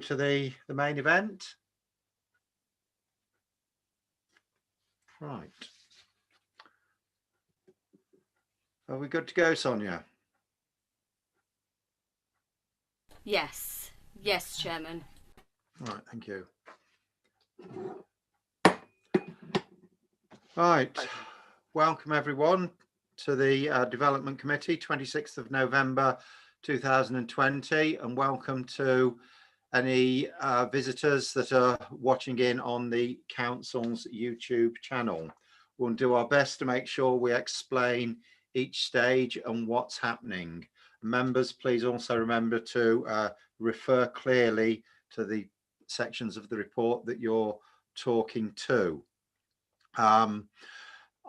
to the main event. Right. Are we good to go, Sonia? Yes. Yes, Chairman. Right, thank you. Right. Welcome everyone to the Development Committee, 26th of November 2020, and welcome to any visitors that are watching in on the Council's YouTube channel. We'll do our best to make sure we explain each stage and what's happening. Members, please also remember to refer clearly to the sections of the report that you're talking to.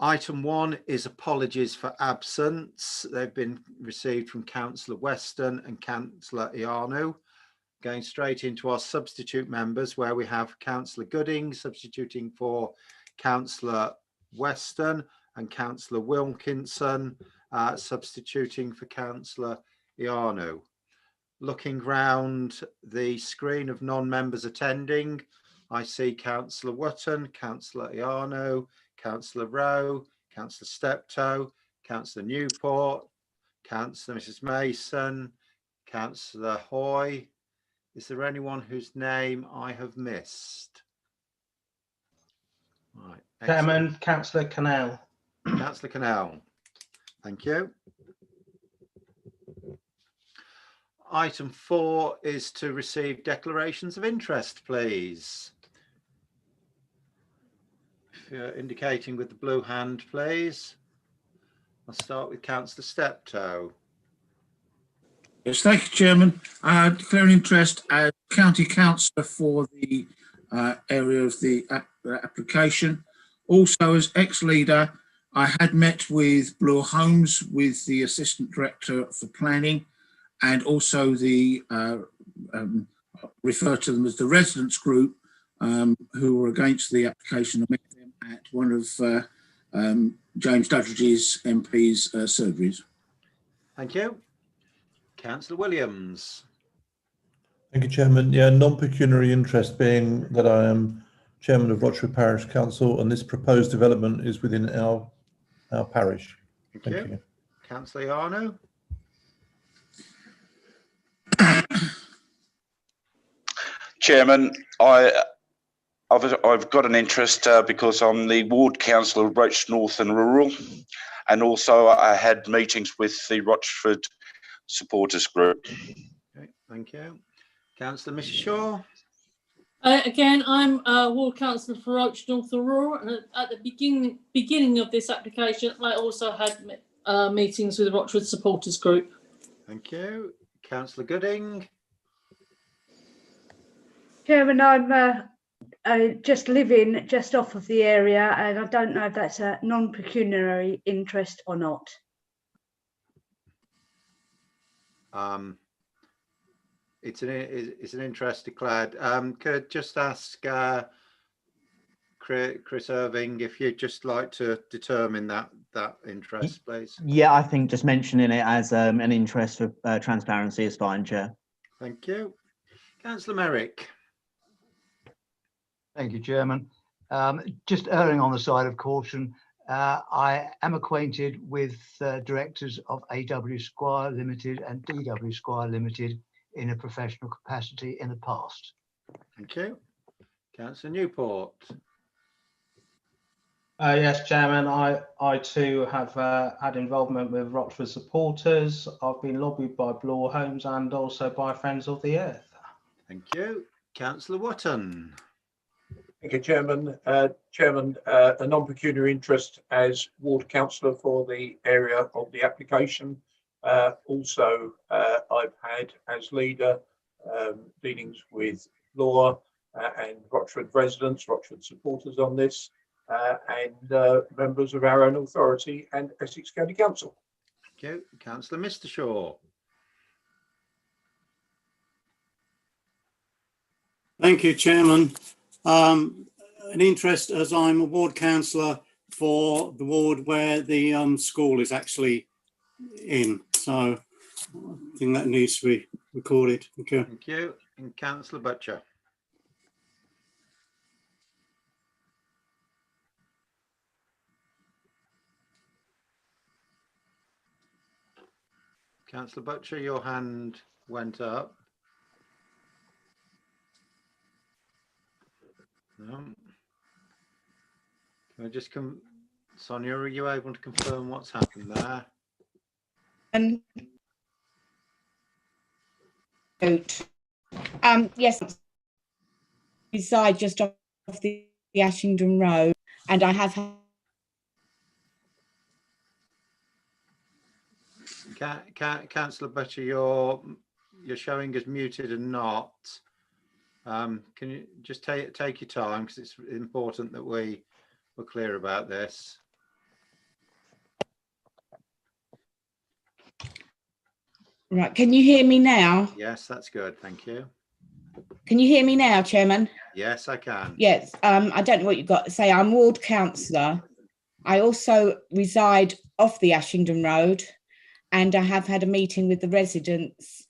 Item 1 is apologies for absence. They've been received from Councillor Weston and Councillor Ianu. Going straight into our substitute members, where we have Councillor Gooding substituting for Councillor Weston and Councillor Wilkinson substituting for Councillor Ianu. Looking round the screen of non-members attending, I see Councillor Wotton, Councillor Ianu, Councillor Rowe, Councillor Steptoe, Councillor Newport, Councillor Mrs Mason, Councillor Hoy. Is there anyone whose name I have missed? Right. Chairman, Councillor Cannell. Councillor Cannell. Thank you. Item 4 is to receive declarations of interest, please. If you're indicating with the blue hand, please. I'll start with Councillor Steptoe. Yes, thank you, Chairman. Declaring interest as County Councillor for the area of the application. Also, as ex-leader, I had met with Bloor Homes, with the Assistant Director for Planning, and also the, refer to them as the residents group, who were against the application. I met them at one of James Duddridge's MP's surgeries. Thank you. Councillor Williams. Thank you, Chairman. Yeah, non-pecuniary interest being that I am Chairman of Rochford Parish Council, and this proposed development is within our parish. Thank you. Councillor Ianu. Chairman, I've got an interest because I'm the ward councillor of Roch North and Rural, and also I had meetings with the Rochford supporters group. Okay, thank you. Councillor Mrs Shaw. Again, I'm ward councillor for Roch North and Rural, and at the beginning of this application, I also had meetings with the Rochford supporters group. Thank you. Councillor Gooding. Chairman, I'm just living just off of the area, and I don't know if that's a non-pecuniary interest or not. It's an interest declared. Could I just ask Chris Irving if you'd just like to determine that interest, please? Yeah, I think just mentioning it as an interest for transparency is fine, Chair. Thank you. Councillor Merrick. Thank you, Chairman. Just erring on the side of caution, I am acquainted with directors of AW Squire Limited and DW Squire Limited in a professional capacity in the past. Thank you. Councillor Newport. Yes, Chairman, I too have had involvement with Rochford supporters. I've been lobbied by Bloor Homes and also by Friends of the Earth. Thank you. Councillor Wotton. Thank you, Chairman. Chairman, a non-pecuniary interest as ward councillor for the area of the application. Also, I've had as leader dealings with Bloor and Rochford residents, Rochford supporters on this, and members of our own authority and Essex County Council. Thank you. Councillor Mr Shaw. Thank you, Chairman. An interest as I'm a ward councillor for the ward where the school is actually in. So I think that needs to be recorded. Thank you. Thank you. And Councillor Butcher. Councillor Butcher, your hand went up. No. Can I just Sonia, are you able to confirm what's happened there? Yes, reside just off the Ashington Road, and I have Councillor Butcher, you're showing as muted and not. Can you just take your time, because it's important that we're clear about this. Right, can you hear me now? Yes, that's good, thank you. Can you hear me now, Chairman? Yes, I can. Yes, I don't know what you've got to say. I'm ward councillor. I also reside off the Ashington Road, and I have had a meeting with the residents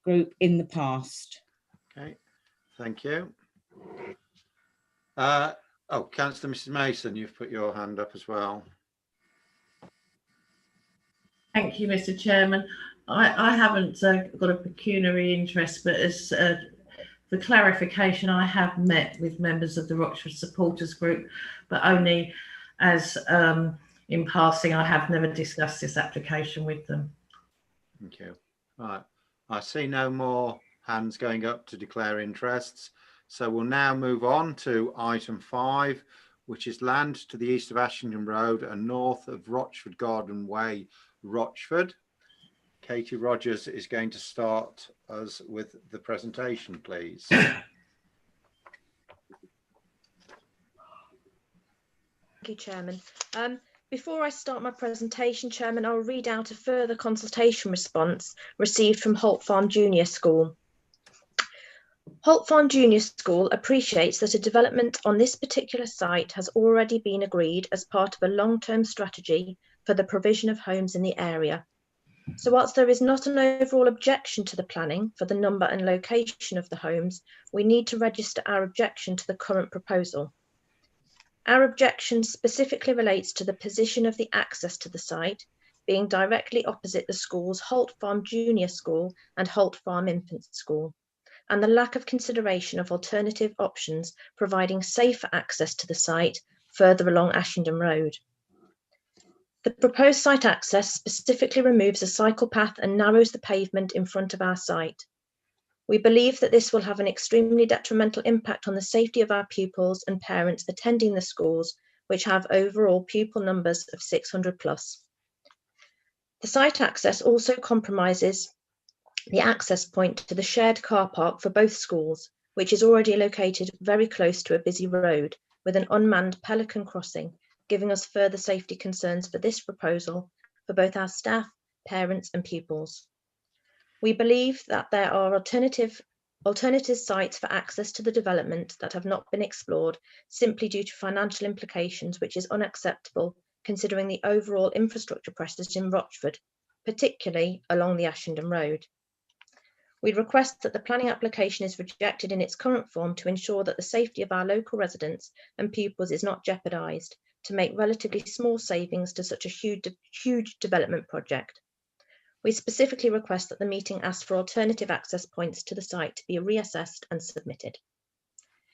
group in the past. Okay, thank you. Councillor Mrs Mason, you've put your hand up as well. Thank you, Mr Chairman. I haven't got a pecuniary interest, but as for clarification, I have met with members of the Rochford Supporters Group, but only as in passing. I have never discussed this application with them. Thank you. Right, I see no more hands going up to declare interests. So we'll now move on to item 5, which is land to the east of Ashington Road and north of Rochford Garden Way, Rochford. Katie Rogers is going to start us with the presentation, please. Thank you, Chairman. Before I start my presentation, Chairman, I'll read out a further consultation response received from Holt Farm Junior School. Holt Farm Junior School appreciates that a development on this particular site has already been agreed as part of a long-term strategy for the provision of homes in the area. So whilst there is not an overall objection to the planning for the number and location of the homes, we need to register our objection to the current proposal. Our objection specifically relates to the position of the access to the site, being directly opposite the school's Holt Farm Junior School and Holt Farm Infant School, and the lack of consideration of alternative options providing safer access to the site further along Ashington Road. The proposed site access specifically removes a cycle path and narrows the pavement in front of our site. We believe that this will have an extremely detrimental impact on the safety of our pupils and parents attending the schools, which have overall pupil numbers of 600 plus. The site access also compromises the access point to the shared car park for both schools, which is already located very close to a busy road with an unmanned Pelican crossing, giving us further safety concerns for this proposal for both our staff, parents and pupils. We believe that there are alternative sites for access to the development that have not been explored simply due to financial implications, which is unacceptable considering the overall infrastructure pressures in Rochford, particularly along the Ashington Road. We request that the planning application is rejected in its current form to ensure that the safety of our local residents and pupils is not jeopardised to make relatively small savings to such a huge development project. We specifically request that the meeting ask for alternative access points to the site to be reassessed and submitted.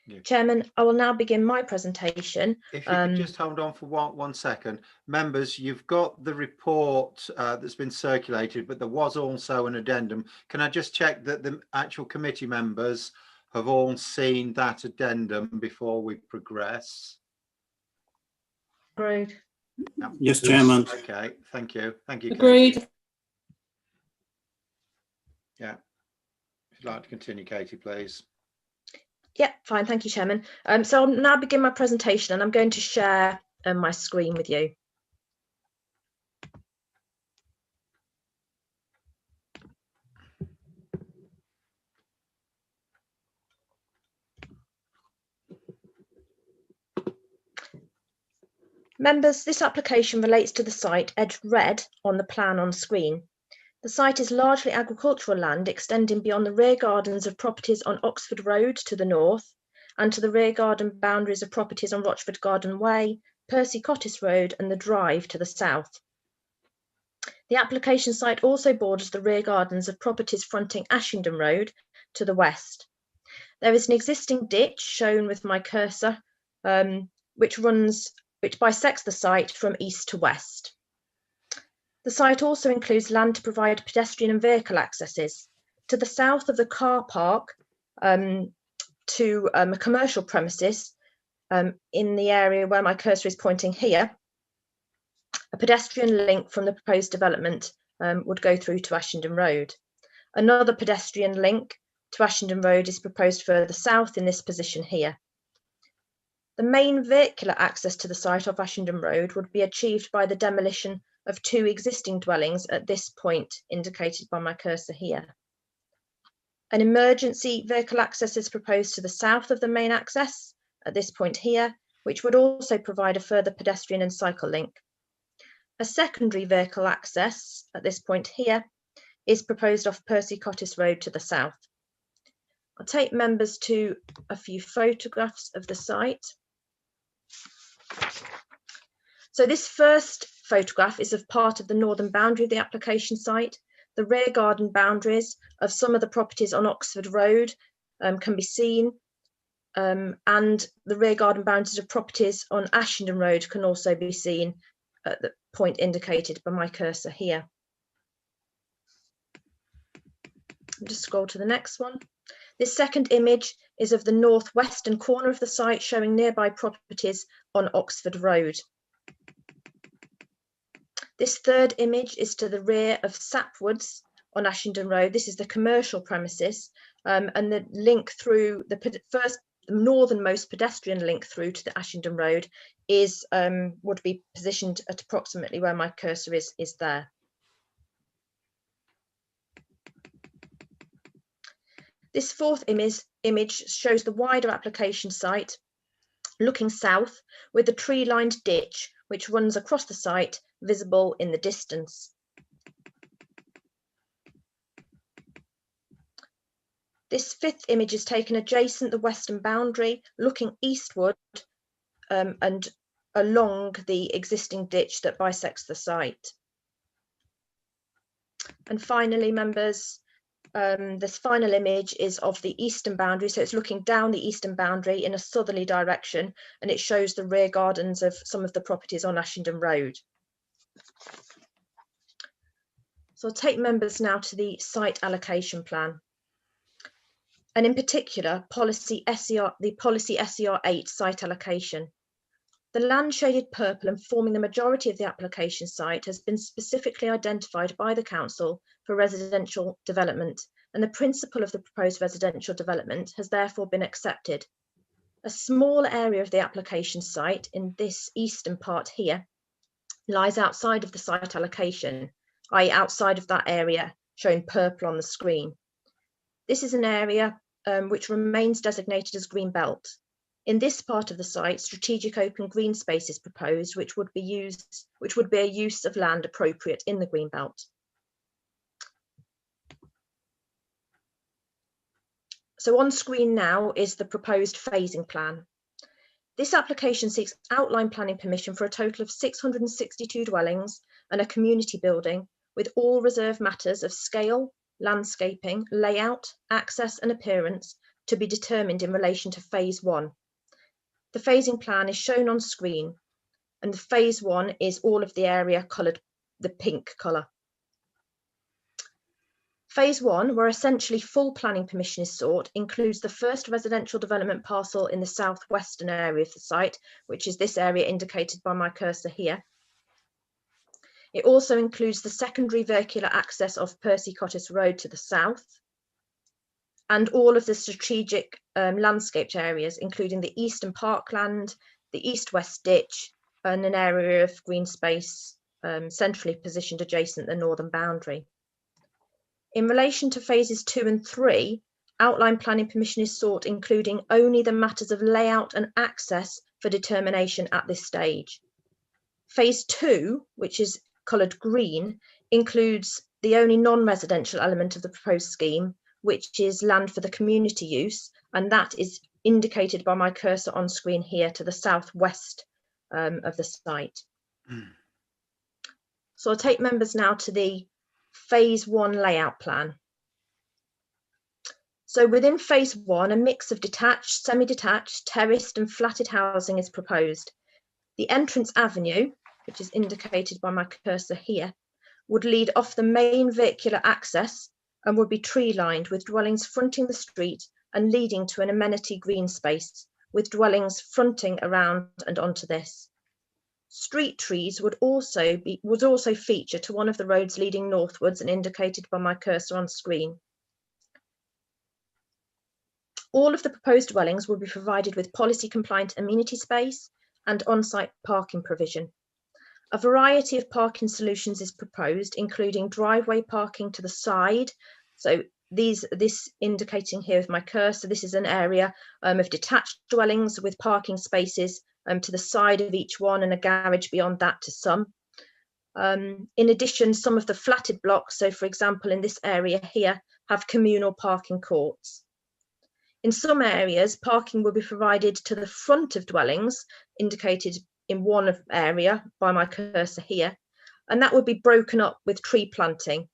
Yeah. Chairman, I will now begin my presentation. If you could just hold on for one second. Members, you've got the report that's been circulated, but there was also an addendum. Can I just check that the actual committee members have all seen that addendum before we progress? Agreed. Yep. Yes, Chairman. Okay, thank you. Thank you. Agreed. Katie. Yeah. If you'd like to continue, Katie, please. Yeah, fine. Thank you, Chairman. So I'll now begin my presentation and I'm going to share my screen with you. Members, this application relates to the site edged red on the plan on screen. The site is largely agricultural land extending beyond the rear gardens of properties on Oxford Road to the north and to the rear garden boundaries of properties on Rochford Garden Way, Percy Cottis Road and the Drive to the south. The application site also borders the rear gardens of properties fronting Ashington Road to the west. There is an existing ditch shown with my cursor, which bisects the site from east to west. The site also includes land to provide pedestrian and vehicle accesses. To the south of the car park to a commercial premises in the area where my cursor is pointing here, a pedestrian link from the proposed development would go through to Ashington Road. Another pedestrian link to Ashington Road is proposed further south in this position here. The main vehicular access to the site of Ashington Road would be achieved by the demolition of 2 existing dwellings at this point indicated by my cursor here. An emergency vehicle access is proposed to the south of the main access at this point here, which would also provide a further pedestrian and cycle link. A secondary vehicle access at this point here is proposed off Percy Cottis Road to the south. I'll take members to a few photographs of the site. So this first photograph is of part of the northern boundary of the application site. The rear garden boundaries of some of the properties on Oxford Road can be seen, and the rear garden boundaries of properties on Ashington Road can also be seen at the point indicated by my cursor here. I'll just scroll to the next one. This second image is of the northwestern corner of the site, showing nearby properties on Oxford Road. This third image is to the rear of Sapwoods on Ashington Road. This is the commercial premises, and the link through the northernmost pedestrian link through to the Ashington Road is would be positioned at approximately where my cursor is there. This fourth image shows the wider application site looking south with the tree-lined ditch which runs across the site, visible in the distance. This fifth image is taken adjacent the western boundary, looking eastward and along the existing ditch that bisects the site. And finally, members, this final image is of the eastern boundary, so it's looking down the eastern boundary in a southerly direction, and it shows the rear gardens of some of the properties on Ashington Road. So I'll take members now to the site allocation plan, and in particular the policy SER 8 site allocation. The land shaded purple and forming the majority of the application site has been specifically identified by the council for residential development, and the principle of the proposed residential development has therefore been accepted. A small area of the application site in this eastern part here lies outside of the site allocation, i.e. outside of that area shown purple on the screen. This is an area which remains designated as green belt. In this part of the site, strategic open green space is proposed, which would be a use of land appropriate in the green belt. So on screen now is the proposed phasing plan. This application seeks outline planning permission for a total of 662 dwellings and a community building, with all reserved matters of scale, landscaping, layout, access and appearance to be determined in relation to phase 1. The phasing plan is shown on screen, and the phase 1 is all of the area coloured the pink colour. Phase 1, where essentially full planning permission is sought, includes the first residential development parcel in the southwestern area of the site, which is this area indicated by my cursor here. It also includes the secondary vehicular access of Percy Cottis Road to the south, and all of the strategic landscaped areas, including the eastern parkland, the east-west ditch, and an area of green space centrally positioned adjacent the northern boundary. In relation to phases 2 and 3, outline planning permission is sought, including only the matters of layout and access for determination at this stage. Phase 2, which is coloured green, includes the only non-residential element of the proposed scheme, which is land for the community use, and that is indicated by my cursor on screen here to the southwest of the site. So I'll take members now to the phase 1 layout plan. So within phase 1, a mix of detached, semi-detached, terraced and flatted housing is proposed. The entrance avenue, which is indicated by my cursor here, would lead off the main vehicular access and would be tree lined with dwellings fronting the street and leading to an amenity green space with dwellings fronting around and onto this. Street trees would also feature to one of the roads leading northwards and indicated by my cursor on screen. All of the proposed dwellings will be provided with policy compliant amenity space and on-site parking provision. A variety of parking solutions is proposed, including driveway parking to the side. So this indicating here with my cursor, this is an area of detached dwellings with parking spaces to the side of each one and a garage beyond that to some. In addition, some of the flatted blocks, so for example in this area here, have communal parking courts. In some areas, parking will be provided to the front of dwellings, indicated in one area by my cursor here, and that would be broken up with tree planting.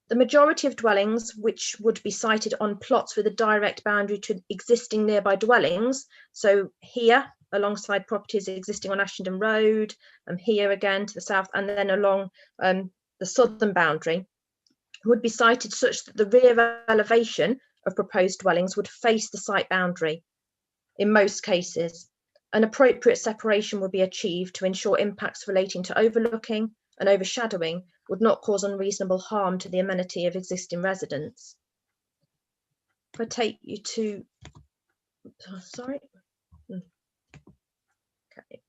The majority of dwellings, which would be sited on plots with a direct boundary to existing nearby dwellings, so here alongside properties existing on Ashington Road, and here again to the south, and then along the southern boundary, would be sited such that the rear elevation of proposed dwellings would face the site boundary. In most cases, an appropriate separation would be achieved to ensure impacts relating to overlooking and overshadowing would not cause unreasonable harm to the amenity of existing residents. If I take you to, sorry. Okay.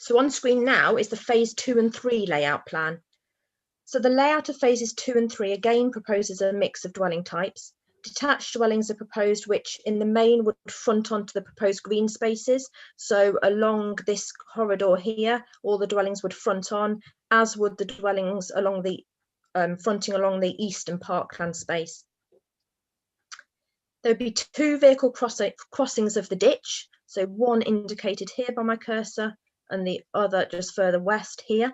So on screen now is the phase 2 and 3 layout plan. So the layout of phases 2 and 3 again proposes a mix of dwelling types. Detached dwellings are proposed, which in the main would front onto the proposed green spaces. So along this corridor here, all the dwellings would front on, as would the dwellings along the fronting along the eastern parkland space. There would be 2 vehicle crossings of the ditch. So one indicated here by my cursor and the other just further west here.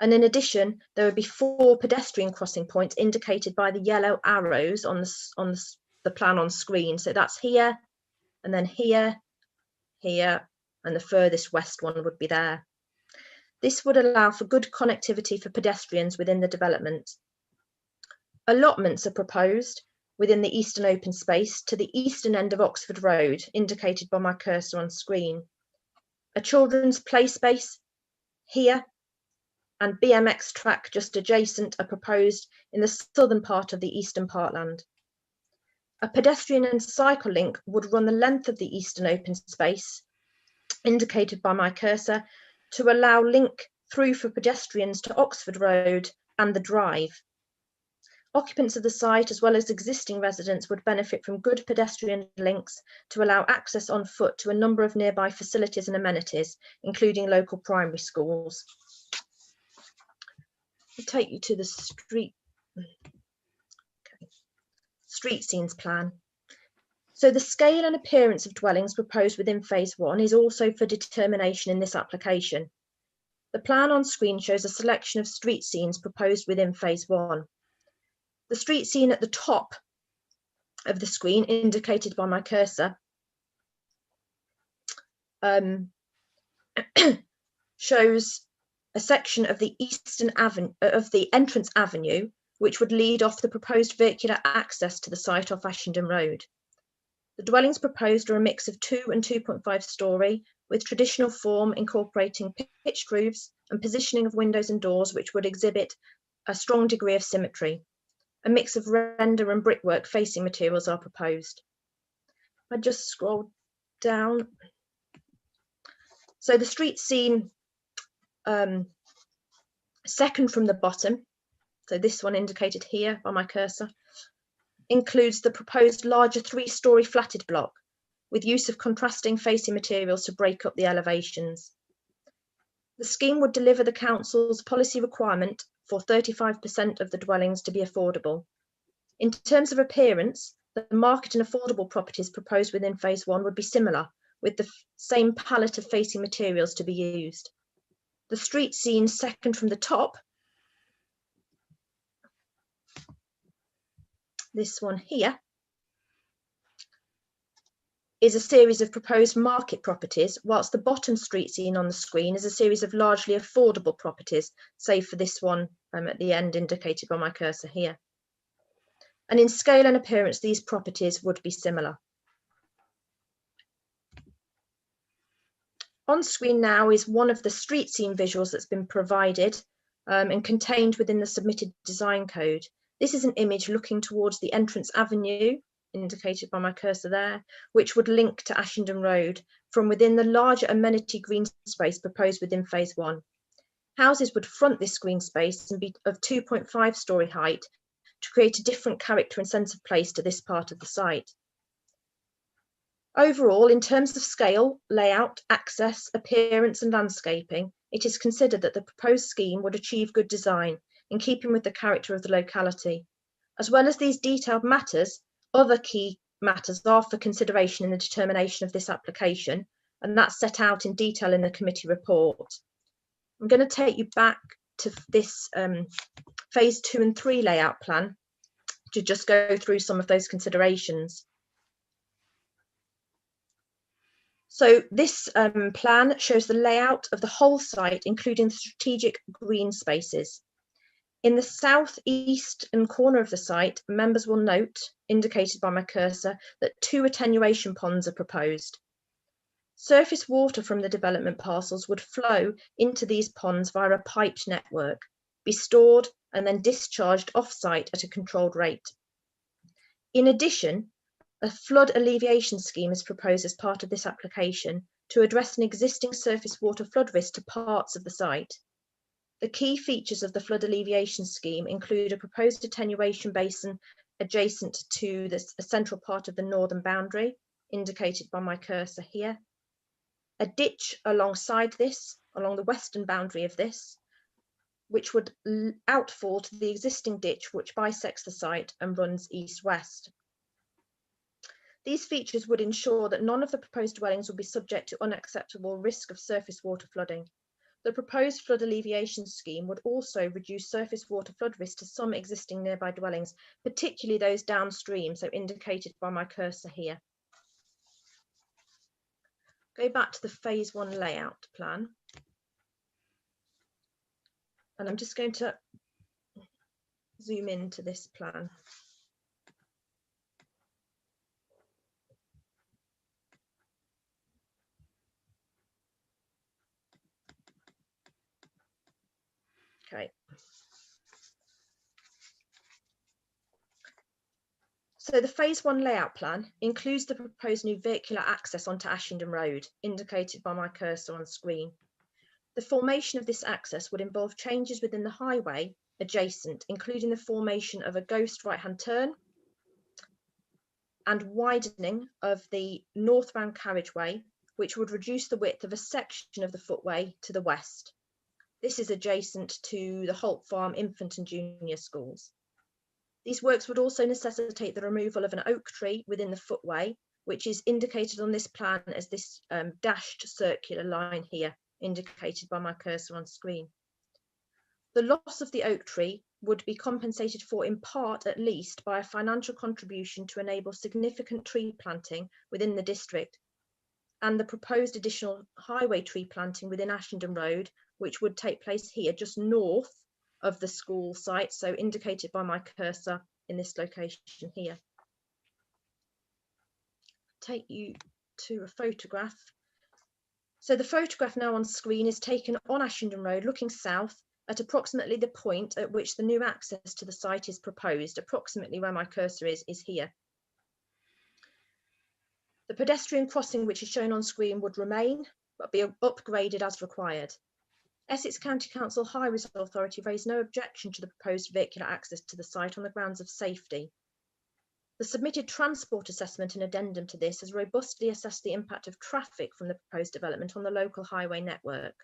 And in addition, there would be 4 pedestrian crossing points indicated by the yellow arrows on the plan on screen. So that's here, and then here, here, and the furthest west one would be there. This would allow for good connectivity for pedestrians within the development. Allotments are proposed within the eastern open space to the eastern end of Oxford Road, indicated by my cursor on screen. A children's play space here, and BMX track just adjacent are proposed in the southern part of the eastern parkland. A pedestrian and cycle link would run the length of the eastern open space, indicated by my cursor, to allow link through for pedestrians to Oxford Road and the drive. Occupants of the site, as well as existing residents, would benefit from good pedestrian links to allow access on foot to a number of nearby facilities and amenities, including local primary schools. I'll take you to the street scenes plan. So the scale and appearance of dwellings proposed within phase 1 is also for determination in this application. The plan on screen shows a selection of street scenes proposed within phase 1. The street scene at the top of the screen, indicated by my cursor, shows a section of the eastern avenue of the entrance avenue, which would lead off the proposed vehicular access to the site off Ashington Road. The dwellings proposed are a mix of 2 and 2.5 storey, with traditional form incorporating pitched roofs and positioning of windows and doors, which would exhibit a strong degree of symmetry. A mix of render and brickwork facing materials are proposed. I just scroll down. So the street scene, second from the bottom, so this one indicated here by my cursor, includes the proposed larger 3-storey flatted block with use of contrasting facing materials to break up the elevations. The scheme would deliver the council's policy requirement for 35% of the dwellings to be affordable. In terms of appearance, the market and affordable properties proposed within phase 1 would be similar, with the same palette of facing materials to be used. The street scene second from the top, this one here, is a series of proposed market properties, whilst the bottom street scene on the screen is a series of largely affordable properties, save for this one at the end indicated by my cursor here. And in scale and appearance, these properties would be similar. On screen now is one of the street scene visuals that's been provided and contained within the submitted design code. This is an image looking towards the entrance avenue, indicated by my cursor there, which would link to Ashington Road from within the larger amenity green space proposed within phase 1. Houses would front this green space and be of 2.5 storey height to create a different character and sense of place to this part of the site. Overall, in terms of scale, layout, access, appearance and landscaping, it is considered that the proposed scheme would achieve good design in keeping with the character of the locality. As well as these detailed matters, other key matters are for consideration in the determination of this application, and that's set out in detail in the committee report. I'm going to take you back to this phase 2 and 3 layout plan to just go through some of those considerations. So this plan shows the layout of the whole site, including the strategic green spaces. In the south eastern corner of the site, members will note, indicated by my cursor, that 2 attenuation ponds are proposed. Surface water from the development parcels would flow into these ponds via a piped network, be stored and then discharged off-site at a controlled rate. In addition, a flood alleviation scheme is proposed as part of this application to address an existing surface water flood risk to parts of the site. The key features of the flood alleviation scheme include a proposed attenuation basin adjacent to the central part of the northern boundary, indicated by my cursor here, a ditch alongside this, along the western boundary of this, which would outfall to the existing ditch which bisects the site and runs east-west. These features would ensure that none of the proposed dwellings will be subject to unacceptable risk of surface water flooding. The proposed flood alleviation scheme would also reduce surface water flood risk to some existing nearby dwellings, particularly those downstream, so indicated by my cursor here. Go back to the phase 1 layout plan. And I'm just going to zoom into this plan. Okay. So the phase 1 layout plan includes the proposed new vehicular access onto Ashington Road, indicated by my cursor on screen. The formation of this access would involve changes within the highway adjacent, including the formation of a ghost right-hand turn and widening of the northbound carriageway, which would reduce the width of a section of the footway to the west. This is adjacent to the Holt Farm Infant and Junior Schools. These works would also necessitate the removal of an oak tree within the footway, which is indicated on this plan as this dashed circular line here, indicated by my cursor on screen. The loss of the oak tree would be compensated for in part at least by a financial contribution to enable significant tree planting within the district, and the proposed additional highway tree planting within Ashington Road, which would take place here just north of the school site, so indicated by my cursor in this location here. Take you to a photograph. So the photograph now on screen is taken on Ashington Road looking south at approximately the point at which the new access to the site is proposed, approximately where my cursor is here. The pedestrian crossing which is shown on screen would remain, but be upgraded as required. Essex County Council Highways Authority raised no objection to the proposed vehicular access to the site on the grounds of safety. The submitted transport assessment and addendum to this has robustly assessed the impact of traffic from the proposed development on the local highway network.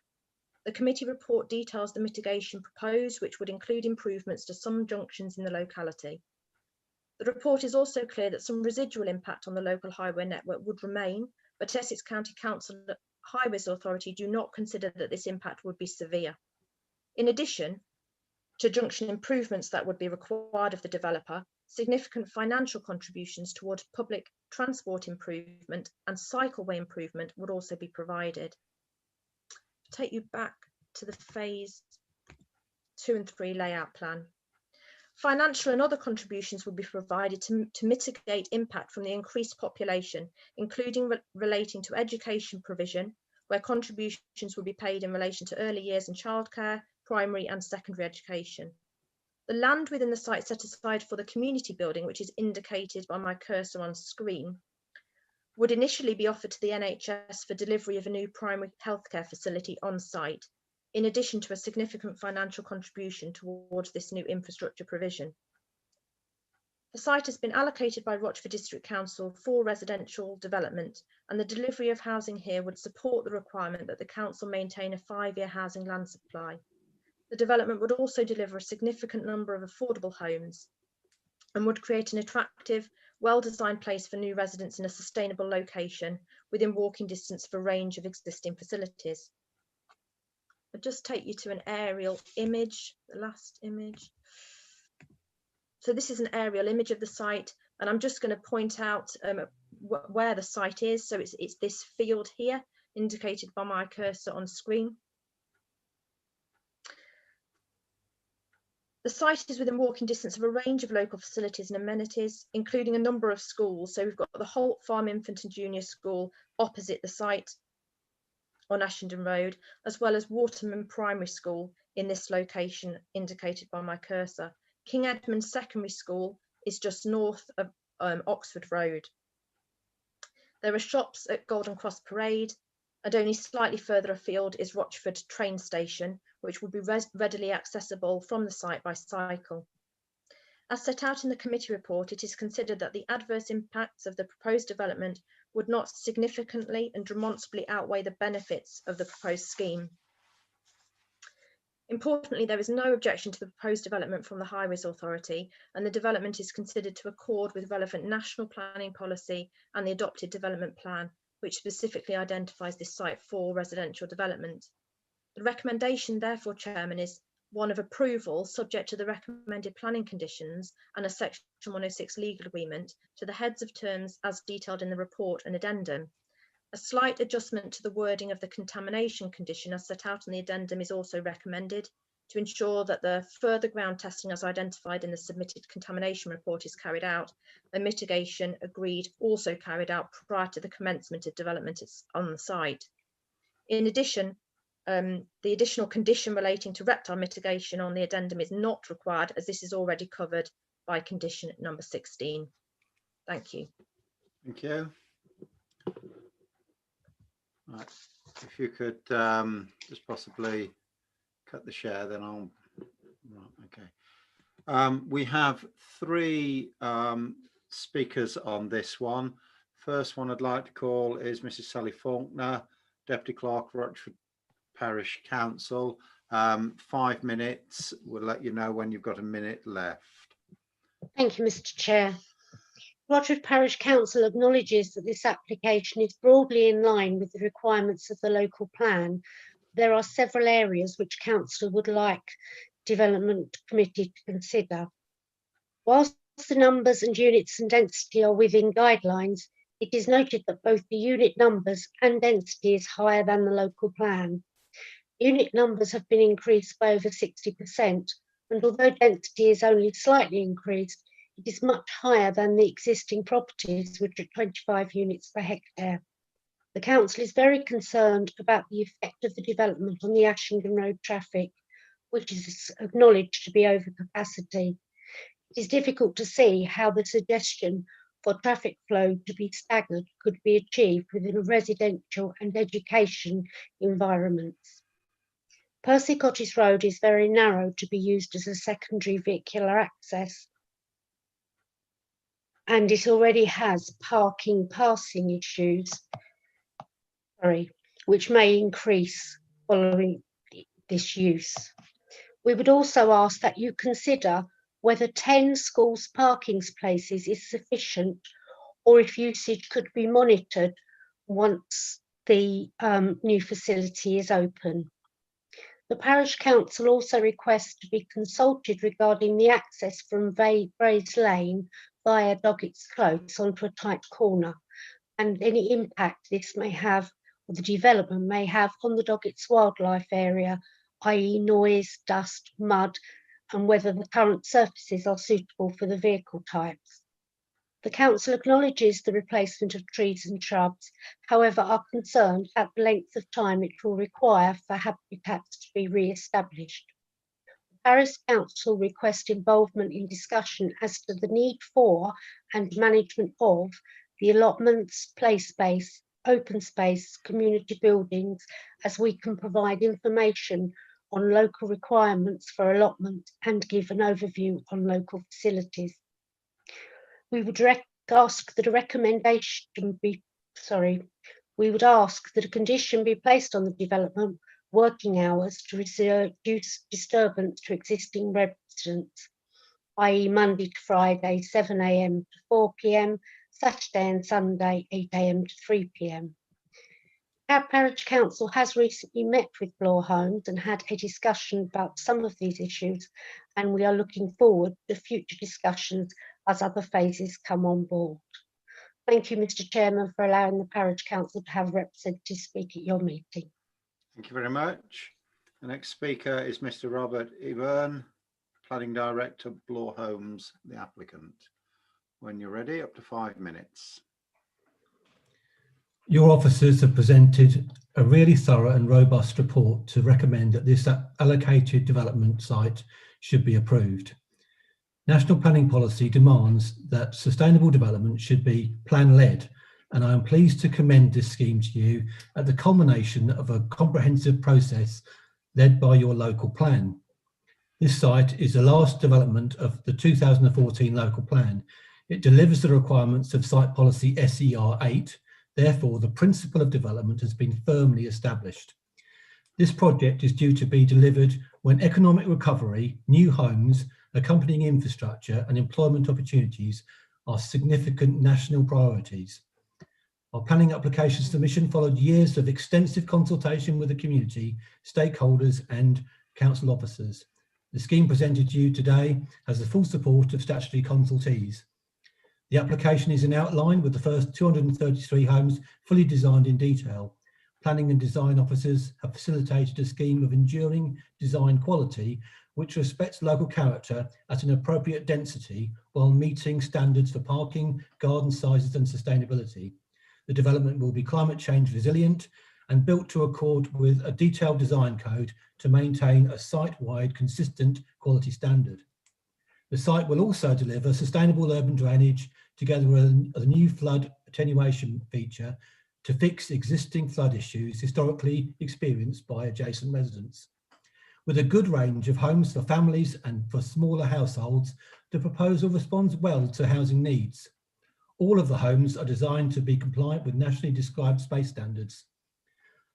The committee report details the mitigation proposed, which would include improvements to some junctions in the locality. The report is also clear that some residual impact on the local highway network would remain, but Essex County Council Highways Authority do not consider that this impact would be severe. In addition to junction improvements that would be required of the developer, significant financial contributions towards public transport improvement and cycleway improvement would also be provided. Take you back to the phase 2 and 3 layout plan. Financial and other contributions will be provided to mitigate impact from the increased population, including relating to education provision, where contributions will be paid in relation to early years and childcare, primary and secondary education. The land within the site set aside for the community building, which is indicated by my cursor on screen, would initially be offered to the NHS for delivery of a new primary healthcare facility on site, in addition to a significant financial contribution towards this new infrastructure provision. The site has been allocated by Rochford District Council for residential development, and the delivery of housing here would support the requirement that the council maintain a 5-year housing land supply. The development would also deliver a significant number of affordable homes and would create an attractive, well-designed place for new residents in a sustainable location within walking distance of a range of existing facilities. I'll just take you to an aerial image, the last image. So this is an aerial image of the site, and I'm just going to point out where the site is. So it's this field here, indicated by my cursor on screen. The site is within walking distance of a range of local facilities and amenities, including a number of schools. So we've got the Holt Farm Infant and Junior School opposite the site on Ashington Road, as well as Waterman Primary School in this location indicated by my cursor. King Edmund Secondary School is just north of Oxford Road. There are shops at Golden Cross Parade, and only slightly further afield is Rochford train station, which will be readily accessible from the site by cycle. As set out in the committee report, it is considered that the adverse impacts of the proposed development would not significantly and demonstrably outweigh the benefits of the proposed scheme. Importantly, there is no objection to the proposed development from the Highways Authority, and the development is considered to accord with relevant national planning policy and the adopted development plan, which specifically identifies this site for residential development. The recommendation, therefore, Chairman, is one of approval subject to the recommended planning conditions and a Section 106 legal agreement to the heads of terms as detailed in the report and addendum. A slight adjustment to the wording of the contamination condition as set out in the addendum is also recommended to ensure that the further ground testing as identified in the submitted contamination report is carried out, and mitigation agreed also carried out prior to the commencement of development on the site. In addition, the additional condition relating to reptile mitigation on the addendum is not required, as this is already covered by condition number 16. Thank you. Thank you. Right. If you could just possibly cut the share, then I'll. Right, okay. We have 3 speakers on this one. First one I'd like to call is Mrs. Sally Faulkner, Deputy Clerk, Rochford Parish Council. 5 minutes. We'll let you know when you've got a minute left. Thank you, Mr. Chair. Rochford Parish Council acknowledges that this application is broadly in line with the requirements of the local plan. There are several areas which Council would like Development Committee to consider. Whilst the numbers and units and density are within guidelines, it is noted that both the unit numbers and density is higher than the local plan. Unit numbers have been increased by over 60%, and although density is only slightly increased, it is much higher than the existing properties, which are 25 units per hectare. The Council is very concerned about the effect of the development on the Ashington Road traffic, which is acknowledged to be over capacity. It is difficult to see how the suggestion for traffic flow to be staggered could be achieved within a residential and education environments. Percy Cottage Road is very narrow to be used as a secondary vehicular access, and it already has passing issues, which may increase following this use. We would also ask that you consider whether 10 schools parking spaces is sufficient, or if usage could be monitored once the new facility is open. The Parish Council also requests to be consulted regarding the access from Braes Lane via Doggett's Close onto a tight corner, and any impact this may have, or the development may have, on the Doggett's wildlife area, i.e. noise, dust, mud, and whether the current surfaces are suitable for the vehicle types. The Council acknowledges the replacement of trees and shrubs, however are concerned at the length of time it will require for habitats to be re-established. The Parish Council requests involvement in discussion as to the need for and management of the allotments, play space, open space, community buildings, as we can provide information on local requirements for allotment and give an overview on local facilities. We would ask that a condition be placed on the development working hours to reduce disturbance to existing residents, i.e. Monday to Friday, 7 AM to 4 PM, Saturday and Sunday, 8 AM to 3 PM. Our Parish Council has recently met with Bloor Homes and had a discussion about some of these issues, and we are looking forward to future discussions as other phases come on board. Thank you, Mr. Chairman, for allowing the Parish Council to have representatives speak at your meeting. Thank you very much. The next speaker is Mr. Robert Ebern, Planning Director, Bloor Homes, the applicant. When you're ready, up to 5 minutes. Your officers have presented a really thorough and robust report to recommend that this allocated development site should be approved. National planning policy demands that sustainable development should be plan-led, and I am pleased to commend this scheme to you at the culmination of a comprehensive process led by your local plan. This site is the last development of the 2014 local plan. It delivers the requirements of Site Policy SER 8, therefore the principle of development has been firmly established. This project is due to be delivered when economic recovery, new homes, accompanying infrastructure and employment opportunities are significant national priorities. Our planning application submission followed years of extensive consultation with the community, stakeholders and council officers. The scheme presented to you today has the full support of statutory consultees. The application is in outline with the first 233 homes fully designed in detail. Planning and design officers have facilitated a scheme of enduring design quality which respects local character at an appropriate density while meeting standards for parking, garden sizes and sustainability. The development will be climate change resilient and built to accord with a detailed design code to maintain a site-wide consistent quality standard. The site will also deliver sustainable urban drainage together with a new flood attenuation feature to fix existing flood issues historically experienced by adjacent residents. With a good range of homes for families and for smaller households, the proposal responds well to housing needs. All of the homes are designed to be compliant with nationally described space standards.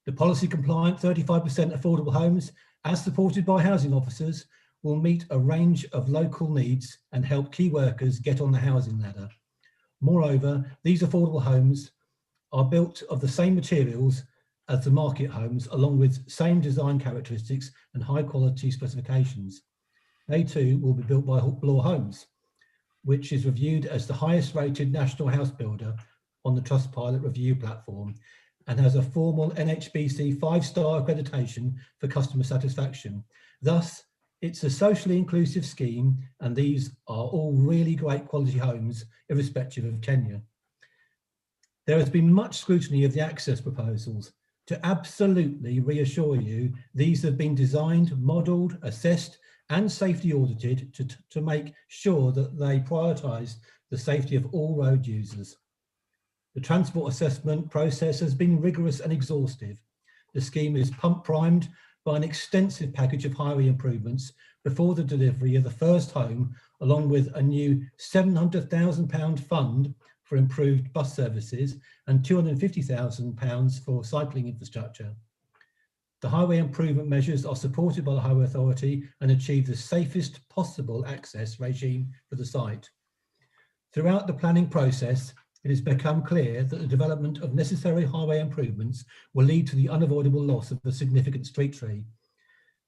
The policy compliant 35% affordable homes, as supported by housing officers, will meet a range of local needs and help key workers get on the housing ladder. Moreover, these affordable homes are built of the same materials as the market homes, along with same design characteristics and high quality specifications. They too will be built by Bloor Homes, which is reviewed as the highest rated national house builder on the Trustpilot review platform and has a formal NHBC 5-star accreditation for customer satisfaction. Thus, it's a socially inclusive scheme, and these are all really great quality homes, irrespective of tenure. There has been much scrutiny of the access proposals. To absolutely reassure you, these have been designed, modelled, assessed, and safety audited to make sure that they prioritise the safety of all road users. The transport assessment process has been rigorous and exhaustive. The scheme is pump primed by an extensive package of highway improvements before the delivery of the first home, along with a new £700,000 fund for improved bus services and £250,000 for cycling infrastructure. The highway improvement measures are supported by the Highway Authority and achieve the safest possible access regime for the site. Throughout the planning process, it has become clear that the development of necessary highway improvements will lead to the unavoidable loss of a significant street tree.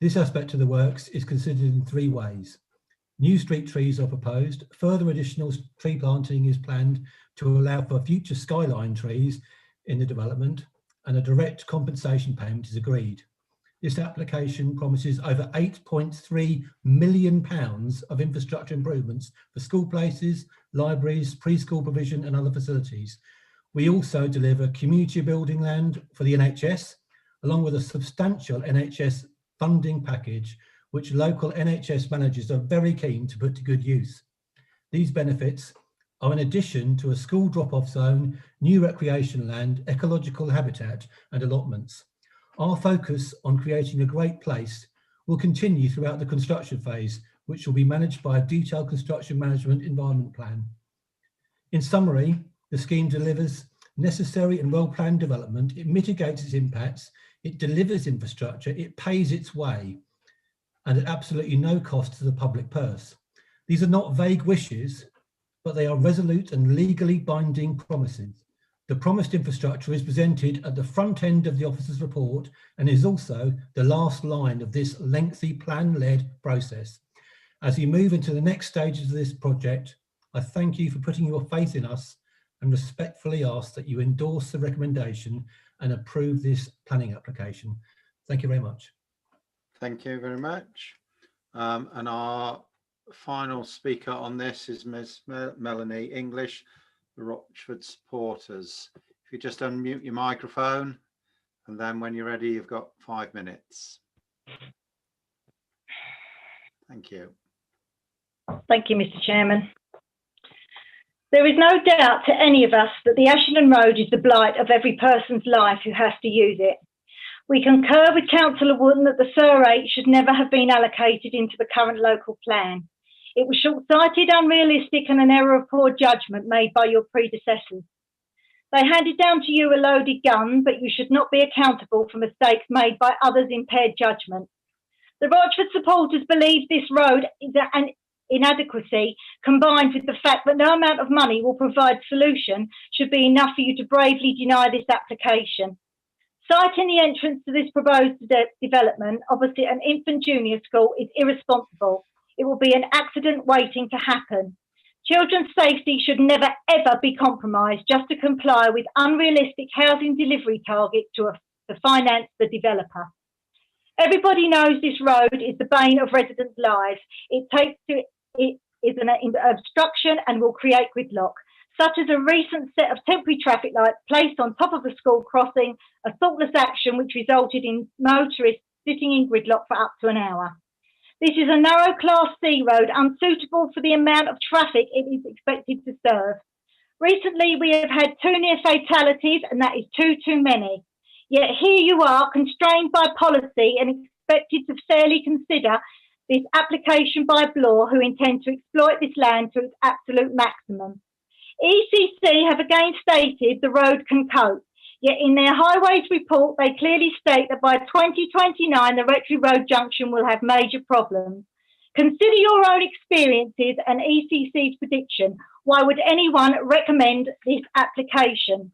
This aspect of the works is considered in 3 ways. New street trees are proposed, further additional tree planting is planned to allow for future skyline trees in the development, and a direct compensation payment is agreed. This application promises over £8.3 million of infrastructure improvements for school places, libraries, preschool provision and other facilities. We also deliver community building land for the NHS, along with a substantial NHS funding package, which local NHS managers are very keen to put to good use. These benefits are in addition to a school drop-off zone, new recreation land, ecological habitat and allotments. Our focus on creating a great place will continue throughout the construction phase, which will be managed by a detailed construction management environment plan. In summary, the scheme delivers necessary and well-planned development, it mitigates its impacts, it delivers infrastructure, it pays its way, and at absolutely no cost to the public purse. These are not vague wishes, but they are resolute and legally binding promises. The promised infrastructure is presented at the front end of the officer's report and is also the last line of this lengthy plan-led process. As we move into the next stages of this project, I thank you for putting your faith in us and respectfully ask that you endorse the recommendation and approve this planning application. Thank you very much. Thank you very much. And our final speaker on this is Ms. Melanie English, the Rochford supporters. If you just unmute your microphone, and then when you're ready, you've got 5 minutes. Thank you. Thank you, Mr. Chairman. There is no doubt to any of us that the Ashington Road is the blight of every person's life who has to use it. We concur with Councillor Wooden that the SIR8 should never have been allocated into the current local plan. It was short-sighted, unrealistic and an error of poor judgment made by your predecessors. They handed down to you a loaded gun, but you should not be accountable for mistakes made by others' impaired judgment. The Rochford supporters believe this road is an inadequacy, combined with the fact that no amount of money will provide solution, should be enough for you to bravely deny this application. Citing the entrance to this proposed development opposite an infant junior school is irresponsible. It will be an accident waiting to happen. Children's safety should never ever be compromised just to comply with unrealistic housing delivery targets to finance the developer. Everybody knows this road is the bane of residents' lives. It is an obstruction and will create gridlock, such as a recent set of temporary traffic lights placed on top of the school crossing, a thoughtless action which resulted in motorists sitting in gridlock for up to an hour. This is a narrow Class C road, unsuitable for the amount of traffic it is expected to serve. Recently, we have had 2 near fatalities, and that is too many. Yet here you are, constrained by policy and expected to fairly consider this application by Bloor, who intend to exploit this land to its absolute maximum. ECC have again stated the road can cope, yet in their highways report they clearly state that by 2029 the Rectory Road junction will have major problems. Consider your own experiences and ECC's prediction. Why would anyone recommend this application?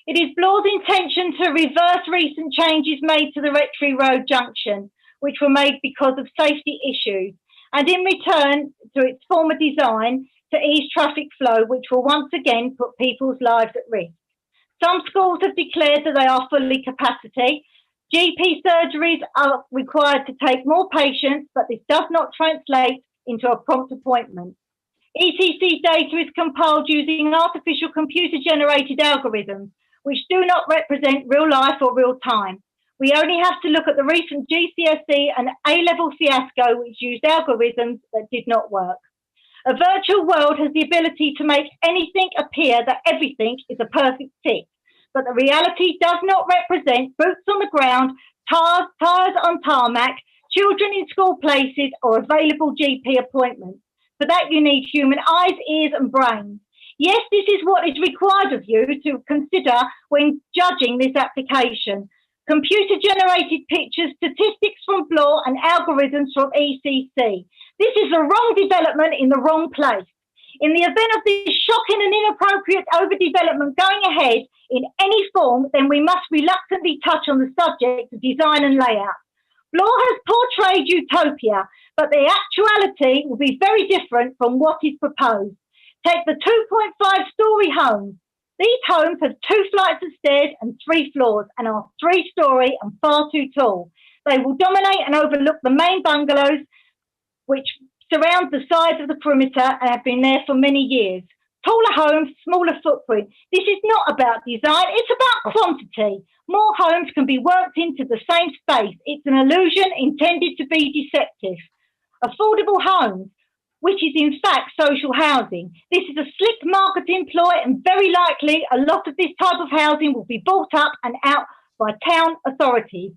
It is Bloor's intention to reverse recent changes made to the Rectory Road junction, which were made because of safety issues, and in return to its former design to ease traffic flow, which will once again put people's lives at risk. Some schools have declared that they are fully capacity. GP surgeries are required to take more patients, but this does not translate into a prompt appointment. ECC data is compiled using artificial computer-generated algorithms, which do not represent real life or real time. We only have to look at the recent GCSE and A-level fiasco, which used algorithms that did not work. A virtual world has the ability to make anything appear that everything is a perfect tick, but the reality does not represent boots on the ground, tires on tarmac, children in school places, or available GP appointments. For that, you need human eyes, ears, and brains. Yes, this is what is required of you to consider when judging this application. computer-generated pictures, statistics from Bloor and algorithms from ECC. This is a wrong development in the wrong place. In the event of this shocking and inappropriate overdevelopment going ahead in any form, then we must reluctantly touch on the subject of design and layout. Bloor has portrayed utopia, but the actuality will be very different from what is proposed. Take the 2.5-storey homes. These homes have 2 flights of stairs and 3 floors and are 3-storey and far too tall. They will dominate and overlook the main bungalows, which surround the sides of the perimeter and have been there for many years. Taller homes, smaller footprint. This is not about design, it's about quantity. More homes can be worked into the same space. It's an illusion intended to be deceptive. Affordable homes, which is in fact social housing. This is a slick marketing ploy, and very likely a lot of this type of housing will be bought up and out by town authorities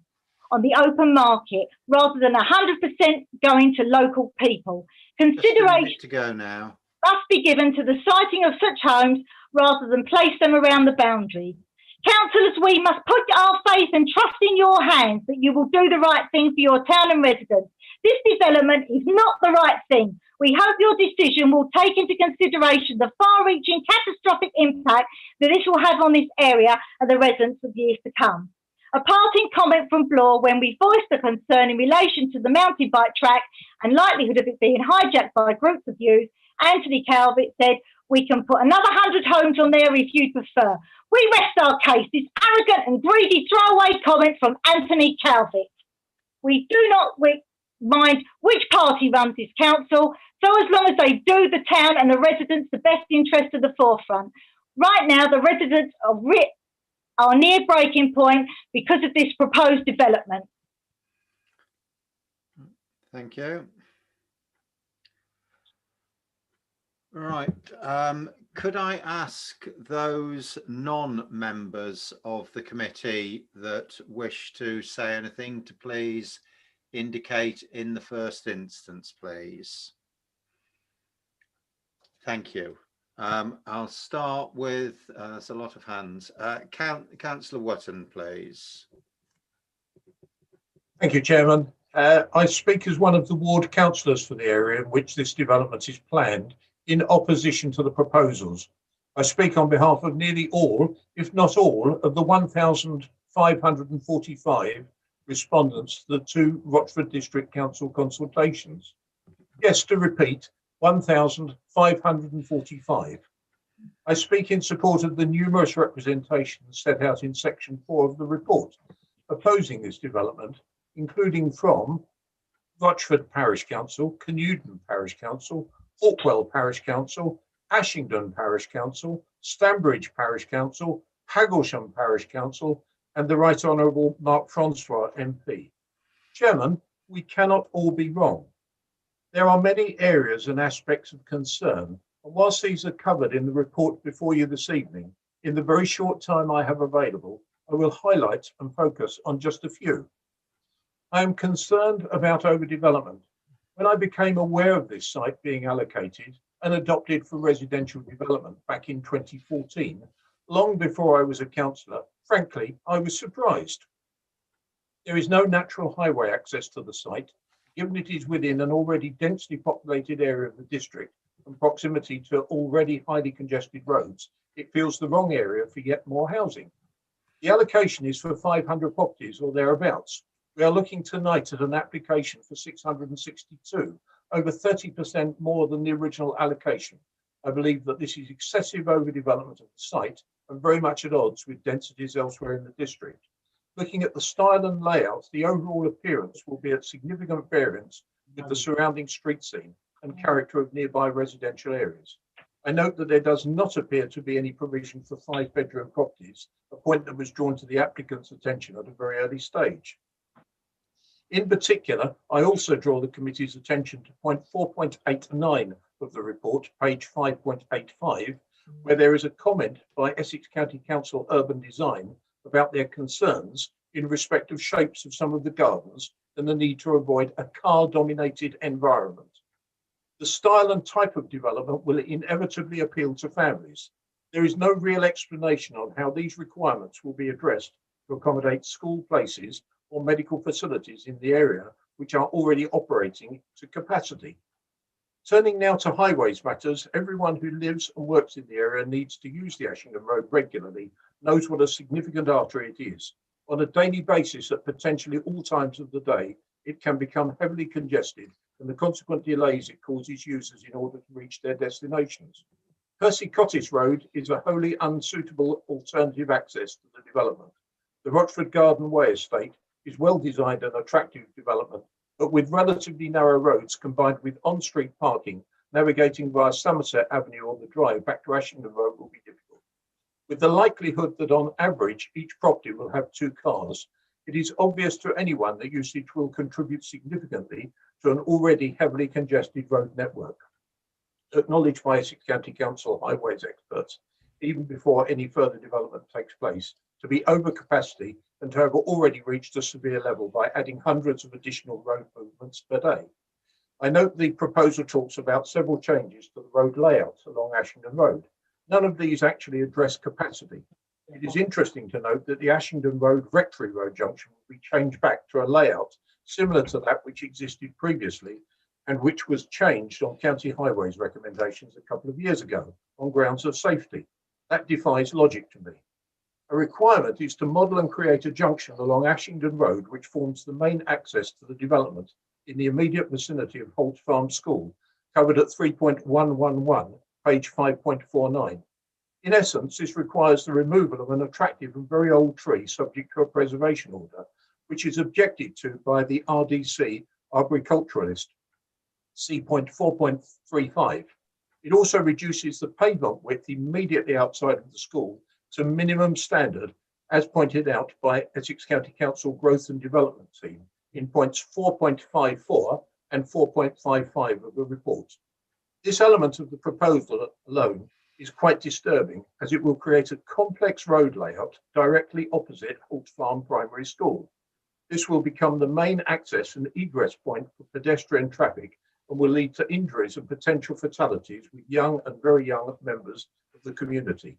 on the open market, rather than 100% going to local people. Consideration to go now. Must be given to the siting of such homes rather than place them around the boundary. Councillors, we must put our faith and trust in your hands that you will do the right thing for your town and residents. This development is not the right thing. We hope your decision will take into consideration the far-reaching catastrophic impact that this will have on this area and the residents of years to come. A parting comment from Bloor when we voiced a concern in relation to the mountain bike track and likelihood of it being hijacked by groups of youth, Anthony Calvert said, "We can put another 100 homes on there if you prefer." We rest our case. This arrogant and greedy throwaway comment from Anthony Calvert. We do not mind which party runs this council, so as long as they do the town and the residents the best interest at the forefront. Right now, the residents are near breaking point because of this proposed development. Thank you. Right. Could I ask those non-members of the committee that wish to say anything to please indicate in the first instance, please? Thank you. I'll start with, there's a lot of hands. Councillor Wotton, please. Thank you, Chairman. I speak as one of the ward councillors for the area in which this development is planned, in opposition to the proposals. I speak on behalf of nearly all, if not all, of the 1,545 respondents to the 2 Rochford District Council consultations. Yes, to repeat, 1,545. I speak in support of the numerous representations set out in section 4 of the report, opposing this development, including from Rochford Parish Council, Canewdon Parish Council, Hawkwell Parish Council, Ashington Parish Council, Stanbridge Parish Council, Hagglesham Parish Council, and the Right Honourable Mark Francois MP. Chairman, we cannot all be wrong. There are many areas and aspects of concern, and whilst these are covered in the report before you this evening, in the very short time I have available, I will highlight and focus on just a few. I am concerned about overdevelopment. When I became aware of this site being allocated and adopted for residential development back in 2014, long before I was a councillor, frankly, I was surprised. There is no natural highway access to the site, given it is within an already densely populated area of the district and proximity to already highly congested roads. It feels the wrong area for yet more housing. The allocation is for 500 properties or thereabouts. We are looking tonight at an application for 662, over 30% more than the original allocation. I believe that this is excessive overdevelopment of the site and very much at odds with densities elsewhere in the district. Looking at the style and layout, the overall appearance will be at significant variance with the surrounding street scene and character of nearby residential areas. I note that there does not appear to be any provision for 5-bedroom properties, a point that was drawn to the applicant's attention at a very early stage. In particular, I also draw the committee's attention to point 4.89 of the report, page 5.85, where there is a comment by Essex County Council Urban Design about their concerns in respect of shapes of some of the gardens and the need to avoid a car-dominated environment. The style and type of development will inevitably appeal to families. There is no real explanation on how these requirements will be addressed to accommodate school places or medical facilities in the area which are already operating to capacity. Turning now to highways matters, everyone who lives and works in the area needs to use the Ashington Road regularly, knows what a significant artery it is. On a daily basis at potentially all times of the day, it can become heavily congested and the consequent delays it causes users in order to reach their destinations. Percy Cottage Road is a wholly unsuitable alternative access to the development. The Rochford Garden Way estate is well designed and attractive development, but with relatively narrow roads combined with on-street parking, navigating via Somerset Avenue or the drive back to Ashington Road will be difficult. With the likelihood that on average each property will have 2 cars, it is obvious to anyone that usage will contribute significantly to an already heavily congested road network. Acknowledged by Essex County Council highways experts, even before any further development takes place, to be over capacity and to have already reached a severe level by adding hundreds of additional road movements per day. I note the proposal talks about several changes to the road layout along Ashington Road. None of these actually address capacity. It is interesting to note that the Ashington Road Rectory Road junction will be changed back to a layout similar to that which existed previously and which was changed on County Highways recommendations a couple of years ago on grounds of safety. That defies logic to me. A requirement is to model and create a junction along Ashington Road which forms the main access to the development in the immediate vicinity of Holt Farm School, covered at 3.111, page 5.49. In essence, this requires the removal of an attractive and very old tree subject to a preservation order, which is objected to by the RDC arboriculturalist, see point 4.35. It also reduces the pavement width immediately outside of the school to minimum standard, as pointed out by Essex County Council Growth and Development Team in points 4.54 and 4.55 of the report. This element of the proposal alone is quite disturbing, as it will create a complex road layout directly opposite Holt Farm Primary School. This will become the main access and egress point for pedestrian traffic and will lead to injuries and potential fatalities with young and very young members of the community.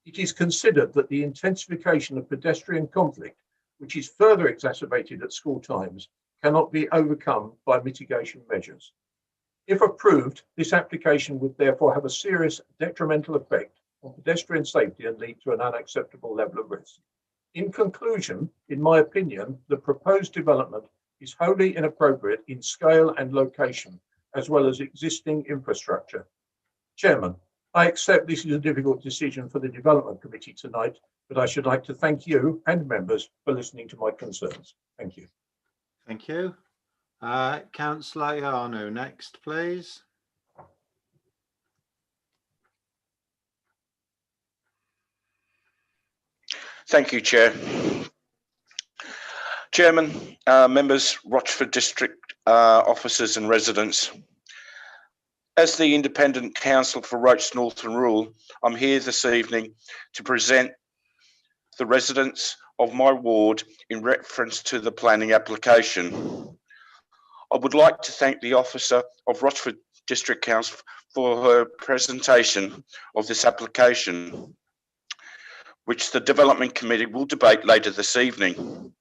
It is considered that the intensification of pedestrian conflict, which is further exacerbated at school times, cannot be overcome by mitigation measures. If approved, this application would therefore have a serious detrimental effect on pedestrian safety and lead to an unacceptable level of risk. In conclusion, in my opinion, the proposed development is wholly inappropriate in scale and location, as well as existing infrastructure. Chairman, I accept this is a difficult decision for the Development Committee tonight, but I should like to thank you and members for listening to my concerns. Thank you. Thank you. Councillor Ianu, next, please. Thank you, Chair. Chairman, members, Rochford District officers and residents. As the Independent Council for Roche North and Rural, I'm here this evening to present the residents of my ward in reference to the planning application. I would like to thank the officer of Rochford District Council for her presentation of this application, which the Development Committee will debate later this evening,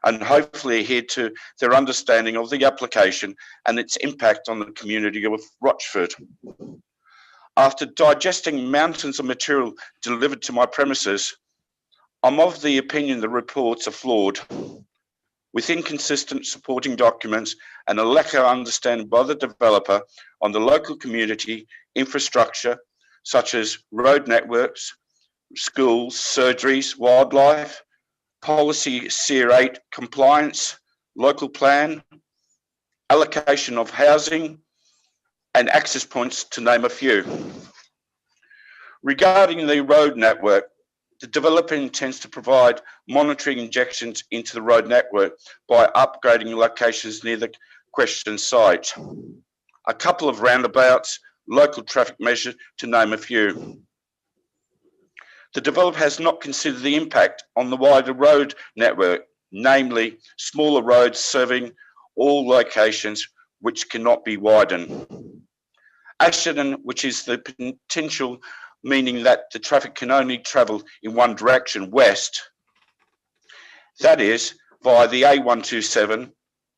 and hopefully adhere to their understanding of the application and its impact on the community of Rochford. After digesting mountains of material delivered to my premises, I'm of the opinion the reports are flawed, with inconsistent supporting documents and a lack of understanding by the developer on the local community infrastructure, such as road networks, schools, surgeries, wildlife, policy SEER 8 compliance, local plan, allocation of housing, and access points, to name a few. Regarding the road network, the developer intends to provide monitoring injections into the road network by upgrading locations near the questioned site, a couple of roundabouts, local traffic measures, to name a few. The developer has not considered the impact on the wider road network, namely smaller roads serving all locations which cannot be widened. Ashington, which is the potential meaning that the traffic can only travel in one direction, west, That is via the A127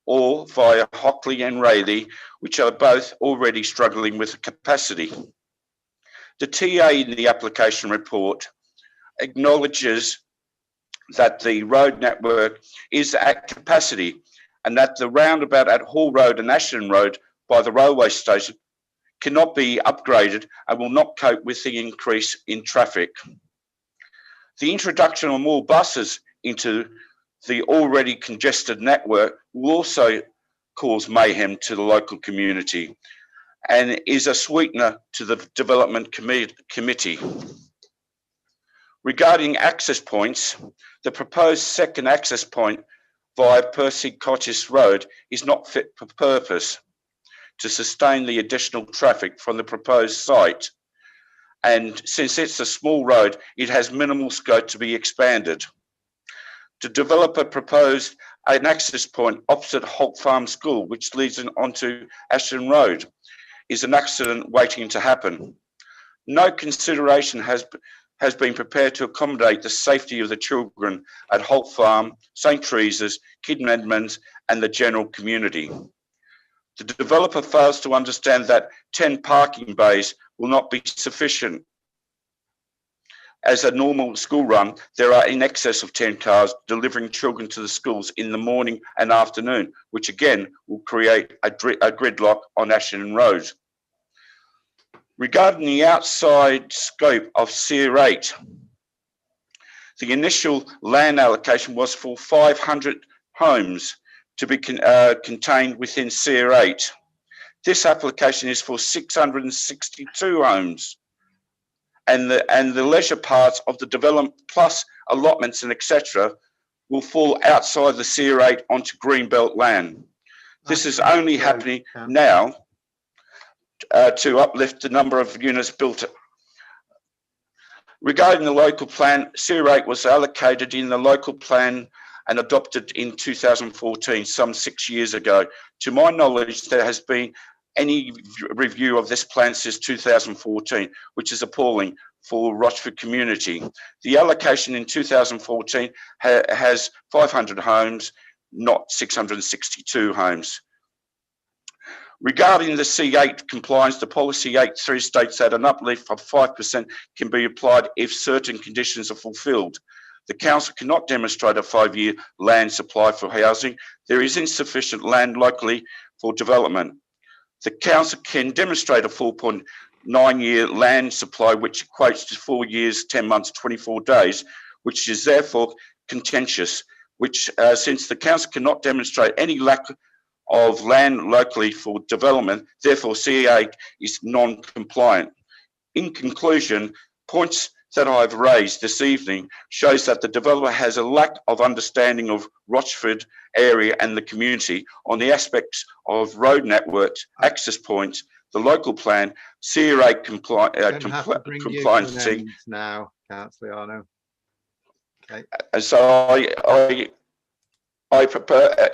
or via Hockley and Rayleigh, which are both already struggling with capacity. The TA in the application report acknowledges that the road network is at capacity and that the roundabout at Hall Road and Ashton Road by the railway station cannot be upgraded and will not cope with the increase in traffic. The introduction of more buses into the already congested network will also cause mayhem to the local community and is a sweetener to the development committee. Regarding access points, the proposed second access point via Percy Cottage Road is not fit for purpose to sustain the additional traffic from the proposed site. And since it's a small road, it has minimal scope to be expanded. The developer proposed an access point opposite Holt Farm School, which leads onto Ashton Road, is an accident waiting to happen. No consideration has been prepared to accommodate the safety of the children at Holt Farm, St. Teresa's, Kidden Edmonds, and the general community. The developer fails to understand that 10 parking bays will not be sufficient. As a normal school run, there are in excess of 10 cars delivering children to the schools in the morning and afternoon, which again will create a gridlock on Ashton Road. Regarding the outside scope of SEER 8, the initial land allocation was for 500 homes to be contained within SEER 8. This application is for 662 homes. And the leisure parts of the development plus allotments and etc. will fall outside the SEER 8 onto Greenbelt land. This is only happening now to uplift the number of units built. Regarding the local plan, SEER 8 was allocated in the local plan and adopted in 2014, some 6 years ago. To my knowledge, there has been any review of this plan since 2014, which is appalling for Rochford community. The allocation in 2014 has 500 homes, not 662 homes. Regarding the C8 compliance, the policy 8.3 states that an uplift of 5% can be applied if certain conditions are fulfilled. The council cannot demonstrate a 5-year land supply for housing. There is insufficient land locally for development. The council can demonstrate a 4.9-year land supply, which equates to 4 years, 10 months, 24 days, which is therefore contentious, which since the council cannot demonstrate any lack of land locally for development, therefore CA is non-compliant. In conclusion, points that I've raised this evening shows that the developer has a lack of understanding of Rochford area and the community on the aspects of road networks, access points, the local plan, SEER 8 compliance. Now, Councillor Arno. Okay. So I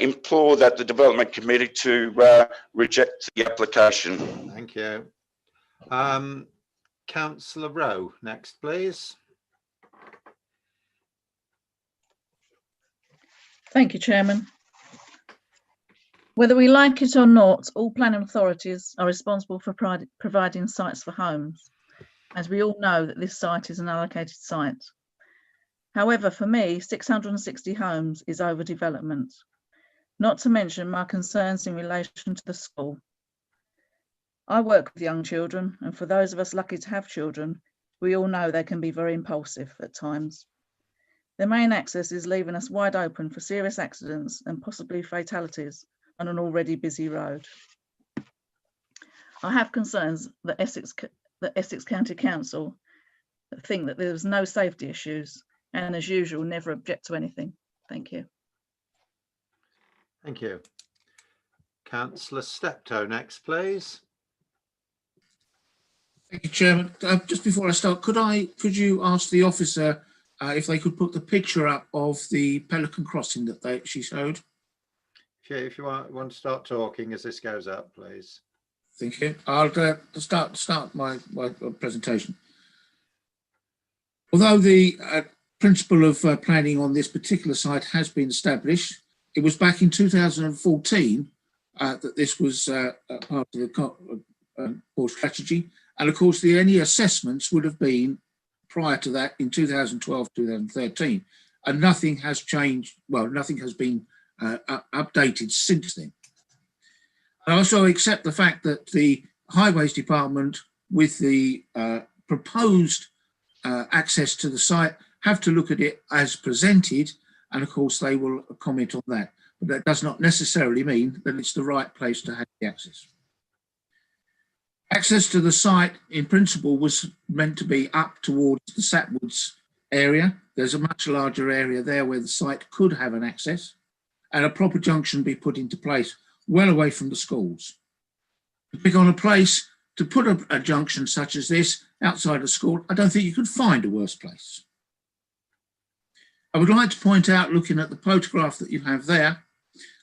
implore that the development committee to reject the application. Thank you. Councillor Rowe, next, please. Thank you, Chairman. Whether we like it or not, all planning authorities are responsible for providing sites for homes, as we all know that this site is an allocated site. However, for me, 660 homes is overdevelopment, not to mention my concerns in relation to the school. I work with young children, and for those of us lucky to have children, we all know they can be very impulsive at times. The main access is leaving us wide open for serious accidents and possibly fatalities on an already busy road. I have concerns that Essex County Council think that there's no safety issues and, as usual, never object to anything. Thank you. Thank you. Councillor Steptoe, next, please. Thank you, Chairman. Just before I start, could you ask the officer if they could put the picture up of the Pelican Crossing that she showed? If you want to start talking as this goes up, please. Thank you. I'll start my presentation. Although the principle of planning on this particular site has been established. It was back in 2014 that this was part of the core strategy. And of course, any assessments would have been prior to that in 2012, 2013. And nothing has changed. Well, nothing has been updated since then. I also accept the fact that the Highways Department, with the proposed access to the site, have to look at it as presented, and of course they will comment on that. But that does not necessarily mean that it's the right place to have the access. Access to the site, in principle, was meant to be up towards the Sapwoods area. There's a much larger area there where the site could have an access, and a proper junction be put into place well away from the schools. To pick on a place to put a junction such as this outside a school, I don't think you could find a worse place. I would like to point out, looking at the photograph that you have there,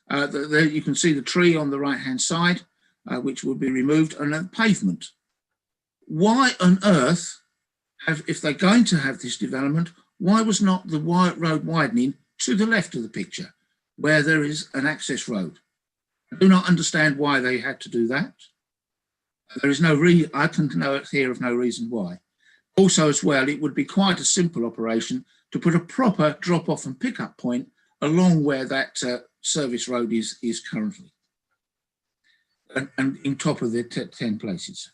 there you can see the tree on the right-hand side, which will be removed, and the pavement. Why on earth, if they're going to have this development, why was not the road widening to the left of the picture, where there is an access road? I do not understand why they had to do that. There is no reason, I can hear of no reason why. Also, as well, it would be quite a simple operation to put a proper drop-off and pick-up point along where that service road is currently, and in top of the 10 places.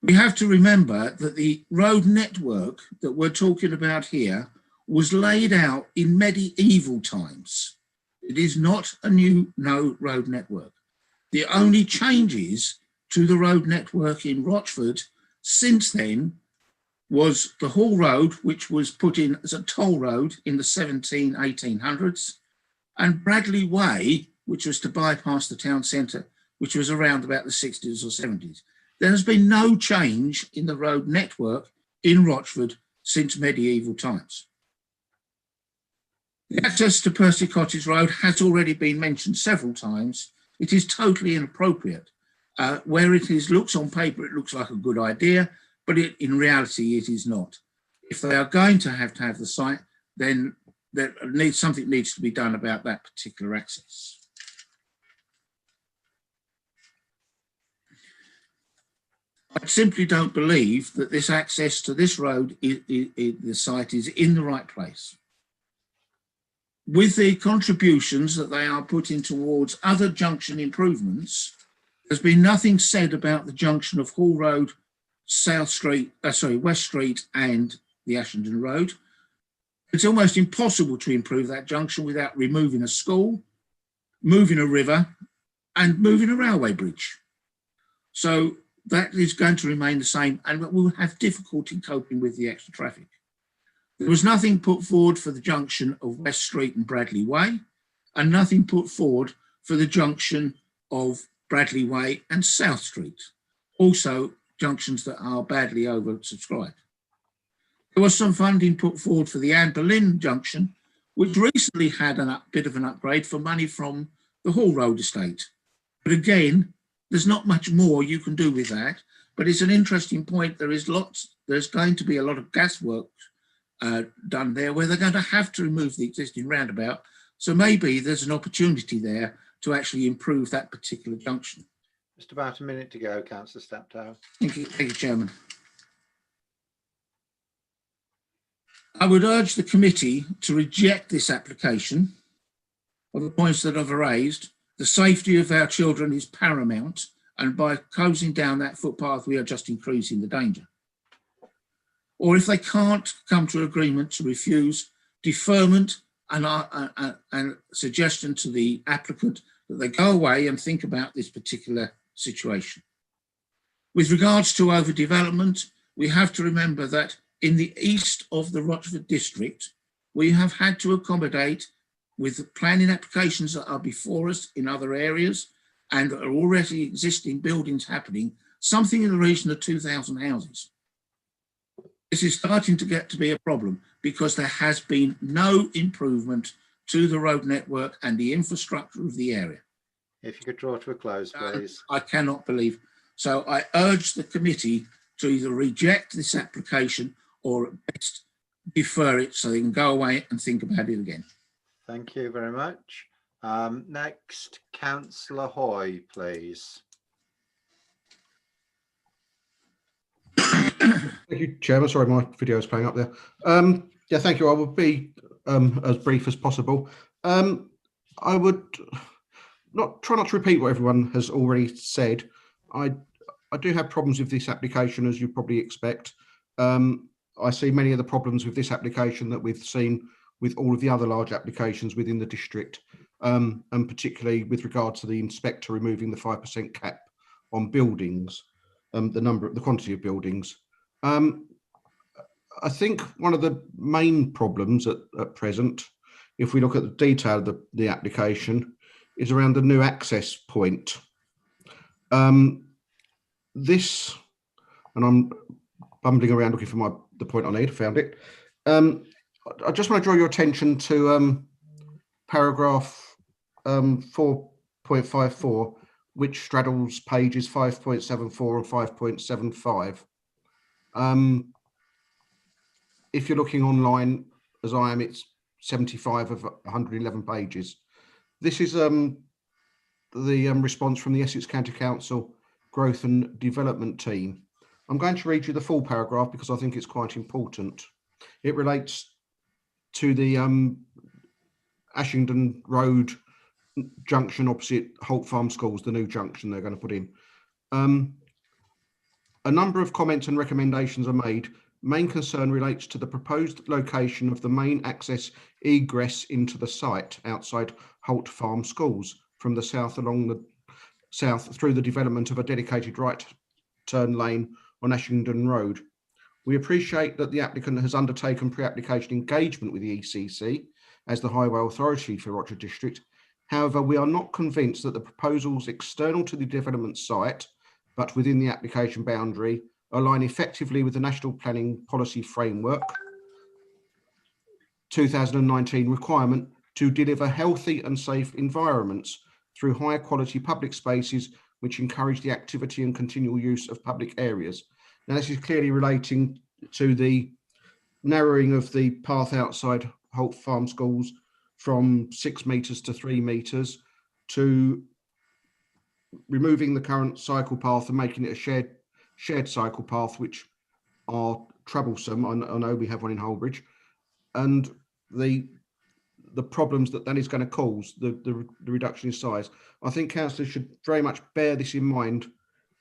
We have to remember that the road network that we're talking about here was laid out in medieval times. It is not a new road network. The only changes to the road network in Rochford since then was the Hall Road, which was put in as a toll road in the 1800s, and Bradley Way, which was to bypass the town centre, which was around about the 60s or 70s. There has been no change in the road network in Rochford since medieval times. The access to Percy Cottage Road has already been mentioned several times. It is totally inappropriate. Where it looks on paper, it looks like a good idea, but in reality, it is not. If they are going to have the site, then something needs to be done about that particular access. I simply don't believe that this access to this road, the site is in the right place. With the contributions that they are putting towards other junction improvements, there's been nothing said about the junction of Hall Road, West Street and the Ashington Road. It's almost impossible to improve that junction without removing a school, moving a river and moving a railway bridge. So that is going to remain the same, and we'll have difficulty coping with the extra traffic. There was nothing put forward for the junction of West Street and Bradley Way, and nothing put forward for the junction of Bradley Way and South Street, also junctions that are badly oversubscribed. There was some funding put forward for the Anne Boleyn junction, which recently had a bit of an upgrade for money from the Hall Road estate. But again, there's not much more you can do with that, but it's an interesting point. There's going to be a lot of gas work done there where they're going to have to remove the existing roundabout. So maybe there's an opportunity there to actually improve that particular junction. Just about a minute to go, Councillor Staptoe. Thank you, Chairman. I would urge the committee to reject this application for the points that I've raised. The safety of our children is paramount, and by closing down that footpath, we are just increasing the danger. Or if they can't come to agreement, to refuse deferment and suggestion to the applicant that they go away and think about this particular situation. With regards to overdevelopment, we have to remember that in the east of the Rochford district, we have had to accommodate with planning applications that are before us in other areas and are already existing buildings happening, something in the region of 2,000 houses. This is starting to get to be a problem because there has been no improvement to the road network and the infrastructure of the area. If you could draw to a close, please. I cannot believe. So I urge the committee to either reject this application or at best defer it so they can go away and think about it again. Thank you very much. Next, Councillor Hoy, please. Thank you, Chairman. Sorry, my video is playing up there. Yeah, thank you. I will be as brief as possible. I would try not to repeat what everyone has already said. I do have problems with this application, as you probably expect. I see many of the problems with this application that we've seen with all of the other large applications within the district, and particularly with regard to the inspector removing the 5% cap on buildings, the quantity of buildings. I think one of the main problems at present, if we look at the detail of the application, is around the new access point. This, and I'm bumbling around looking for the point I need, found it. I just want to draw your attention to paragraph 4.54, which straddles pages 5.74 and 5.75. If you're looking online, as I am, it's 75 of 111 pages. This is the response from the Essex County Council Growth and Development Team. I'm going to read you the full paragraph because I think it's quite important. It relates to the Ashington Road junction opposite Holt Farm Schools, the new junction they're going to put in. A number of comments and recommendations are made. Main concern relates to the proposed location of the main access egress into the site outside Holt Farm Schools from the south along the south through the development of a dedicated right turn lane on Ashington Road. We appreciate that the applicant has undertaken pre-application engagement with the ECC as the Highway Authority for Rochester District. However, we are not convinced that the proposals external to the development site, but within the application boundary, align effectively with the National Planning Policy Framework 2019 requirement to deliver healthy and safe environments through high quality public spaces which encourage the activity and continual use of public areas. Now, this is clearly relating to the narrowing of the path outside Holt Farm Schools from 6 metres to 3 metres, to removing the current cycle path and making it a shared cycle path, which are troublesome. I know we have one in Holbridge, and the problems that is going to cause, the reduction in size. I think councillors should very much bear this in mind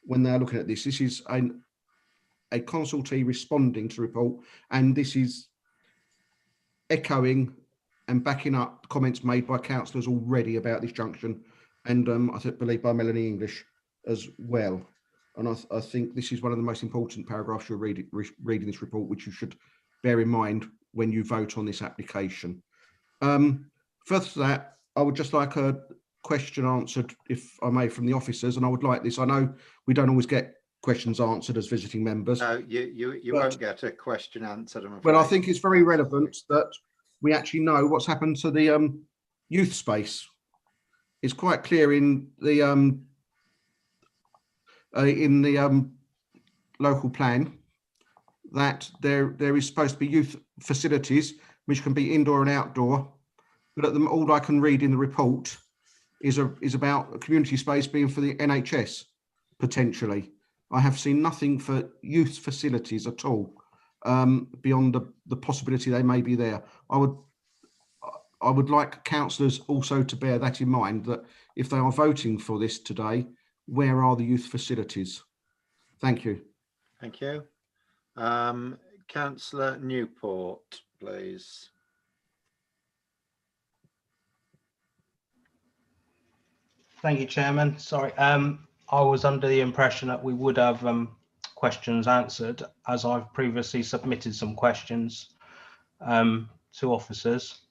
when they're looking at this. This is a consultee responding to report, and this is echoing and backing up comments made by councillors already about this junction, and I believe by Melanie English as well. And I think this is one of the most important paragraphs you're reading this report, which you should bear in mind when you vote on this application. Further to that, I would just like a question answered, if I may, from the officers, and I would like this. I know we don't always get questions answered as visiting members. No, you won't get a question answered, I'm afraid. But I think it's very relevant that we actually know what's happened to the youth space. It's quite clear in the local plan that there is supposed to be youth facilities which can be indoor and outdoor, but all I can read in the report is about a community space being for the NHS potentially. I have seen nothing for youth facilities at all, beyond the possibility they may be there. I would like councillors also to bear that in mind, that if they are voting for this today, where are the youth facilities? Thank you. Thank you. Councillor Newport, please. Thank you, Chairman. Sorry, I was under the impression that we would have questions answered, as I've previously submitted some questions to officers.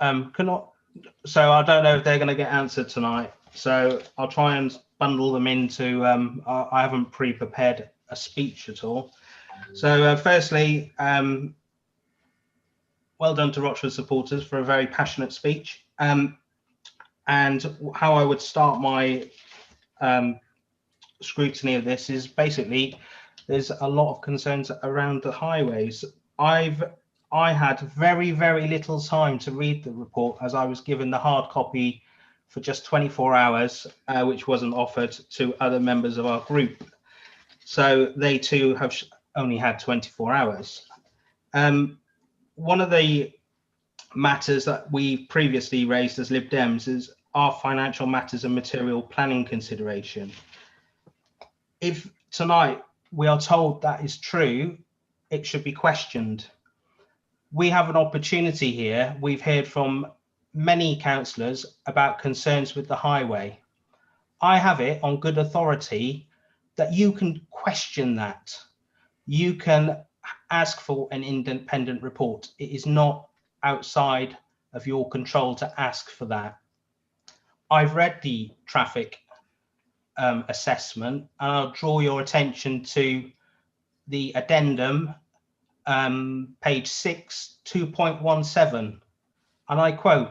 So I don't know if they're going to get answered tonight. So I'll try and bundle them into. I haven't pre-prepared a speech at all. So firstly, well done to Rochford supporters for a very passionate speech. And how I would start my scrutiny of this is basically there's a lot of concerns around the highways I had very, very little time to read the report, as I was given the hard copy for just 24 hours, which wasn't offered to other members of our group. So they too have only had 24 hours. One of the matters that we previously raised as Lib Dems is our financial matters and material planning consideration. If tonight we are told that is true, it should be questioned. We have an opportunity here. We've heard from many councillors about concerns with the highway. I have it on good authority that you can question that. You can ask for an independent report. It is not outside of your control to ask for that. I've read the traffic assessment, and I'll draw your attention to the addendum, page 6, 2.17, and I quote,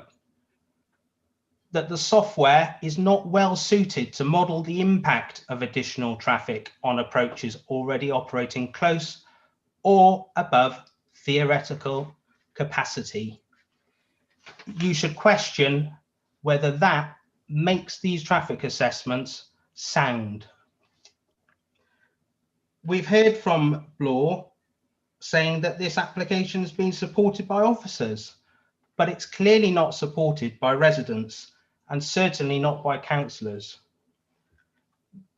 that the software is not well suited to model the impact of additional traffic on approaches already operating close or above theoretical capacity. You should question whether that makes these traffic assessments sound. We've heard from Blore saying that this application has been supported by officers, but it's clearly not supported by residents and certainly not by councillors.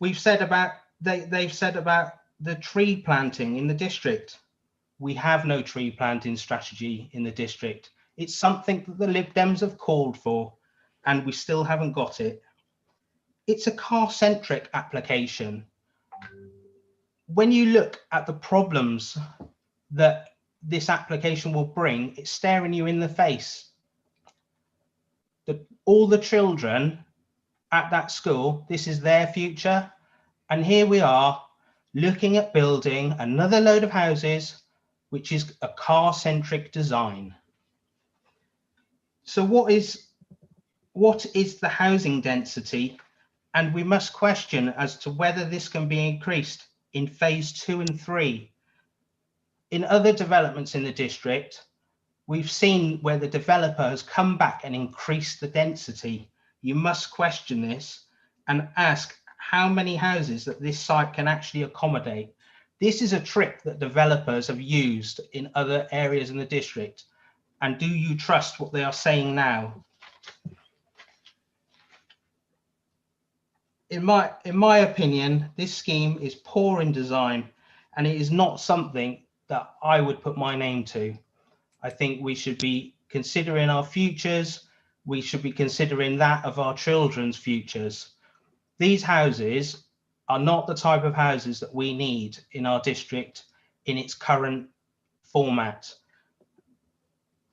They've said about the tree planting in the district. We have no tree planting strategy in the district. It's something that the Lib Dems have called for, and we still haven't got it. It's a car-centric application. When you look at the problems that this application will bring, it's staring you in the face. All the children at that school, this is their future. And here we are looking at building another load of houses, which is a car-centric design. So what is the housing density? And we must question as to whether this can be increased in phase 2 and 3. In other developments in the district, we've seen where the developer has come back and increased the density. You must question this and ask how many houses that this site can actually accommodate. This is a trick that developers have used in other areas in the district. And do you trust what they are saying now? In my opinion, this scheme is poor in design, and it is not something that I would put my name to. I think we should be considering our futures. We should be considering that of our children's futures. These houses are not the type of houses that we need in our district in its current format.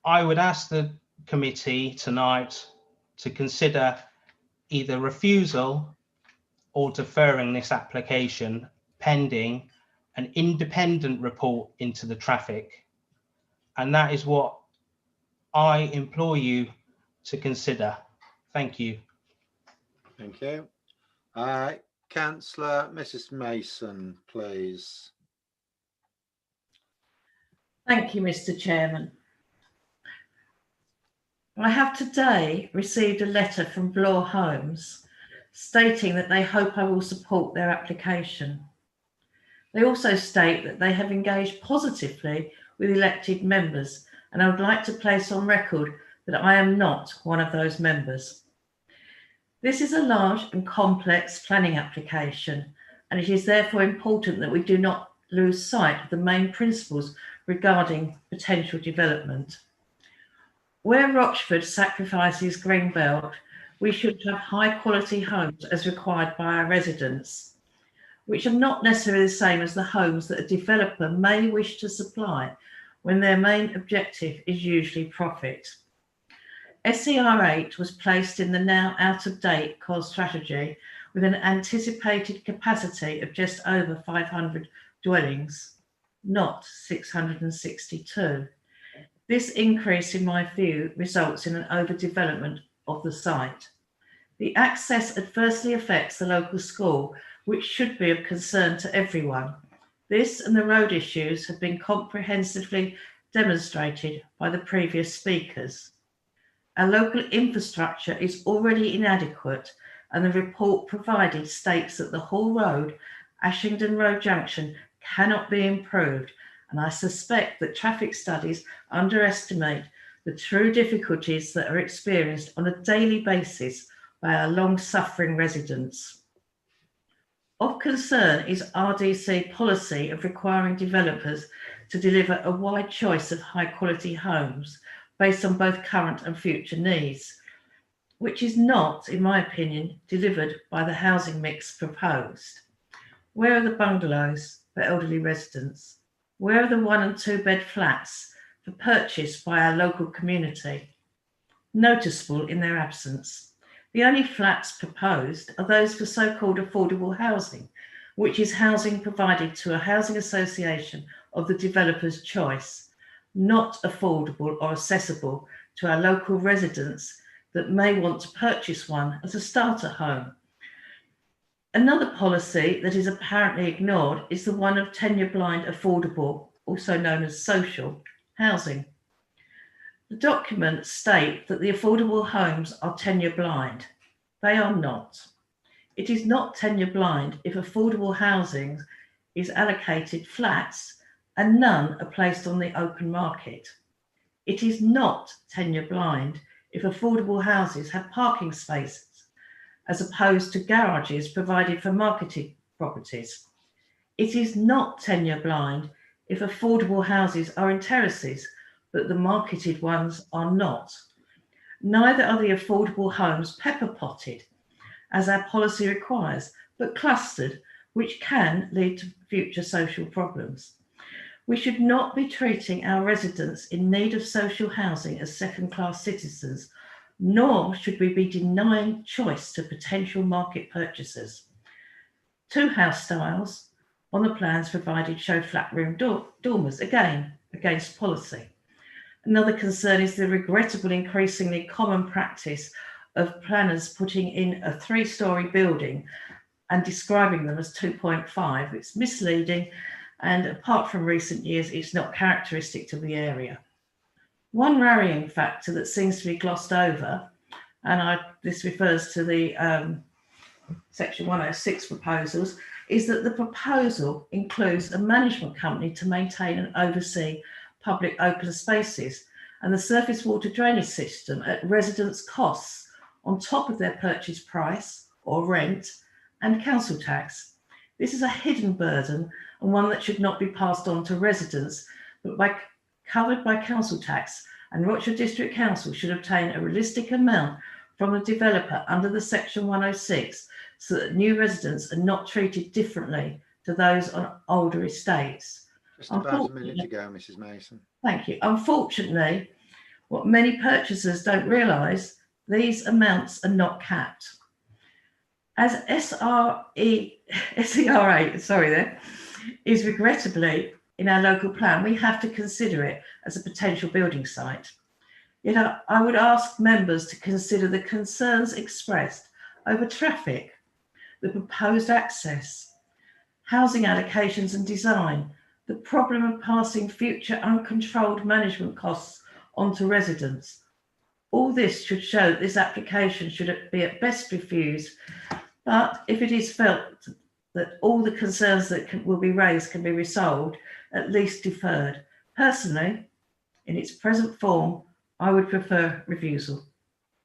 I would ask the committee tonight to consider either refusal or deferring this application pending an independent report into the traffic. And that is what I implore you to consider. Thank you. Thank you. Councillor Mrs. Mason, please. Thank you, Mr. Chairman. I have today received a letter from Blore Homes stating that they hope I will support their application. They also state that they have engaged positively with elected members, and I would like to place on record that I am not one of those members. This is a large and complex planning application, and it is therefore important that we do not lose sight of the main principles regarding potential development. Where Rochford sacrifices Greenbelt, we should have high quality homes as required by our residents, which are not necessarily the same as the homes that a developer may wish to supply when their main objective is usually profit. SCR 8 was placed in the now out-of-date core strategy with an anticipated capacity of just over 500 dwellings, not 662. This increase, in my view, results in an overdevelopment of the site. The access adversely affects the local school, which should be of concern to everyone. This and the road issues have been comprehensively demonstrated by the previous speakers. Our local infrastructure is already inadequate, and the report provided states that the Hall Road, Ashington Road Junction cannot be improved, and I suspect that traffic studies underestimate the true difficulties that are experienced on a daily basis by our long-suffering residents. Of concern is RDC policy of requiring developers to deliver a wide choice of high-quality homes based on both current and future needs, which is not, in my opinion, delivered by the housing mix proposed. Where are the bungalows for elderly residents? Where are the 1 and 2 bed flats for purchase by our local community? Noticeable in their absence. The only flats proposed are those for so-called affordable housing, which is housing provided to a housing association of the developer's choice, not affordable or accessible to our local residents that may want to purchase one as a starter home. Another policy that is apparently ignored is the one of tenure-blind affordable, also known as social, housing. The documents state that the affordable homes are tenure-blind. They are not. It is not tenure-blind if affordable housing is allocated flats and none are placed on the open market. It is not tenure-blind if affordable houses have parking spaces as opposed to garages provided for marketed properties. It is not tenure-blind if affordable houses are in terraces, but the marketed ones are not. Neither are the affordable homes pepper-potted, as our policy requires, but clustered, which can lead to future social problems. We should not be treating our residents in need of social housing as second-class citizens, nor should we be denying choice to potential market purchasers. 2 house styles on the plans provided show flat room dormers, again, against policy. Another concern is the regrettable increasingly common practice of planners putting in a 3-storey building and describing them as 2.5. It's misleading, and apart from recent years, it's not characteristic to the area. One worrying factor that seems to be glossed over, and this refers to the Section 106 proposals, is that the proposal includes a management company to maintain and oversee public open spaces and the surface water drainage system at residents' costs on top of their purchase price or rent and council tax. This is a hidden burden and one that should not be passed on to residents, but covered by council tax, and Rochford District Council should obtain a realistic amount from the developer under the Section 106 so that new residents are not treated differently to those on older estates. Just about a minute to go, Mrs. Mason. Thank you. Unfortunately, what many purchasers don't realise, these amounts are not capped. As SERA is regrettably in our local plan, we have to consider it as a potential building site. Yet I would ask members to consider the concerns expressed over traffic, the proposed access, housing allocations and design, the problem of passing future uncontrolled management costs onto residents. All this should show that this application should be at best refused, but if it is felt that all the concerns that will be raised can be resolved, at least deferred. Personally, in its present form, I would prefer refusal.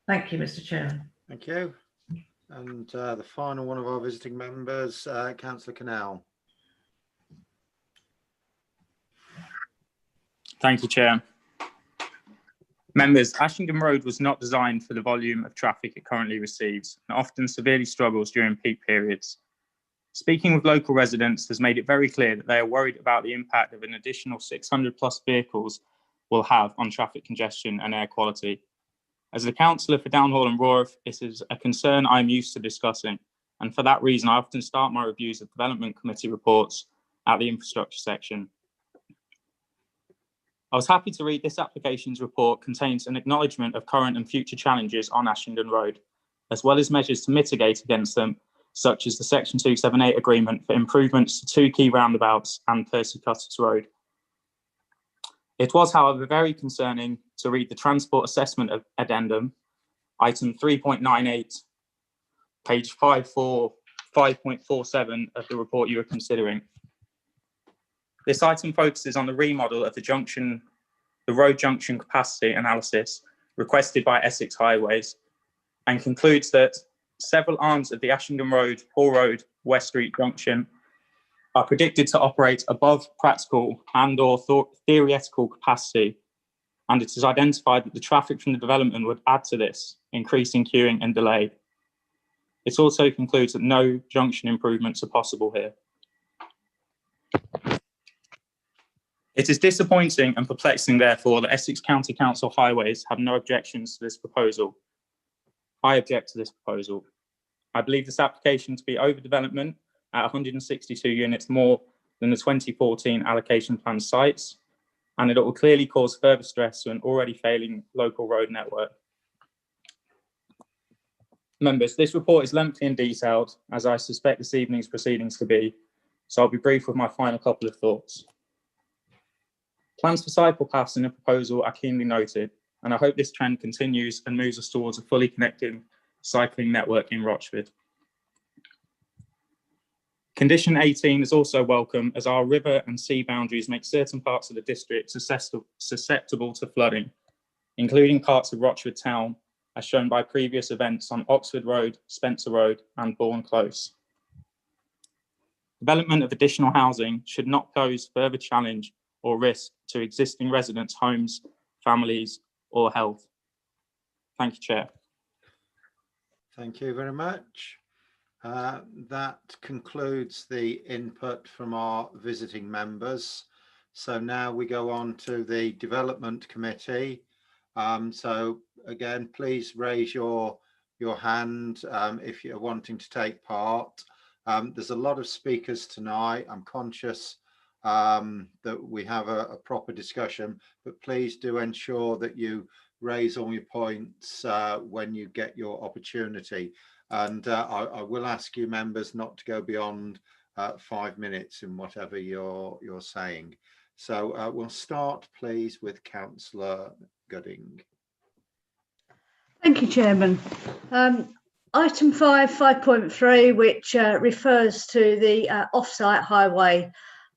Thank you, Mr. Chairman. Thank you. And the final one of our visiting members, Councillor Cannell. Thank you, Chair. Members, Ashington Road was not designed for the volume of traffic it currently receives and often severely struggles during peak periods. Speaking with local residents has made it very clear that they are worried about the impact of an additional 600 plus vehicles will have on traffic congestion and air quality. As the councillor for Downhall and Roarth, this is a concern I'm used to discussing, and for that reason I often start my reviews of Development Committee reports at the infrastructure section. I was happy to read this application's report contains an acknowledgement of current and future challenges on Ashington Road, as well as measures to mitigate against them such as the Section 278 agreement for improvements to 2 key roundabouts and Percy Cutters Road. It was, however, very concerning to read the Transport Assessment Addendum, item 3.98, page 5.47 of the report you are considering. This item focuses on the remodel of the road junction capacity analysis requested by Essex Highways, and concludes that several arms of the Ashington Road, Hall Road, West Street junction are predicted to operate above practical and/or theoretical capacity, and it is identified that the traffic from the development would add to this, increasing queuing and delay. It also concludes that no junction improvements are possible here. It is disappointing and perplexing, therefore, that Essex County Council Highways have no objections to this proposal. I object to this proposal. I believe this application to be overdevelopment at 162 units more than the 2014 allocation plan sites, and it will clearly cause further stress to an already failing local road network. Members, this report is lengthy and detailed, as I suspect this evening's proceedings to be, so I'll be brief with my final couple of thoughts. Plans for cycle paths in the proposal are keenly noted, and I hope this trend continues and moves us towards a fully connected cycling network in Rochford. Condition 18 is also welcome, as our river and sea boundaries make certain parts of the district susceptible to flooding, including parts of Rochford town, as shown by previous events on Oxford Road, Spencer Road and Bourne Close. Development of additional housing should not pose further challenge or risk to existing residents' homes, families or health. Thank you, Chair. Thank you very much. That concludes the input from our visiting members. So now we go on to the Development Committee. So again, please raise your hand if you're wanting to take part. There's a lot of speakers tonight. I'm conscious that we have a proper discussion, but please do ensure that you raise all your points when you get your opportunity. And I will ask you members not to go beyond 5 minutes in whatever you're saying. So we'll start, please, with Councillor Gooding. Thank you, Chairman. Item 5.3, which refers to the off-site highway,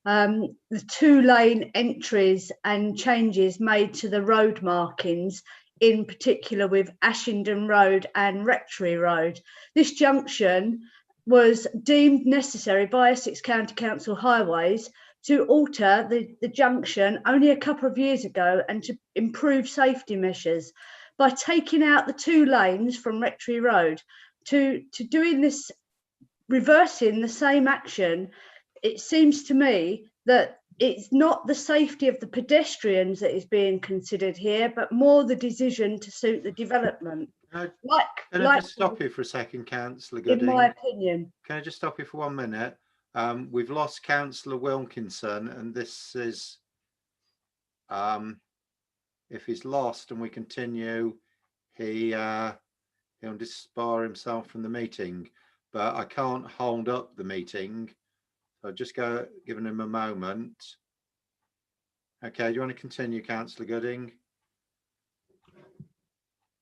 the 2-lane entries and changes made to the road markings, in particular with Ashington Road and Rectory Road. This junction was deemed necessary by Essex County Council Highways to alter the junction only a couple of years ago and to improve safety measures. By taking out the 2 lanes from Rectory Road to doing this, reversing the same action, it seems to me that it's not the safety of the pedestrians that is being considered here, but more the decision to suit the development. Can I just stop you for a second, Councillor Gooding? In my opinion. Can I just stop you for 1 minute? We've lost Councillor Wilkinson, and this is, if he's lost and we continue, he'll disbar himself from the meeting. But I can't hold up the meeting. So just giving him a moment. Okay, do you want to continue, Councillor Gooding?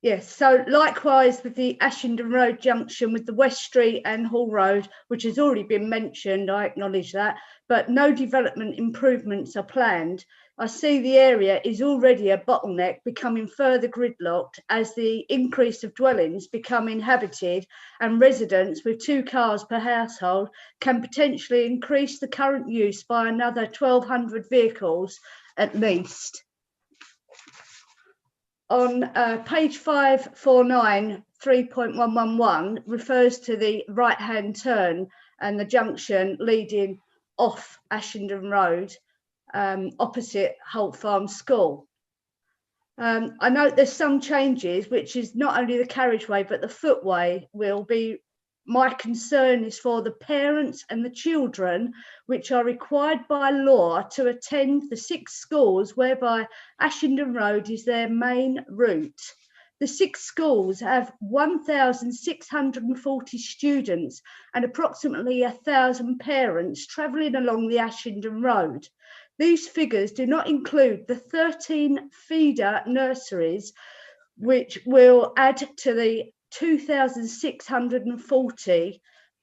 Yes, so likewise with the Ashington Road junction with the West Street and Hall Road, which has already been mentioned, I acknowledge that, but no development improvements are planned. I see the area is already a bottleneck, becoming further gridlocked as the increase of dwellings become inhabited, and residents with 2 cars per household can potentially increase the current use by another 1,200 vehicles at least. On page 549, 3.111 refers to the right-hand turn and the junction leading off Ashington Road, opposite Holt Farm School. I note there's some changes, which is not only the carriageway, but the footway will be. My concern is for the parents and the children, which are required by law to attend the 6 schools whereby Ashington Road is their main route. The 6 schools have 1,640 students and approximately 1,000 parents travelling along the Ashington Road. These figures do not include the 13 feeder nurseries, which will add to the 2,640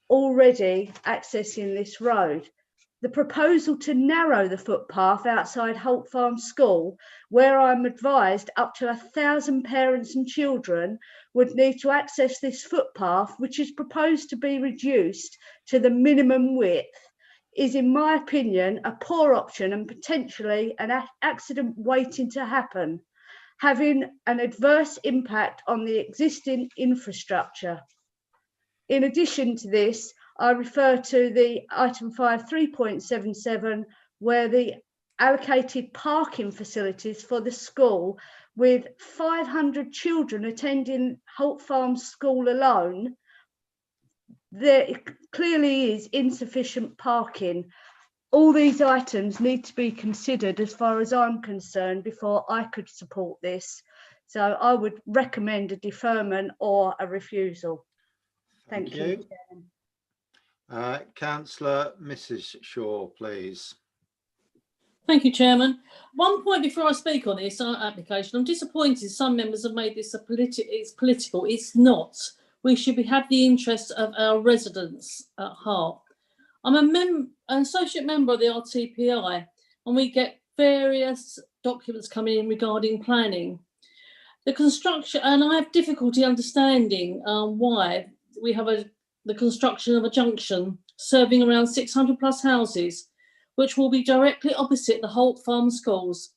already accessing this road. The proposal to narrow the footpath outside Holt Farm School, where I'm advised up to 1,000 parents and children would need to access this footpath, which is proposed to be reduced to the minimum width, is, in my opinion, a poor option and potentially an accident waiting to happen, having an adverse impact on the existing infrastructure. In addition to this, I refer to the item 5 3.77, where the allocated parking facilities for the school, with 500 children attending Holt Farm School alone, there clearly is insufficient parking. All these items need to be considered as far as I'm concerned before I could support this. So I would recommend a deferment or a refusal. Thank you. Councillor Mrs. Shaw, please. Thank you, Chairman. One point before I speak on this application, I'm disappointed some members have made this it's political. It's not. We should have the interests of our residents at heart. I'm an associate member of the RTPI, and we get various documents coming in regarding planning. The construction, and I have difficulty understanding why we have the construction of a junction serving around 600 plus houses, which will be directly opposite the Holt Farm schools.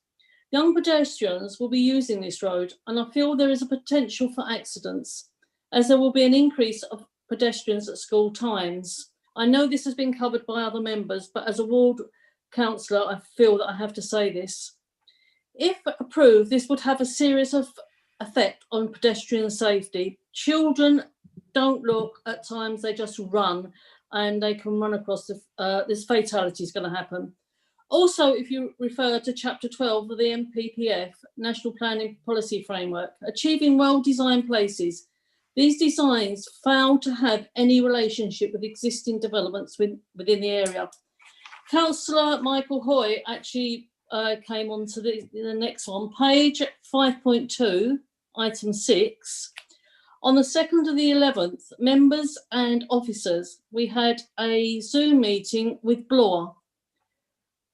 Young pedestrians will be using this road, and I feel there is a potential for accidents, as there will be an increase of pedestrians at school times. I know this has been covered by other members, but as a ward councillor, I feel that I have to say this. If approved, this would have a serious effect on pedestrian safety. Children don't look at times, they just run, and they can run across this fatality is going to happen. Also, if you refer to chapter 12 of the NPPF, National Planning Policy Framework, achieving well-designed places, these designs fail to have any relationship with existing developments within the area. Councillor Michael Hoy actually came on to the next one, page 5.2, item 6. On the 2nd of the 11th, members and officers, we had a Zoom meeting with Bloor.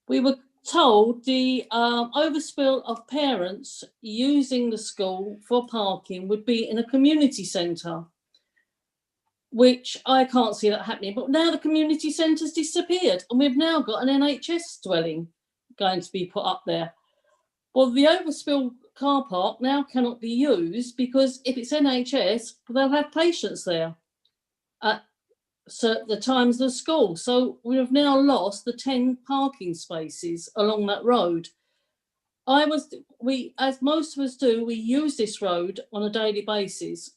We were told the overspill of parents using the school for parking would be in a community centre, which I can't see that happening. But now the community centre's disappeared, and we've now got an NHS dwelling going to be put up there. Well, the overspill car park now cannot be used because if it's NHS, they'll have patients there at the times of the school. So we have now lost the 10 parking spaces along that road. As most of us do, we use this road on a daily basis,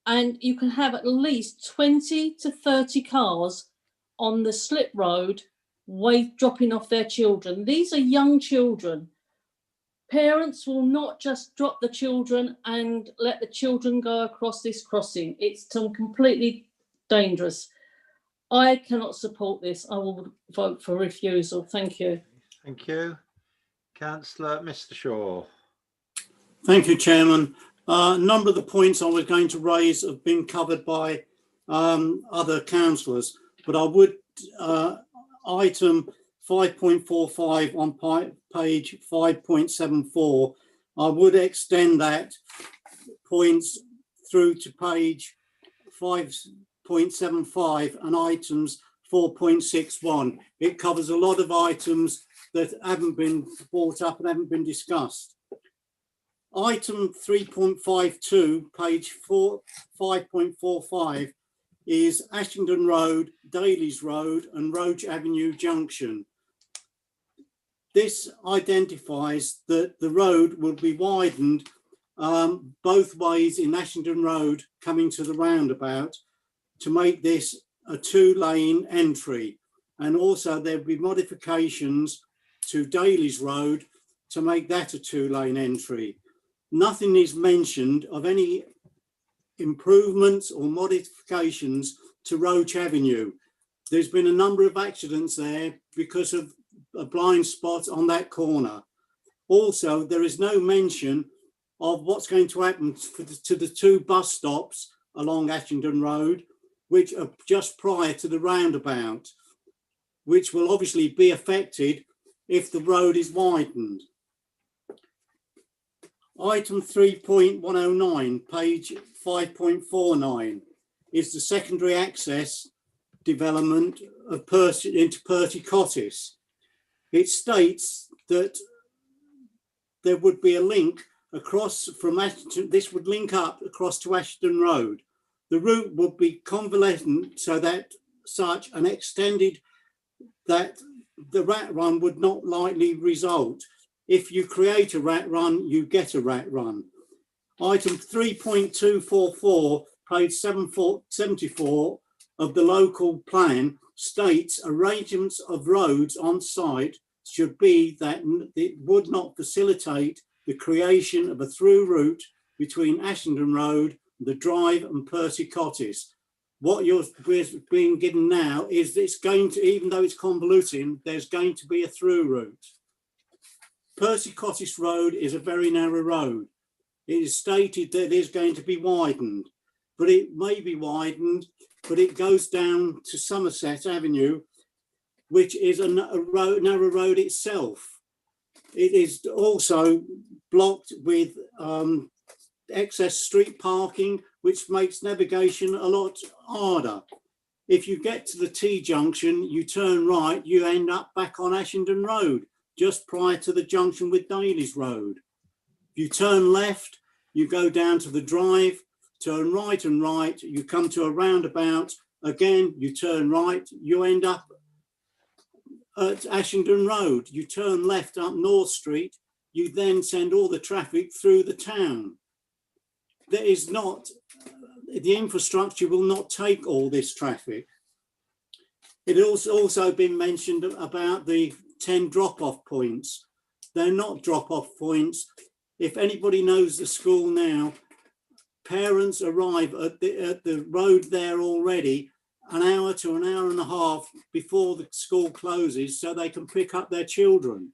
and you can have at least 20 to 30 cars on the slip road dropping off their children. These are young children. Parents will not just drop the children and let the children go across this crossing. It's completely dangerous. I cannot support this. I will vote for refusal. Thank you. Thank you. Councillor Mr. Shaw. Thank you, Chairman. A number of the points I was going to raise have been covered by other councillors, but I would, item 5.45 on page 5.74, I would extend that points through to page 5.75 and items 4.61. It covers a lot of items that haven't been brought up and haven't been discussed. Item 3.52, page 5.45, is Ashington Road, Dailies Road and Roach Avenue Junction. This identifies that the road will be widened both ways in Ashington Road coming to the roundabout to make this a 2-lane entry, and also there'll be modifications to Dailies Road to make that a 2-lane entry. nothing is mentioned of any improvements or modifications to Roach Avenue. There's been a number of accidents there because of a blind spot on that corner. Also, there is no mention of what's going to happen to the two bus stops along Ashington Road, which are just prior to the roundabout, which will obviously be affected if the road is widened. Item 3.109, page 5.49, is the secondary access development of into Perty Cottis. It states that there would be a link across from Ashton. This would link up across to Ashton Road. The route would be convoluted so that such an extended that the rat run would not likely result. If you create a rat run, you get a rat run. Item 3.244, page 74 of the local plan states arrangements of roads on site should be that it would not facilitate the creation of a through route between Ashington Road, the Drive and Percy Cottis. What you're being given now is it's going to, even though it's convoluting, there's going to be a through route. Percy Cottis Road is a very narrow road. It is stated that it is going to be widened, but it may be widened, but it goes down to Somerset Avenue, which is a narrow road itself. It is also blocked with excess street parking, which makes navigation a lot harder. If you get to the T-junction, you turn right, you end up back on Ashington Road, just prior to the junction with Daly's Road. If you turn left, you go down to the Drive, turn right and right, you come to a roundabout, again, you turn right, you end up at Ashington Road. You turn left up North Street, you then send all the traffic through the town. There is not, the infrastructure will not take all this traffic. It has also been mentioned about the 10 drop-off points. They're not drop-off points. If anybody knows the school now, parents arrive at the road there already an hour to an hour and a half before the school closes so they can pick up their children.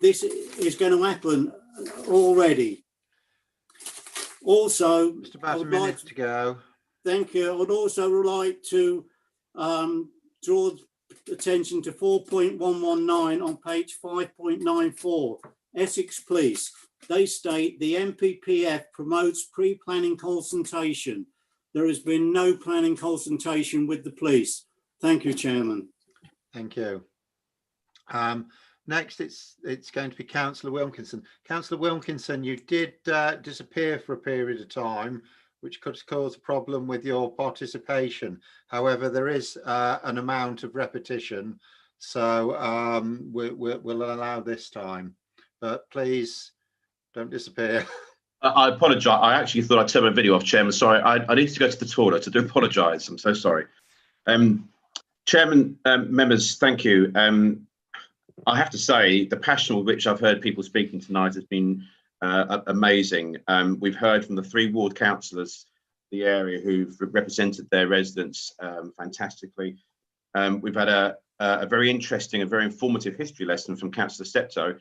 This is going to happen already. Also, just about a minute to go. Thank you. I would also like to draw attention to 4.119 on page 5.94, Essex Police. They state the MPPF promotes pre-planning consultation. There has been no planning consultation with the police. Thank you, Chairman. Thank you. Next, it's going to be Councillor Wilkinson. Councillor Wilkinson, you did disappear for a period of time, which could cause a problem with your participation. However, there is an amount of repetition, so we'll allow this time. But please don't disappear. I apologise. I actually thought I'd turn my video off, Chairman. Sorry, I need to go to the toilet. I do apologise. I'm so sorry. Chairman, members, thank you. I have to say, the passion with which I've heard people speaking tonight has been amazing. We've heard from the 3 ward councillors, the area, who've represented their residents fantastically. We've had a very interesting and very informative history lesson from Councillor Steptoe.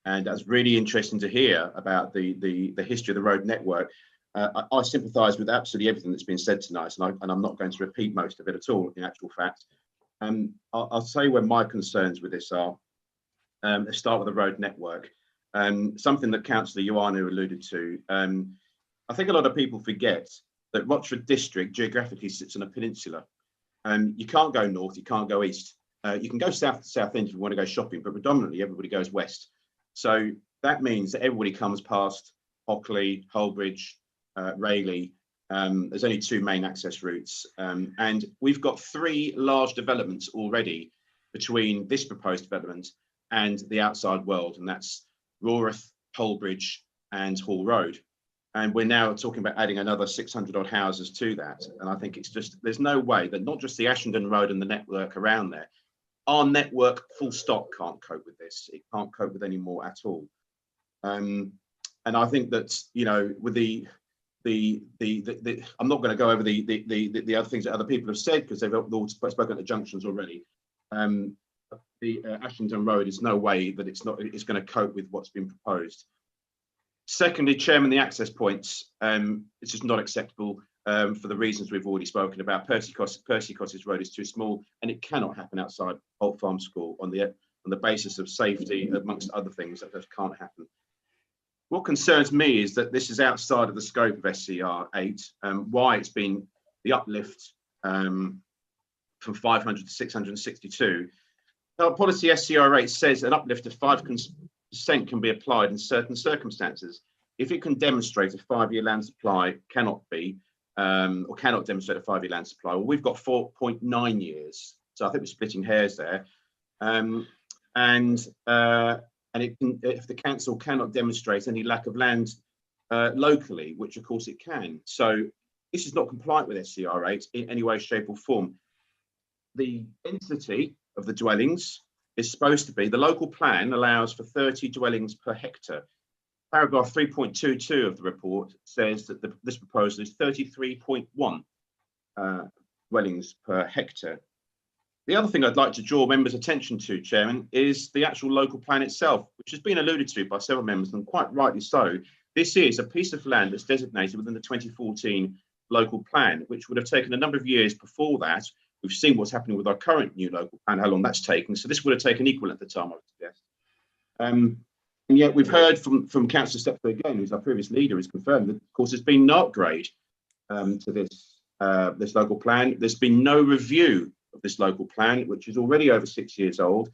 And that's really interesting to hear about the history of the road network. I sympathise with absolutely everything that's been said tonight, and I'm not going to repeat most of it at all, in actual fact. I'll say where my concerns with this are. Let's start with the road network. Something that Councillor Ioannou alluded to. I think a lot of people forget that Rochford District geographically sits on a peninsula. You can't go north, you can't go east. You can go south to Southend if you want to go shopping, but predominantly everybody goes west. So that means that everybody comes past Hockley, Holbridge, Rayleigh. There's only 2 main access routes. And we've got 3 large developments already between this proposed development and the outside world, and that's Raworth, Holbridge and Hall Road. And we're now talking about adding another 600 odd houses to that. And I think it's just, there's no way that not just the Ashington Road and the network around there, our network full stop can't cope with this. It can't cope with any more at all. And I think that, you know, with I'm not going to go over the other things that other people have said because they've all spoken at the junctions already. The Ashington Road is no way that it's going to cope with what's been proposed. Secondly, Chairman, the access points, it's just not acceptable for the reasons we've already spoken about. Percy Cottage Road is too small, and it cannot happen outside Holt Farm School on the basis of safety, amongst other things. That just can't happen. What concerns me is that this is outside of the scope of SCR 8. Why it's been the uplift from 500 to 662. Our policy SCR 8 says an uplift of 5% can be applied in certain circumstances. If it can demonstrate a 5-year land supply, cannot demonstrate a 5-year land supply. Well, we've got 4.9 years, so I think we're splitting hairs there. And if the council cannot demonstrate any lack of land locally, which of course it can. So this is not compliant with SCR 8 in any way, shape or form. The density of the dwellings is supposed to be, the local plan allows for 30 dwellings per hectare. Paragraph 3.22 of the report says that this proposal is 33.1 dwellings per hectare. The other thing I'd like to draw members' attention to, Chairman, is the actual local plan itself, which has been alluded to by several members, and quite rightly so. This is a piece of land that's designated within the 2014 local plan, which would have taken a number of years before that. We've seen what's happening with our current new local plan, how long that's taken. So this would have taken equal at the time, I would suggest. And yet we've heard from Councillor Stepford again, who's our previous leader, has confirmed that, of course, there's been no upgrade to this local plan. There's been no review of this local plan, which is already over 6 years old.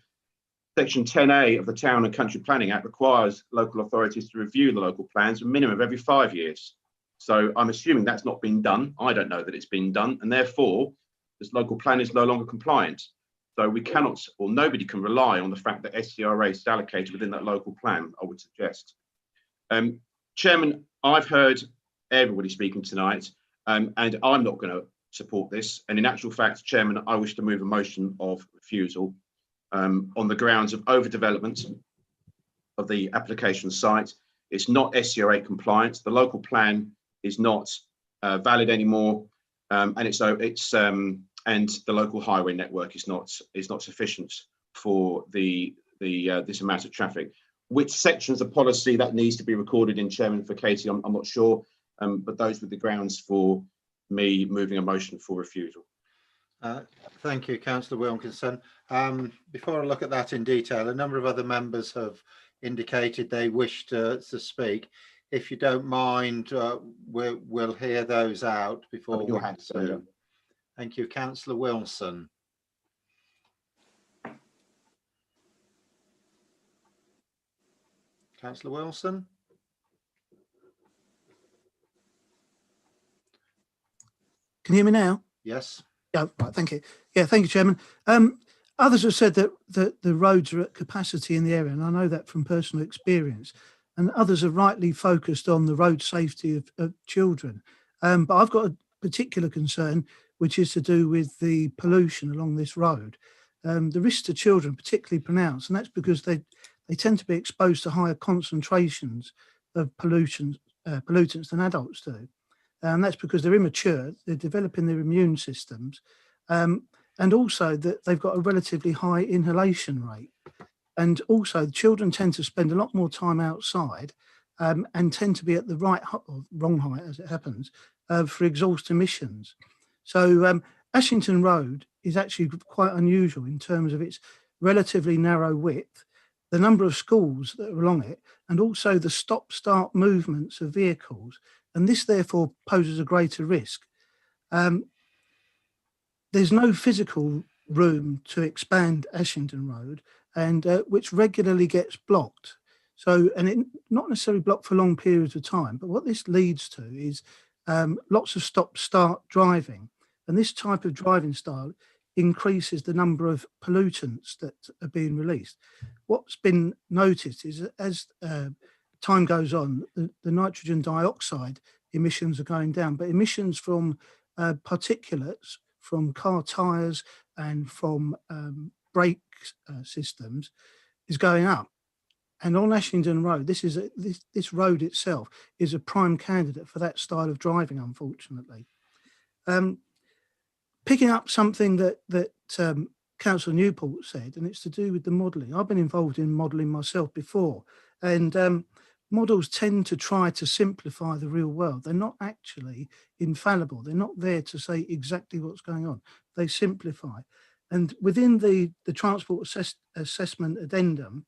Section 10A of the Town and Country Planning Act requires local authorities to review the local plans a minimum of every 5 years. So I'm assuming that's not been done. I don't know that it's been done, and therefore this local plan is no longer compliant. So we cannot, or nobody can rely on the fact that SCR8 is allocated within that local plan, I would suggest. Chairman, I've heard everybody speaking tonight, and I'm not going to support this. And in actual fact, Chairman, I wish to move a motion of refusal on the grounds of overdevelopment of the application site. It's not SCR8 compliant. The local plan is not valid anymore, and the local highway network is not sufficient for this amount of traffic. Which sections of policy that needs to be recorded in, Chairman, for Katie, I'm not sure, but those were the grounds for me moving a motion for refusal. Thank you, Councillor Wilkinson. Before I look at that in detail, a number of other members have indicated they wish to speak. If you don't mind, we'll hear those out before we do. Thank you, Councillor Wilson. Councillor Wilson. Can you hear me now? Yes. Yeah, right, thank you. Yeah, thank you, Chairman. Others have said that the roads are at capacity in the area, and I know that from personal experience. And others have rightly focused on the road safety of children. But I've got a particular concern, which is to do with the pollution along this road. The risks to children particularly pronounced, and that's because they tend to be exposed to higher concentrations of pollutants than adults do. And that's because they're immature, they're developing their immune systems, and also that they've got a relatively high inhalation rate. And also the children tend to spend a lot more time outside and tend to be at the right or wrong height, as it happens, for exhaust emissions. So Ashington Road is actually quite unusual in terms of its relatively narrow width, the number of schools that are along it, and also the stop-start movements of vehicles. And this therefore poses a greater risk. There's no physical room to expand Ashington Road, and which regularly gets blocked. So, and it not necessarily blocked for long periods of time, but what this leads to is lots of stop-start driving. And this type of driving style increases the number of pollutants that are being released. What's been noticed is that as time goes on, the nitrogen dioxide emissions are going down, but emissions from particulates from car tyres and from brake systems is going up. And on Ashington Road, this road itself is a prime candidate for that style of driving, unfortunately. Picking up something that Councillor Newport said, and it's to do with the modelling. I've been involved in modelling myself before, and models tend to try to simplify the real world. They're not actually infallible. They're not there to say exactly what's going on. They simplify. And within the Transport Assessment Addendum,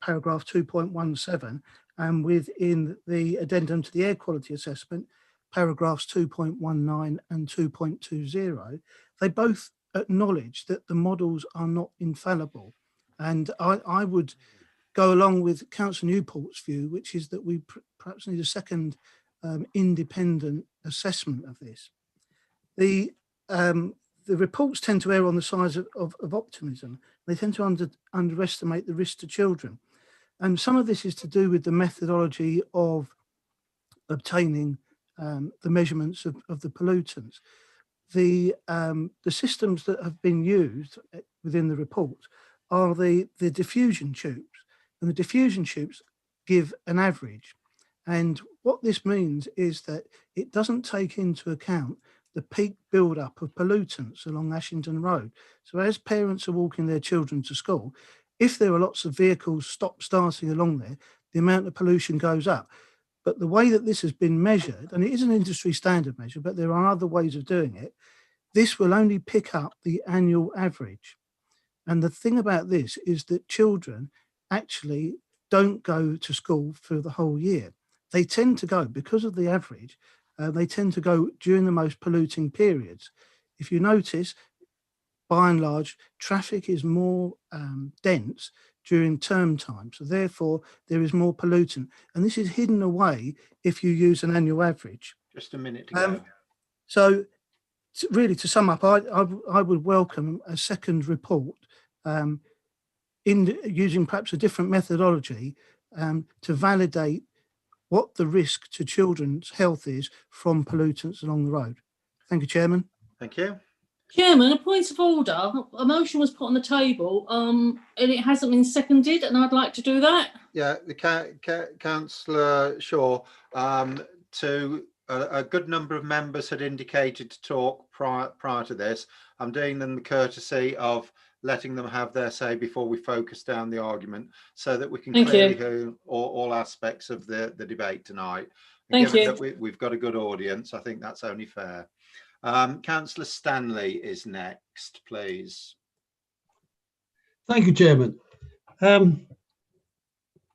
paragraph 2.17, and within the addendum to the Air Quality Assessment, paragraphs 2.19 and 2.20, they both acknowledge that the models are not infallible. And I would go along with Councillor Newport's view, which is that we perhaps need a second independent assessment of this. The reports tend to err on the side of optimism. They tend to underestimate the risk to children. And some of this is to do with the methodology of obtaining the measurements of the pollutants. The systems that have been used within the report are the diffusion tubes, and the diffusion tubes give an average. And what this means is that it doesn't take into account the peak build-up of pollutants along Ashington Road. So as parents are walking their children to school, if there are lots of vehicles starting along there, the amount of pollution goes up. But the way that this has been measured, and it is an industry standard measure, but there are other ways of doing it, this will only pick up the annual average. And the thing about this is that children actually don't go to school for the whole year. They tend to go, because of the average, they tend to go during the most polluting periods. If you notice, by and large, traffic is more dense during term time. So therefore, there is more pollutant. And this is hidden away if you use an annual average. Just a minute to go. So really, to sum up, I would welcome a second report in using perhaps a different methodology to validate what the risk to children's health is from pollutants along the road. Thank you, Chairman. Thank you. Chairman, a point of order. A motion was put on the table and it hasn't been seconded, and I'd like to do that. Yeah, the Councillor Shaw, to a good number of members had indicated to talk prior to this. I'm doing them the courtesy of letting them have their say before we focus down the argument, so that we can clearly hear all aspects of the debate tonight. And Thank you. That we've got a good audience, I think that's only fair. Councillor Stanley is next, please. Thank you, Chairman.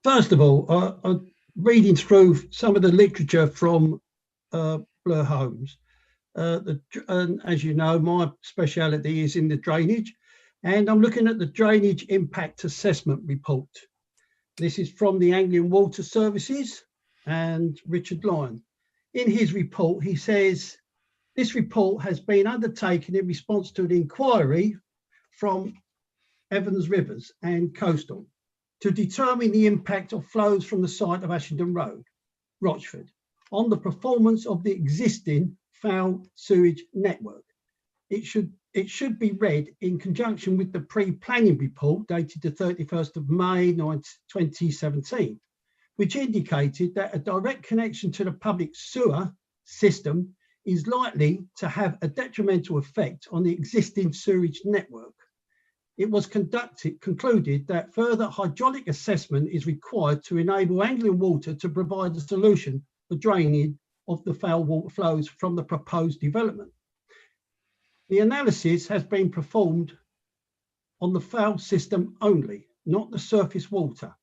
First of all, I'm reading through some of the literature from Blur Homes. And as you know, my speciality is in the drainage, and I'm looking at the Drainage Impact Assessment Report. This is from the Anglian Water Services and Richard Lyon. In his report, he says, this report has been undertaken in response to an inquiry from Evans Rivers and Coastal to determine the impact of flows from the site of Ashington Road, Rochford, on the performance of the existing foul sewage network. It should be read in conjunction with the pre-planning report dated the 31st of May 2017, which indicated that a direct connection to the public sewer system is likely to have a detrimental effect on the existing sewage network. It was concluded that further hydraulic assessment is required to enable Anglian Water to provide a solution for draining of the foul water flows from the proposed development. The analysis has been performed on the foul system only, not the surface water.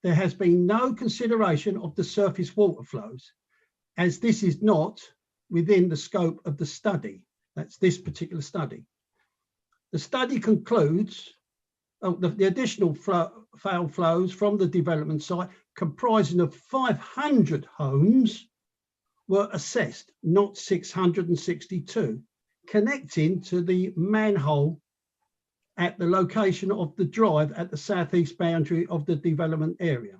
There has been no consideration of the surface water flows, as this is not within the scope of the study. That's this particular study. The study concludes the additional foul flows from the development site comprising of 500 homes were assessed, not 662, connecting to the manhole at the location of the drive at the southeast boundary of the development area.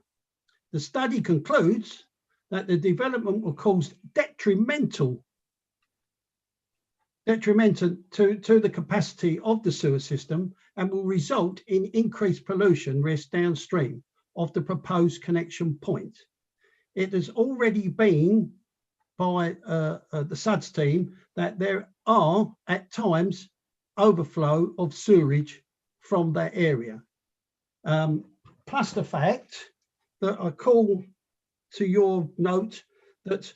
The study concludes that the development will cause detrimental to the capacity of the sewer system and will result in increased pollution risk downstream of the proposed connection point. It has already been by the SUDS team that there are at times overflow of sewerage from that area. Plus the fact that I call to your note that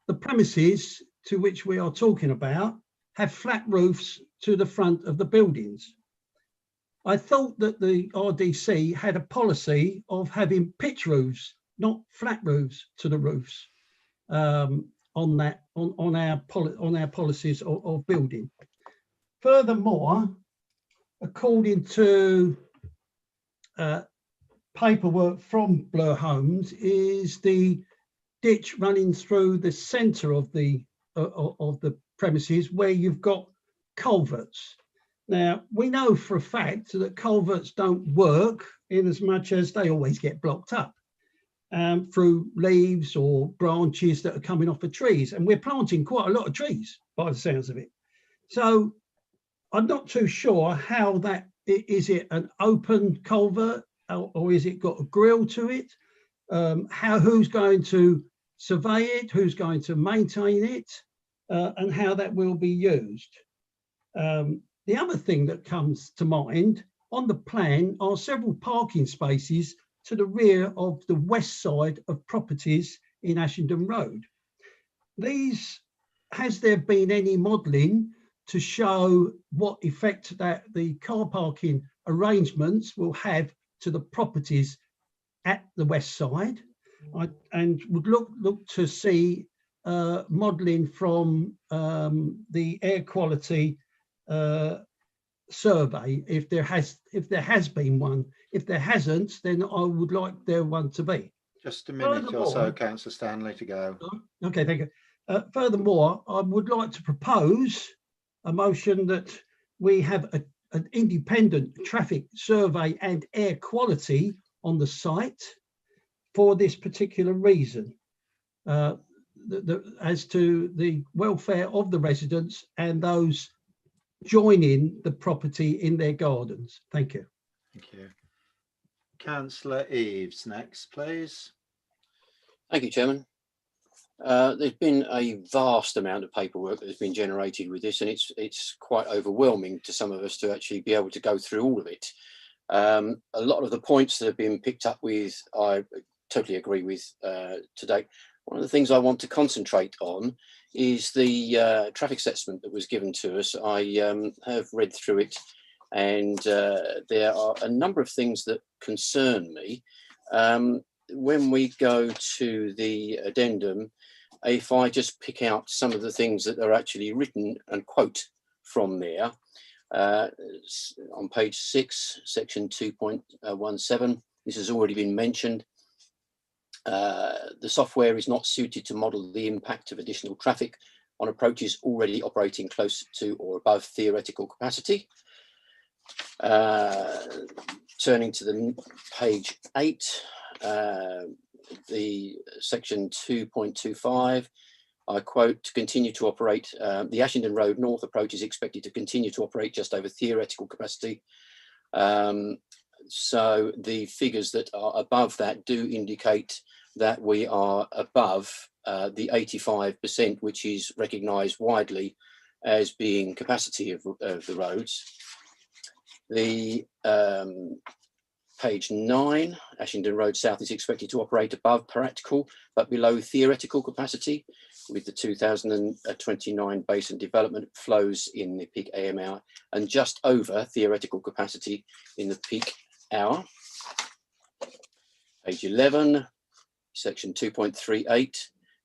the premises to which we are talking about have flat roofs to the front of the buildings. I thought that the RDC had a policy of having pitch roofs, not flat roofs to the roofs on our policies of building. Furthermore, according to paperwork from Blur Homes, is the ditch running through the centre of the premises where you've got culverts. Now, we know for a fact that culverts don't work in as much as they always get blocked up through leaves or branches that are coming off of trees. And we're planting quite a lot of trees by the sounds of it. So I'm not too sure how that, is it an open culvert or is it got a grill to it? Who's going to survey it? Who's going to maintain it? And how that will be used. The other thing that comes to mind on the plan are several parking spaces to the rear of the west side of properties in Ashington Road. Has there been any modelling to show what effect that the car parking arrangements will have to the properties at the west side? And would look to see modelling from the air quality survey, if there has been one. If there hasn't, then I would like there one to be. Just a minute or so, Councillor Stanley, to go. Okay, thank you. Furthermore, I would like to propose a motion that we have an independent traffic survey and air quality on the site for this particular reason, as to the welfare of the residents and those joining the property in their gardens. Thank you. Thank you. Councillor Eaves next, please. Thank you, Chairman. There's been a vast amount of paperwork that has been generated with this, and it's quite overwhelming to some of us to actually be able to go through all of it. A lot of the points that have been picked up with, I totally agree with to date. One of the things I want to concentrate on is the traffic assessment that was given to us. I have read through it, and there are a number of things that concern me. When we go to the addendum, if I just pick out some of the things that are actually written and quote from there, on page 6, section 2.17, this has already been mentioned. The software is not suited to model the impact of additional traffic on approaches already operating close to or above theoretical capacity. Turning to the page 8, the section 2.25, I quote, to continue to operate, the Ashington Road North approach is expected to continue to operate just over theoretical capacity. So the figures that are above that do indicate that we are above the 85%, which is recognised widely as being capacity of the roads. The page 9, Ashington Road South is expected to operate above practical but below theoretical capacity, with the 2029 basin development flows in the peak AM hour and just over theoretical capacity in the peak hour. Page 11, section 2.38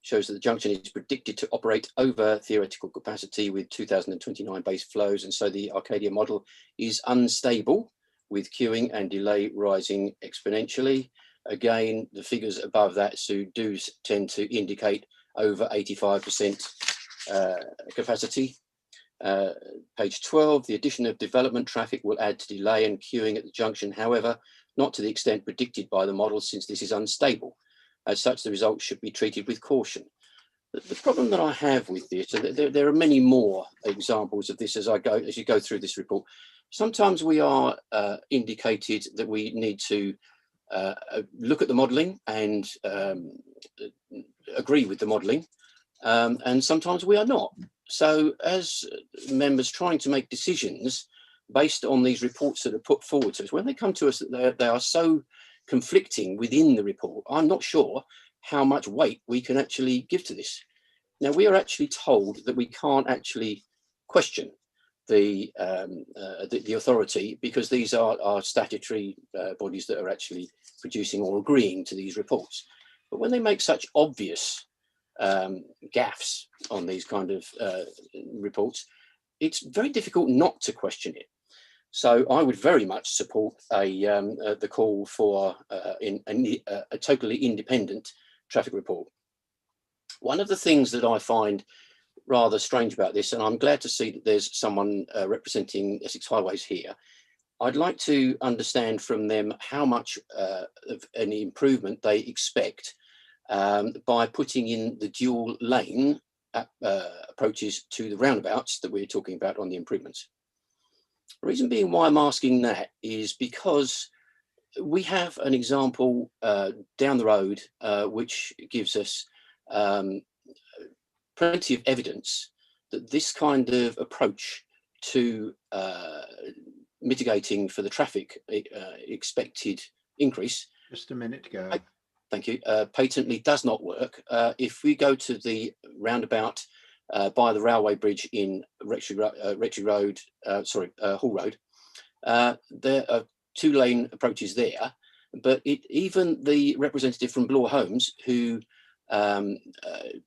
shows that the junction is predicted to operate over theoretical capacity with 2029 base flows, and so the Arcadia model is unstable with queuing and delay rising exponentially. Again, the figures above that do tend to indicate over 85% capacity. Page 12, the addition of development traffic will add to delay and queuing at the junction, however, not to the extent predicted by the model, since this is unstable. As such, the results should be treated with caution. The problem that I have with this, and there are many more examples of this as you go through this report. Sometimes we are indicated that we need to look at the modelling and agree with the modelling, and sometimes we are not. So as members trying to make decisions based on these reports that are put forward to us, when they come to us, they are so conflicting within the report, I'm not sure how much weight we can actually give to this. Now, we are actually told that we can't actually question the authority because these are statutory bodies that are actually producing or agreeing to these reports. But when they make such obvious gaffes on these kind of reports, it's very difficult not to question it. So I would very much support the call for a totally independent traffic report. One of the things that I find rather strange about this, and I'm glad to see that there's someone representing Essex Highways here, I'd like to understand from them how much of any improvement they expect by putting in the dual lane approaches to the roundabouts that we're talking about on the improvements. The reason being why I'm asking that is because we have an example down the road which gives us plenty of evidence that this kind of approach to mitigating for the traffic expected increase. Just a minute to go. Thank you. Patently does not work. If we go to the roundabout by the railway bridge in Hall Road, there are two-lane approaches there, but even the representative from Bloor Homes who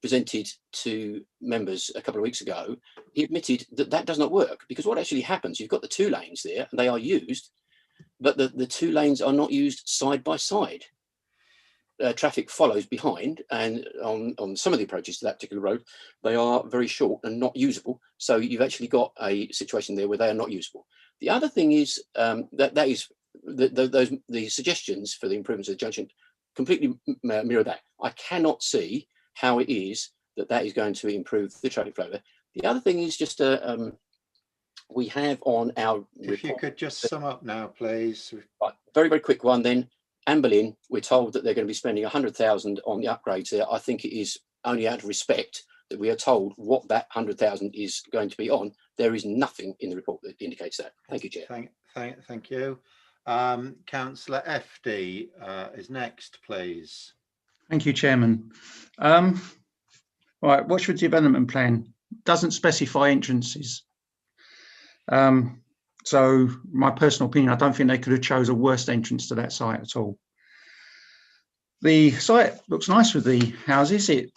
presented to members a couple of weeks ago, he admitted that that does not work because what actually happens, you've got the two lanes there and they are used, but the two lanes are not used side by side. Traffic follows behind, and on some of the approaches to that particular road, they are very short and not usable. So you've actually got a situation there where they are not usable. The other thing is the suggestions for the improvements of the junction completely mirror that. I cannot see how it is that is going to improve the traffic flow there. The other thing is just we have on our If you could just sum up now, please. Right, very, very quick one then. Anne Boleyn, we're told that they're going to be spending 100,000 on the upgrades there. I think it is only out of respect that we are told what that 100,000 is going to be on. There is nothing in the report that indicates that. Thank you, Chair. Thank you. Councillor FD is next, please. Thank you, Chairman. Right, Watchford Development Plan doesn't specify entrances. So my personal opinion, I don't think they could have chose a worse entrance to that site at all. The site looks nice with the houses. It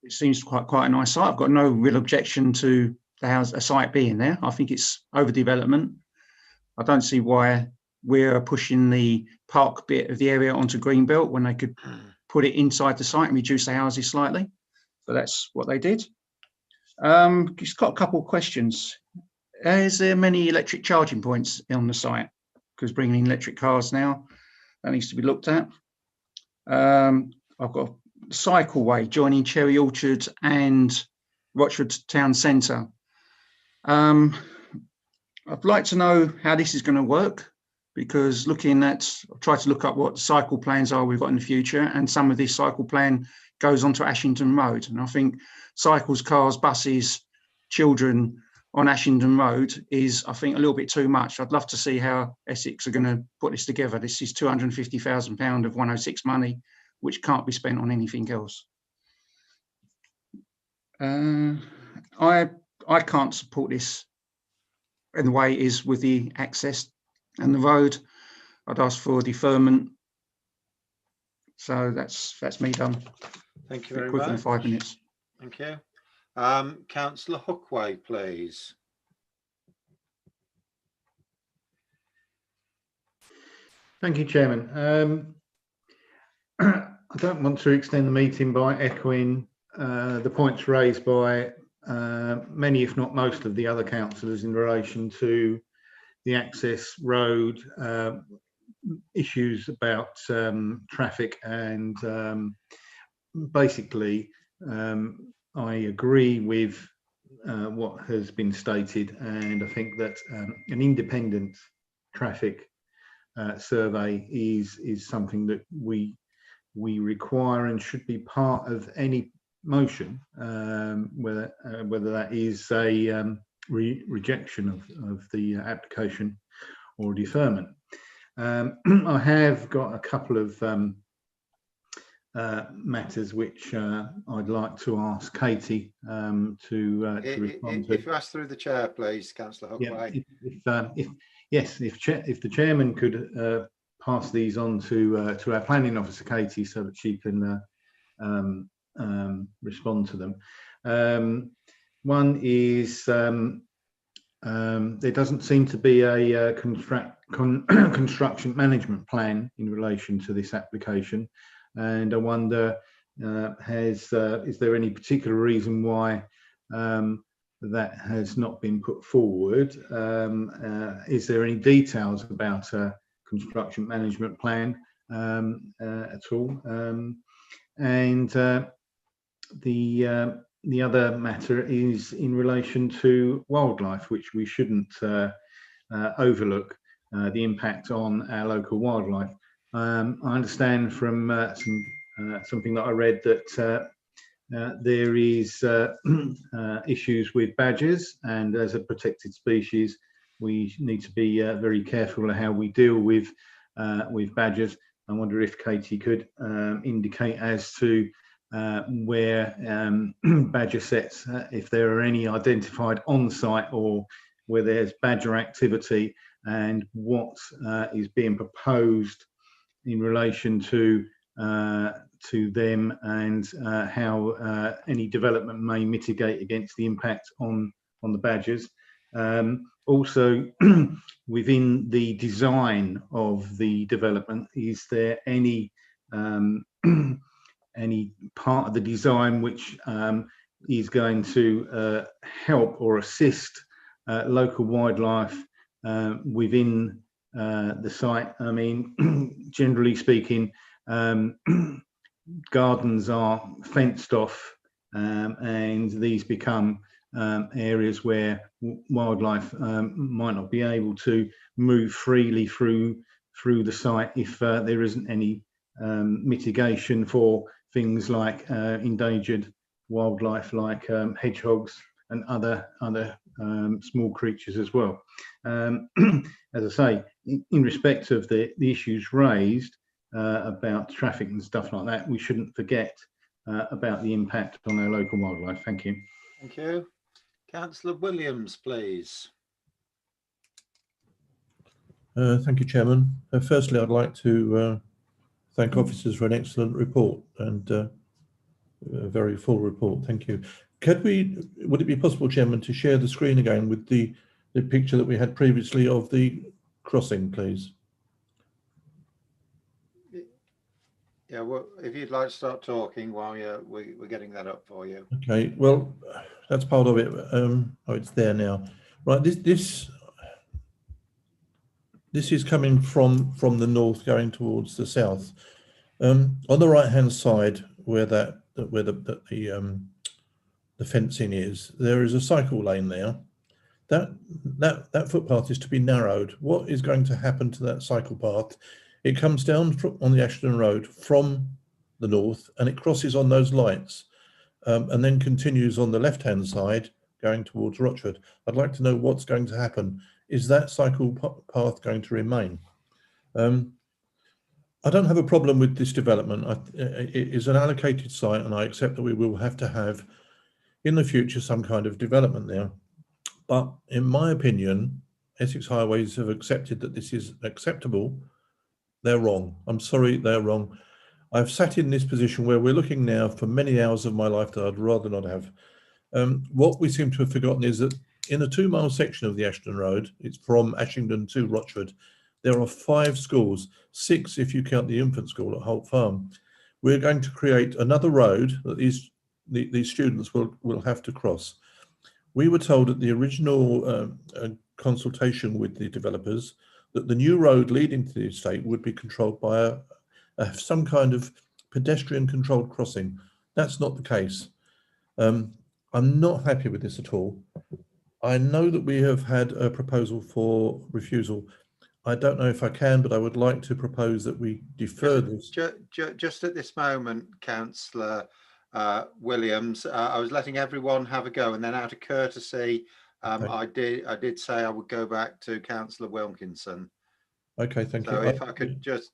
seems quite a nice site. I've got no real objection to a site being there. I think it's overdevelopment. I don't see why we're pushing the park bit of the area onto Greenbelt when they could put it inside the site and reduce the houses slightly. But that's what they did. Just got a couple of questions. Is there many electric charging points on the site? Because bringing in electric cars now, that needs to be looked at. I've got a cycleway joining Cherry Orchard and Rochford Town Centre. I'd like to know how this is going to work, because I've tried to look up what the cycle plans are we've got in the future, and some of this cycle plan goes onto Ashington Road. And I think cycles, cars, buses, children on Ashington Road is, I think, a little bit too much. I'd love to see how Essex are going to put this together. This is £250,000 of 106 money, which can't be spent on anything else. I can't support this in the way it is with the access and the road. I'd ask for deferment. So that's me done. Thank you very quicker much. than 5 minutes. Thank you. Councillor Hookway, please. Thank you, Chairman. I don't want to extend the meeting by echoing the points raised by many, if not most, of the other councillors in relation to the access road issues about traffic, and basically I agree with what has been stated, and I think that an independent traffic survey is something that we require and should be part of any motion, whether that is a rejection of the application or deferment. I have got a couple of matters which I'd like to ask Katie to respond to. If you ask through the chair, please, Councillor Hookway. If the chairman could pass these on to our planning officer, Katie, so that she can respond to them. One is there doesn't seem to be a construction management plan in relation to this application, and I wonder, is there any particular reason why that has not been put forward? Is there any details about a construction management plan at all? And the other matter is in relation to wildlife, which we shouldn't overlook the impact on our local wildlife. I understand from something that I read that there is issues with badgers, and as a protected species, we need to be very careful of how we deal with badgers. I wonder if Katie could indicate as to where badger sets, if there are any identified on site or where there's badger activity, and what is being proposed in relation to them, and how any development may mitigate against the impact on the badgers. Also, within the design of the development, is there any part of the design which is going to help or assist local wildlife within the site? I mean, generally speaking, gardens are fenced off, and these become areas where wildlife might not be able to move freely through the site if there isn't any mitigation for things like endangered wildlife, like hedgehogs and other small creatures as well. As I say, in respect of the issues raised about traffic and stuff like that, we shouldn't forget about the impact on our local wildlife. Thank you. Thank you. Councillor Williams, please. Thank you, Chairman. Firstly, I'd like to thank officers for an excellent report, and a very full report. Thank you. Would it be possible, Chairman, to share the screen again with the picture that we had previously of the crossing, please? Yeah, well, if you'd like to start talking while we're getting that up for you. Okay, well, that's part of it. Oh, it's there now. Right, this is coming from the north going towards the south. On the right-hand side, where the fencing is, there is a cycle lane there. That footpath is to be narrowed. What is going to happen to that cycle path? It comes down on the Ashton Road from the north, and it crosses on those lights, and then continues on the left-hand side going towards Rochford. I'd like to know what's going to happen. Is that cycle path going to remain? I don't have a problem with this development. It is an allocated site, and I accept that we will have to have in the future some kind of development there. But in my opinion, Essex Highways have accepted that this is acceptable. They're wrong. I'm sorry, they're wrong. I've sat in this position where we're looking now for many hours of my life that I'd rather not have. What we seem to have forgotten is that in a 2-mile section of the Ashton Road, it's from Ashington to Rochford, there are 5 schools, 6 if you count the infant school at Holt Farm. We're going to create another road that these students will have to cross. We were told at the original consultation with the developers that the new road leading to the estate would be controlled by some kind of pedestrian controlled crossing. That's not the case. I'm not happy with this at all. I know that we have had a proposal for refusal. I don't know if I can, but I would like to propose that we defer this. Just at this moment, Councillor Williams, I was letting everyone have a go, and then out of courtesy, I did say I would go back to Councillor Wilkinson. Okay, thank you. So if I could just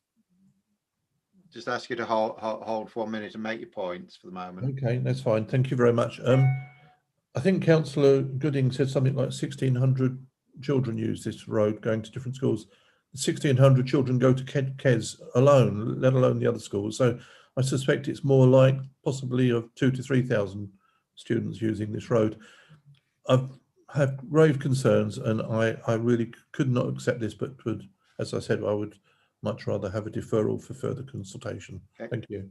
ask you to hold for 1 minute and make your points for the moment. Okay, that's fine. Thank you very much. I think Councillor Gooding said something like 1,600 children use this road going to different schools. 1,600 children go to Kes alone, let alone the other schools. So I suspect it's more like possibly of 2,000 to 3,000 students using this road. I've had grave concerns, and I really could not accept this, but would, as I said, I would much rather have a deferral for further consultation. Okay. Thank you.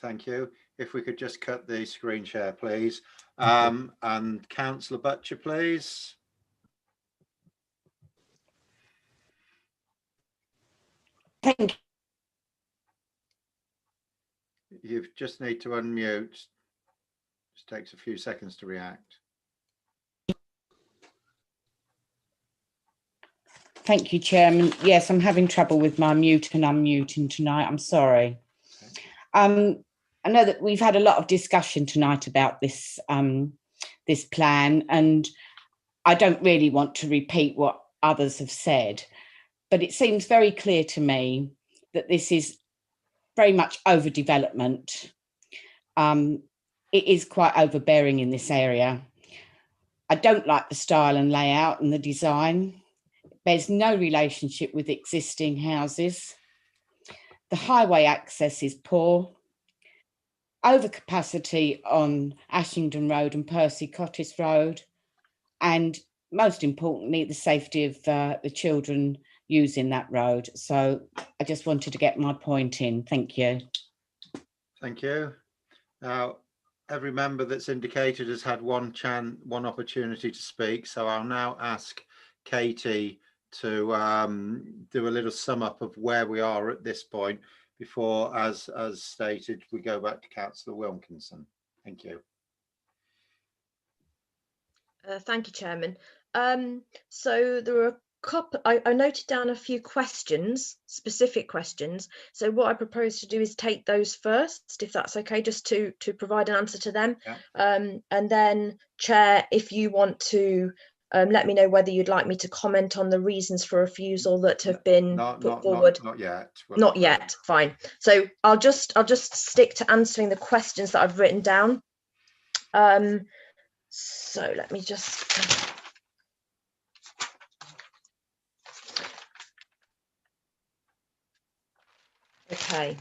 Thank you. If we could just cut the screen share, please. And Councillor Butcher, please. Thank you. You just need to unmute. Just takes a few seconds to react. Thank you, Chairman. Yes, I'm having trouble with my mute and unmuting tonight. I'm sorry. I know that we've had a lot of discussion tonight about this this plan, and I don't really want to repeat what others have said, but it seems very clear to me that this is very much overdevelopment. It is quite overbearing in this area. I don't like the style and layout and the design. There's no relationship with existing houses. The highway access is poor. Overcapacity on Ashington Road and Percy Cottage Road. And most importantly, the safety of the children using that road. So I just wanted to get my point in. Thank you. Thank you. Now, every member that's indicated has had one opportunity to speak. So I'll now ask Katie to do a little sum up of where we are at this point before, as stated, we go back to Councillor Wilkinson. Thank you. Thank you, Chairman. So there were a couple, I noted down a few questions, specific questions. So what I propose to do is take those first, if that's okay, just to provide an answer to them. Yeah. And then, Chair, if you want to let me know whether you'd like me to comment on the reasons for refusal that have been put forward. Not yet. Not yet. Fine. So I'll just stick to answering the questions that I've written down. So let me just. Okay.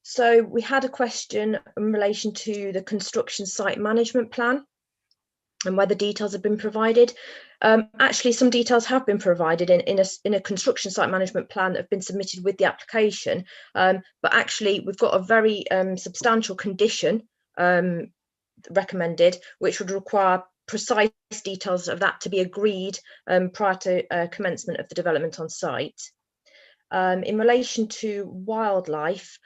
So we had a question in relation to the construction site management plan and whether details have been provided. Actually, some details have been provided in a construction site management plan that have been submitted with the application. But actually, we've got a very substantial condition recommended, which would require precise details of that to be agreed prior to commencement of the development on site. In relation to wildlife,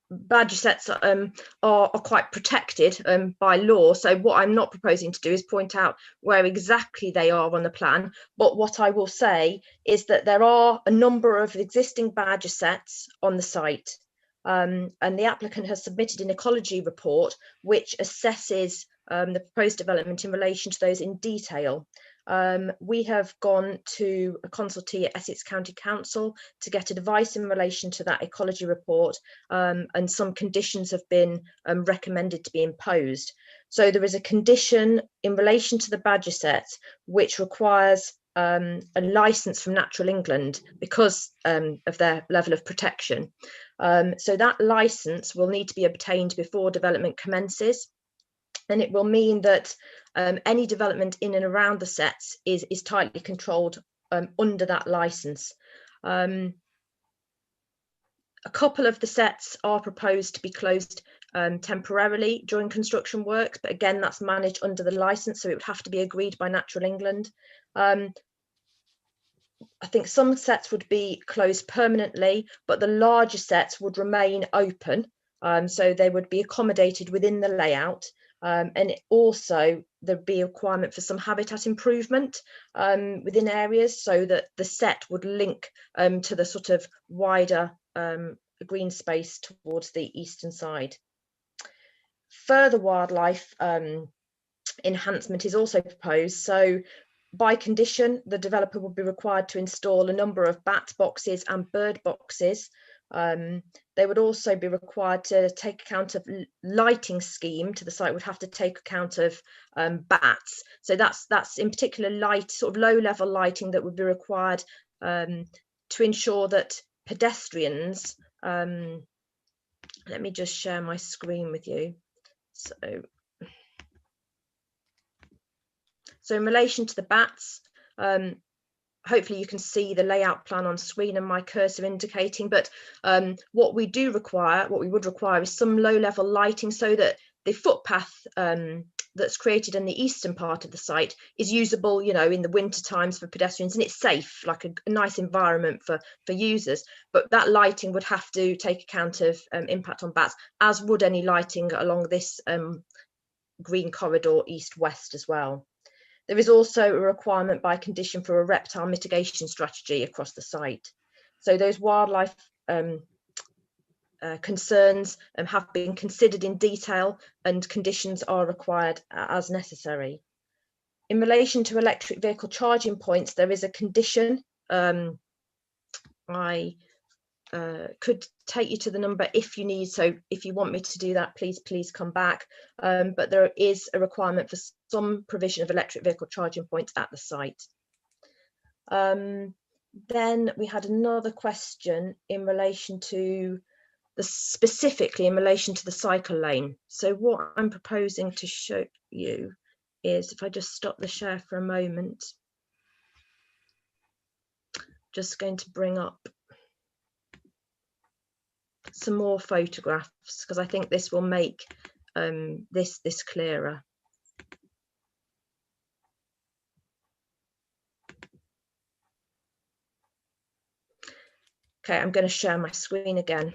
badger sets are quite protected by law. So what I'm not proposing to do is point out where exactly they are on the plan. But what I will say is that there are a number of existing badger sets on the site. And the applicant has submitted an ecology report which assesses the proposed development in relation to those in detail. We have gone to a consultee at Essex County Council to get advice in relation to that ecology report, and some conditions have been recommended to be imposed. So there is a condition in relation to the badger set which requires a licence from Natural England because of their level of protection. So that licence will need to be obtained before development commences. And it will mean that any development in and around the sets is tightly controlled under that licence. A couple of the sets are proposed to be closed temporarily during construction works, but again, that's managed under the licence, so it would have to be agreed by Natural England. I think some sets would be closed permanently, but the larger sets would remain open, so they would be accommodated within the layout. And also there'd be a requirement for some habitat improvement within areas, so that the set would link to the sort of wider green space towards the eastern side. Further wildlife enhancement is also proposed. So by condition, the developer will be required to install a number of bat boxes and bird boxes. They would also be required to take account of lighting scheme to the site, would have to take account of bats. So that's in particular light, sort of low level lighting that would be required to ensure that pedestrians, let me just share my screen with you. So in relation to the bats, hopefully you can see the layout plan on screen and my cursor indicating, but what we would require is some low level lighting so that the footpath that's created in the eastern part of the site is usable, you know, in the winter times for pedestrians, and it's safe, like a nice environment for users. But that lighting would have to take account of impact on bats, as would any lighting along this green corridor east-west as well. There is also a requirement by condition for a reptile mitigation strategy across the site. So those wildlife concerns have been considered in detail, and conditions are required as necessary. In relation to electric vehicle charging points, there is a condition. I could take you to the number if you need, so if you want me to do that, please come back, but there is a requirement for some provision of electric vehicle charging points at the site. Then we had another question in relation to specifically in relation to the cycle lane. So what I'm proposing to show you is, if I just stop the share for a moment, just going to bring up some more photographs, because I think this will make this clearer. Okay, I'm going to share my screen again.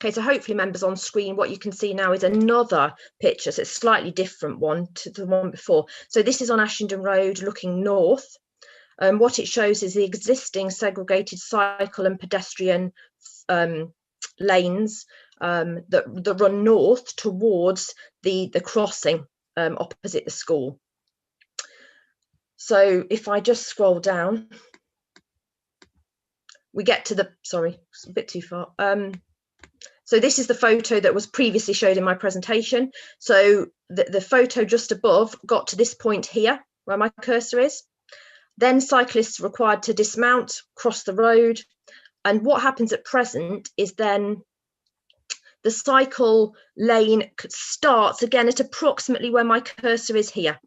Okay, so hopefully members on screen, what you can see now is another picture. So it's a slightly different one to the one before. So this is on Ashington Road looking north. What it shows is the existing segregated cycle and pedestrian lanes that run north towards the crossing opposite the school. So if I just scroll down, we get to the, sorry, it's a bit too far. So this is the photo that was previously showed in my presentation. So the photo just above got to this point here, where my cursor is. Then cyclists are required to dismount, cross the road. And what happens at present is then the cycle lane starts again at approximately where my cursor is here.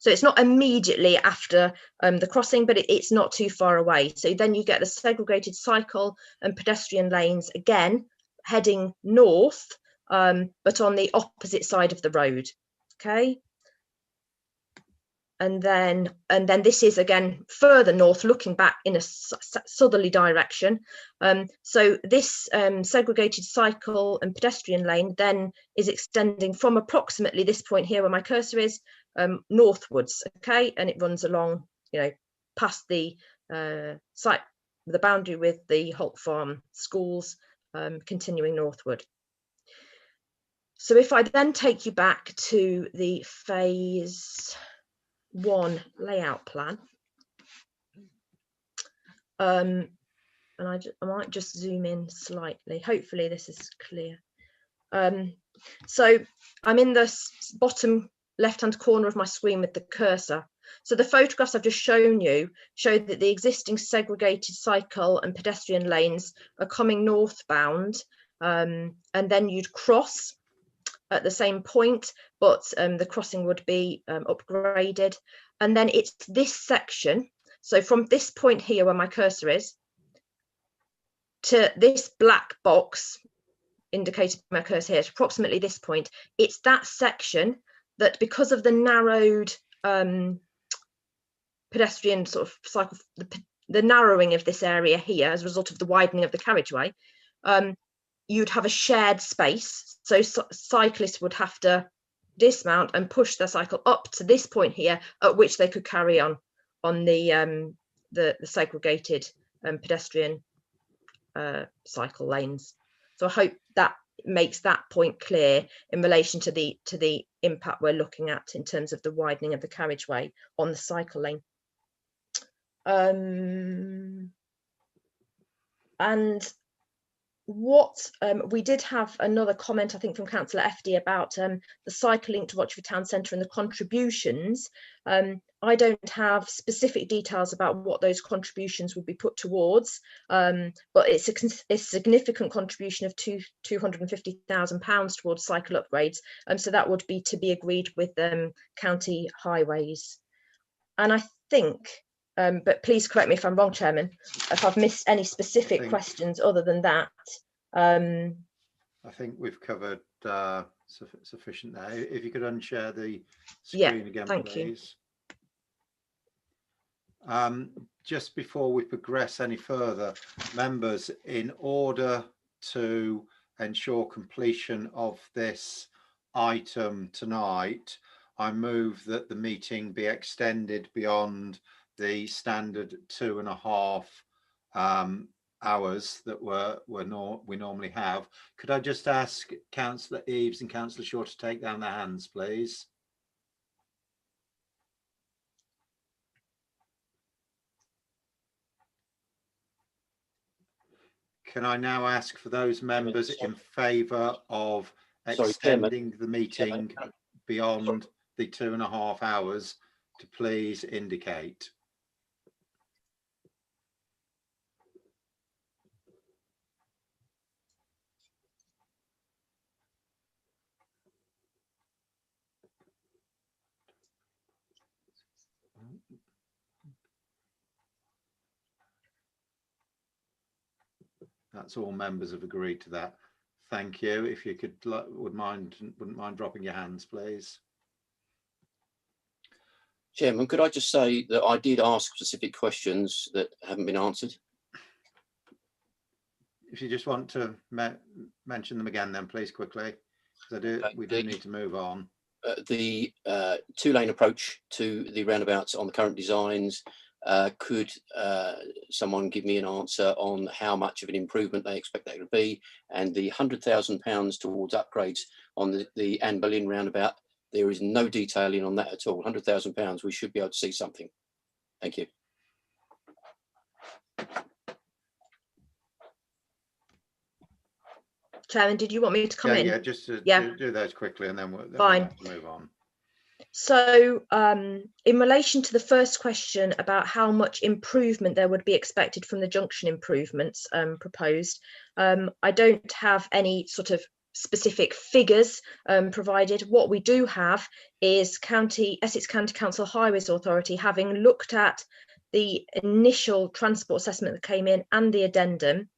So it's not immediately after the crossing, but it's not too far away. So then you get the segregated cycle and pedestrian lanes again, heading north, but on the opposite side of the road. Okay. And then this is again further north, looking back in a southerly direction. So this segregated cycle and pedestrian lane then is extending from approximately this point here where my cursor is, northwards. Okay, and it runs along, you know, past the site, the boundary with the Holt Farm schools, continuing northward. So if I then take you back to the phase 1 layout plan, and I might just zoom in slightly. Hopefully this is clear. So I'm in the bottom left-hand corner of my screen with the cursor. So the photographs I've just shown you show that the existing segregated cycle and pedestrian lanes are coming northbound, and then you'd cross at the same point, but the crossing would be upgraded. And then it's this section. So from this point here where my cursor is to this black box indicated by my cursor here, approximately this point, it's that section that, because of the narrowed pedestrian sort of cycle, the narrowing of this area here as a result of the widening of the carriageway, you'd have a shared space. So cyclists would have to dismount and push their cycle up to this point here, at which they could carry on the segregated pedestrian cycle lanes. So I hope that makes that point clear in relation to the impact we're looking at in terms of the widening of the carriageway on the cycle lane. And what we did have another comment, I think, from Councillor FD about the cycle link to Rochford Town Centre and the contributions. I don't have specific details about what those contributions would be put towards, but it's a significant contribution of £250,000 towards cycle upgrades. So that would be to be agreed with county highways. And I think, but please correct me if I'm wrong, Chairman, if I've missed any specific questions other than that. I think we've covered sufficient there. If you could unshare the screen again, please. Just before we progress any further, members, in order to ensure completion of this item tonight, I move that the meeting be extended beyond the standard 2.5 hours that we normally have. Could I just ask Councillor Eaves and Councillor Shaw to take down their hands, please? Can I now ask for those members in favour of extending the meeting beyond the 2.5 hours to please indicate? That's all members have agreed to that. Thank you. If you could, wouldn't mind dropping your hands, please. Chairman, could I just say that I did ask specific questions that haven't been answered? If you just want to mention them again, then please quickly, because we do need to move on. The two-lane approach to the roundabouts on the current designs. Could someone give me an answer on how much of an improvement they expect that to be? And the £100,000 towards upgrades on the Anne Boleyn roundabout, there is no detailing on that at all. £100,000, we should be able to see something. Thank you. Chairman, did you want me to come in? Yeah, just to do those quickly, and then we'll have to move on. So in relation to the first question about how much improvement there would be expected from the junction improvements proposed, I don't have any sort of specific figures provided. What we do have is Essex County Council Highways Authority, having looked at the initial transport assessment that came in and the addendum,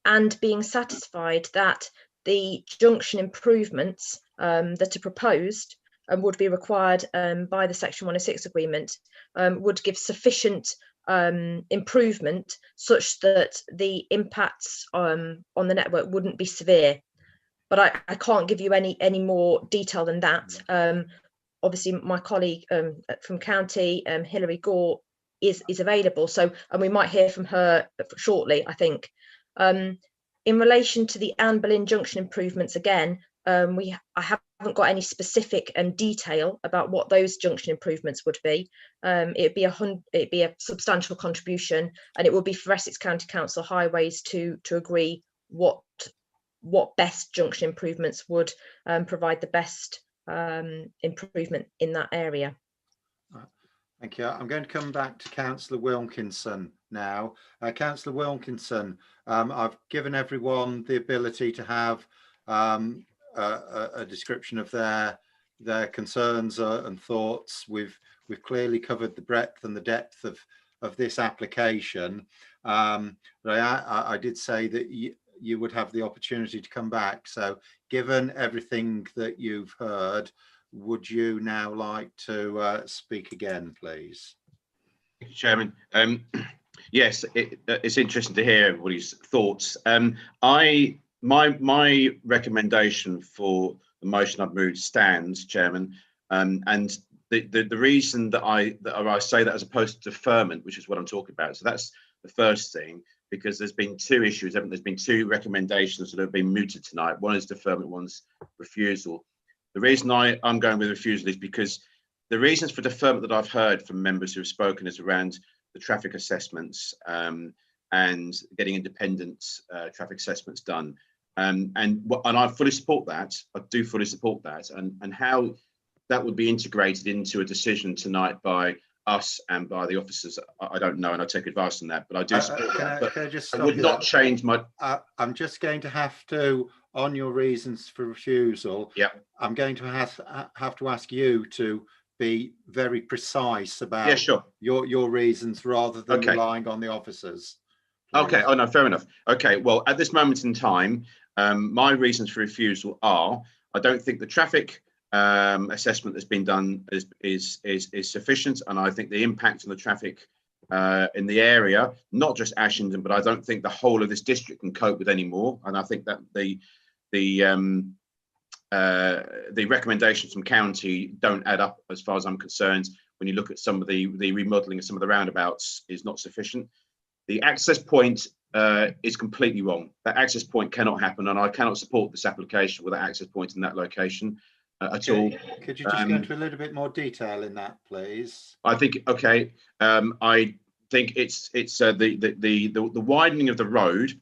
and being satisfied that the junction improvements that are proposed and would be required by the Section 106 agreement would give sufficient improvement such that the impacts on the network wouldn't be severe. But I can't give you any more detail than that. Obviously, my colleague from County, Hilary Gore, is available, and we might hear from her shortly, I think. In relation to the Anne Boleyn junction improvements, again, I haven't got any specific detail about what those junction improvements would be. It'd be a substantial contribution, and it would be for Essex County Council Highways to agree what best junction improvements would provide the best improvement in that area. Thank you. I'm going to come back to Councillor Wilkinson now. Councillor Wilkinson, I've given everyone the ability to have a description of their concerns and thoughts. We've clearly covered the breadth and the depth of this application. But I did say that you would have the opportunity to come back. So given everything that you've heard, would you now like to speak again, please? Chairman, Yes, it's interesting to hear everybody's thoughts. My recommendation for the motion I've moved stands, Chairman, and the reason that I say that as opposed to deferment, which is what I'm talking about. So that's the first thing, because there's been two issues. There's been two recommendations that have been mooted tonight. One is deferment, one's refusal. The reason I'm going with refusal is because the reasons for deferment that I've heard from members who have spoken is around the traffic assessments and getting independent traffic assessments done. And I fully support that. I do fully support that, and how that would be integrated into a decision tonight by us and by the officers, I don't know, and I take advice on that. But I do support that. But can I just I stop would you not there? change my. I'm just going to have to, on your reasons for refusal. Yeah. I'm going to have to ask you to be very precise about Yeah, sure. your reasons rather than Okay. relying on the officers. Okay. Oh no, fair enough. Okay. Well, at this moment in time, my reasons for refusal are: I don't think the traffic assessment that's been done is sufficient, and I think the impact on the traffic in the area, not just Ashington, but I don't think the whole of this district can cope with any more. And I think that the recommendations from county don't add up as far as I'm concerned. When you look at some of the remodelling of some of the roundabouts is not sufficient. The access point is completely wrong. That access point cannot happen, and I cannot support this application with that access point in that location at all. Could you just go into a little bit more detail in that, please? I think I think it's the widening of the road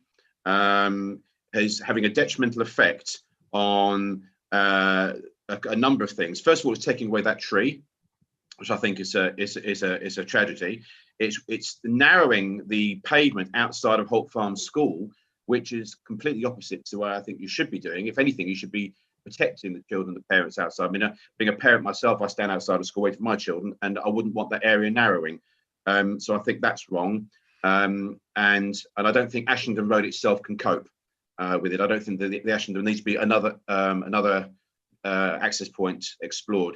is having a detrimental effect on a number of things. First of all, it's taking away that tree, which I think is a tragedy. It's narrowing the pavement outside of Holt Farm School, which is completely opposite to what I think you should be doing. If anything, you should be protecting the children, the parents outside. I mean, being a parent myself, I stand outside of school waiting for my children, and I wouldn't want that area narrowing. So I think that's wrong. And I don't think Ashington Road itself can cope with it. I don't think that the Ashington needs to be another access point explored.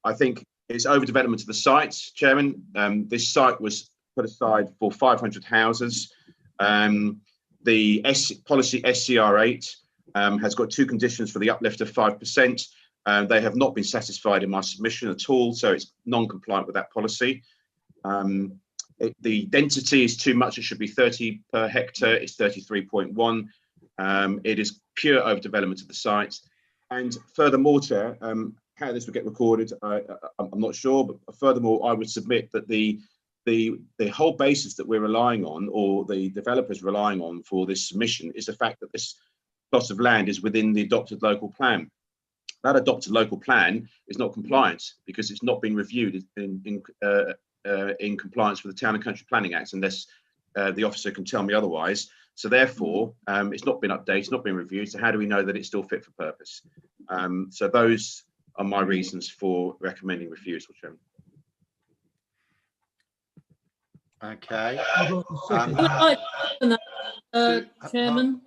I think it's overdevelopment of the site, Chairman. This site was put aside for 500 houses. The policy SCR8 has got two conditions for the uplift of 5%. They have not been satisfied in my submission at all, so it's non-compliant with that policy. The density is too much. It should be 30 per hectare. It's 33.1. It is pure overdevelopment of the site. And furthermore, Chair, how this would get recorded, I'm not sure, but furthermore, I would submit that the whole basis that we're relying on, or the developers relying on for this submission, is the fact that this plot of land is within the adopted local plan. That adopted local plan is not compliant because it's not been reviewed in compliance with the Town and Country Planning Act, unless the officer can tell me otherwise. So therefore, it's not been updated, not been reviewed. So how do we know that it's still fit for purpose? So those are my reasons for recommending refusal, Chairman. Okay. Chairman.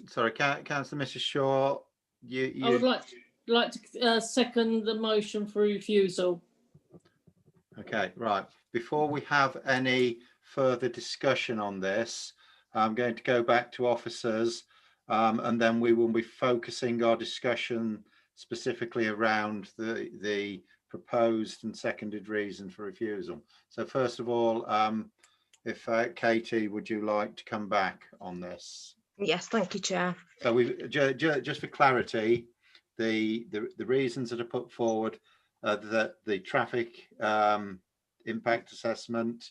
Sorry, Councillor Mrs. Shaw. I would like to second the motion for refusal. Okay, right. Before we have any further discussion on this, I'm going to go back to officers, and then we will be focusing our discussion specifically around the proposed and seconded reason for refusal. So first of all, if Katie, would you like to come back on this? Yes, thank you, Chair. So we just for clarity, the reasons that are put forward, that the traffic impact assessment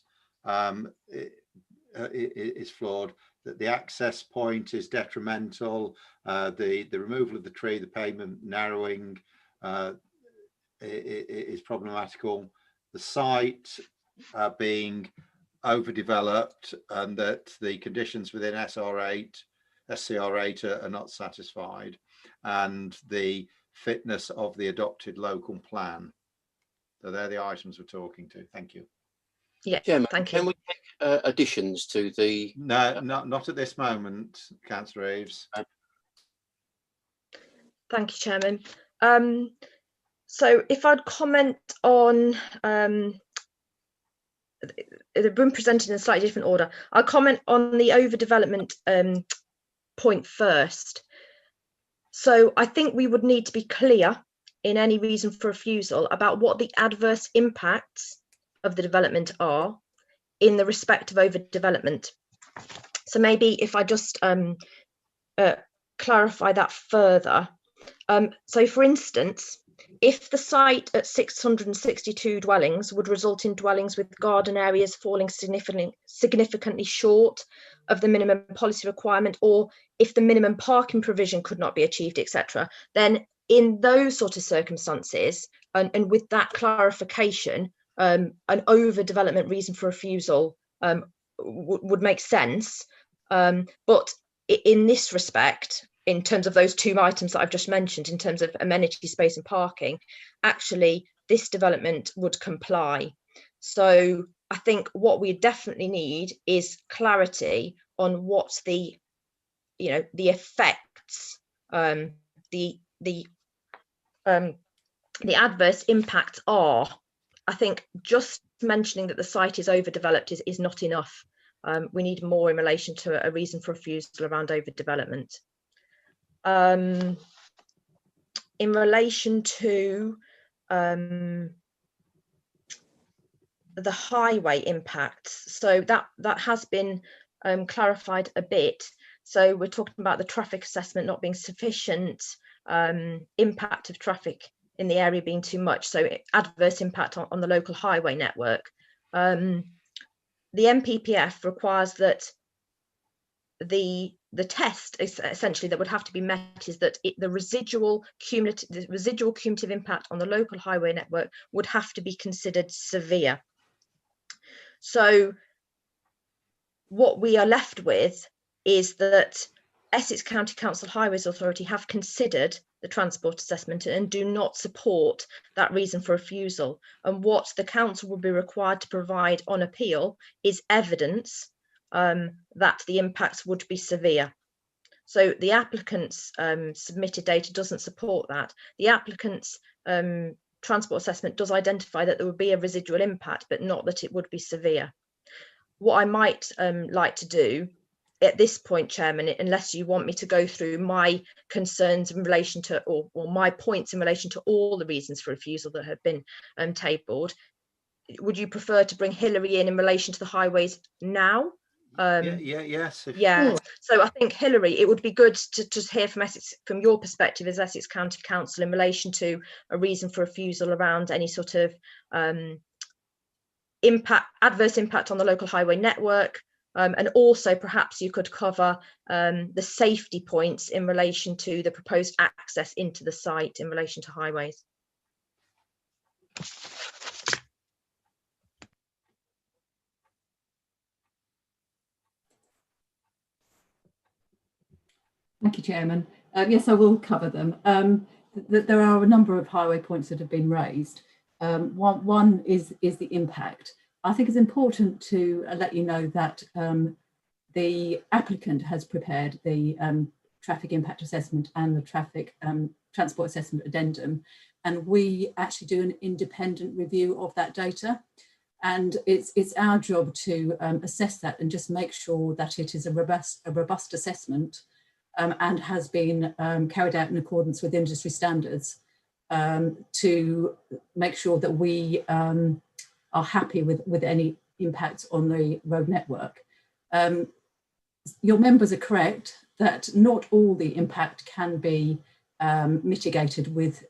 is flawed, that the access point is detrimental, the removal of the tree, the pavement narrowing is problematical, the site being overdeveloped, and that the conditions within SCR8 are not satisfied, and the fitness of the adopted local plan. So they're the items we're talking to. Thank you. Yeah, Chairman, thank you. can we make additions to the? No, not at this moment, Councillor Eaves. Thank you, Chairman. So if I'd comment on they've been presented in a slightly different order. I'll comment on the overdevelopment point first. So I think we would need to be clear in any reason for refusal about what the adverse impacts of the development are in the respect of overdevelopment. So maybe if I just clarify that further. So for instance, if the site at 662 dwellings would result in dwellings with garden areas falling significantly short of the minimum policy requirement, or if the minimum parking provision could not be achieved, etc., then in those sort of circumstances, and with that clarification, an overdevelopment reason for refusal would make sense. But in this respect, in terms of those two items that I've just mentioned, in terms of amenity space and parking, actually this development would comply. So I think what we definitely need is clarity on what the effects, the adverse impacts are. I think just mentioning that the site is overdeveloped is not enough. We need more in relation to a reason for refusal around overdevelopment. In relation to the highway impacts, so that has been clarified a bit. So we're talking about the traffic assessment not being sufficient, impact of traffic in the area being too much, so adverse impact on the local highway network. The NPPF requires that the test is essentially that would have to be met is that the residual cumulative impact on the local highway network would have to be considered severe. So what we are left with is that Essex County Council Highways Authority have considered the transport assessment and do not support that reason for refusal. And what the council will be required to provide on appeal is evidence that the impacts would be severe. So the applicant's submitted data doesn't support that. The applicant's transport assessment does identify that there would be a residual impact, but not that it would be severe. What I might like to do at this point, Chairman, unless you want me to go through my concerns in relation to, or my points in relation to all the reasons for refusal that have been tabled, would you prefer to bring Hilary in relation to the highways now? Yes. Yeah. So I think, Hilary, it would be good to just hear from Essex, from your perspective as Essex County Council, in relation to a reason for refusal around any sort of adverse impact on the local highway network. And also perhaps you could cover the safety points in relation to the proposed access into the site in relation to highways. Thank you, Chairman. Yes, I will cover them. There are a number of highway points that have been raised. One is the impact. I think it's important to let you know that the applicant has prepared the traffic impact assessment and the traffic transport assessment addendum, and we actually do an independent review of that data. And it's our job to assess that and just make sure that it is a robust assessment and has been carried out in accordance with industry standards, to make sure that we are happy with any impacts on the road network. Your members are correct that not all the impact can be mitigated with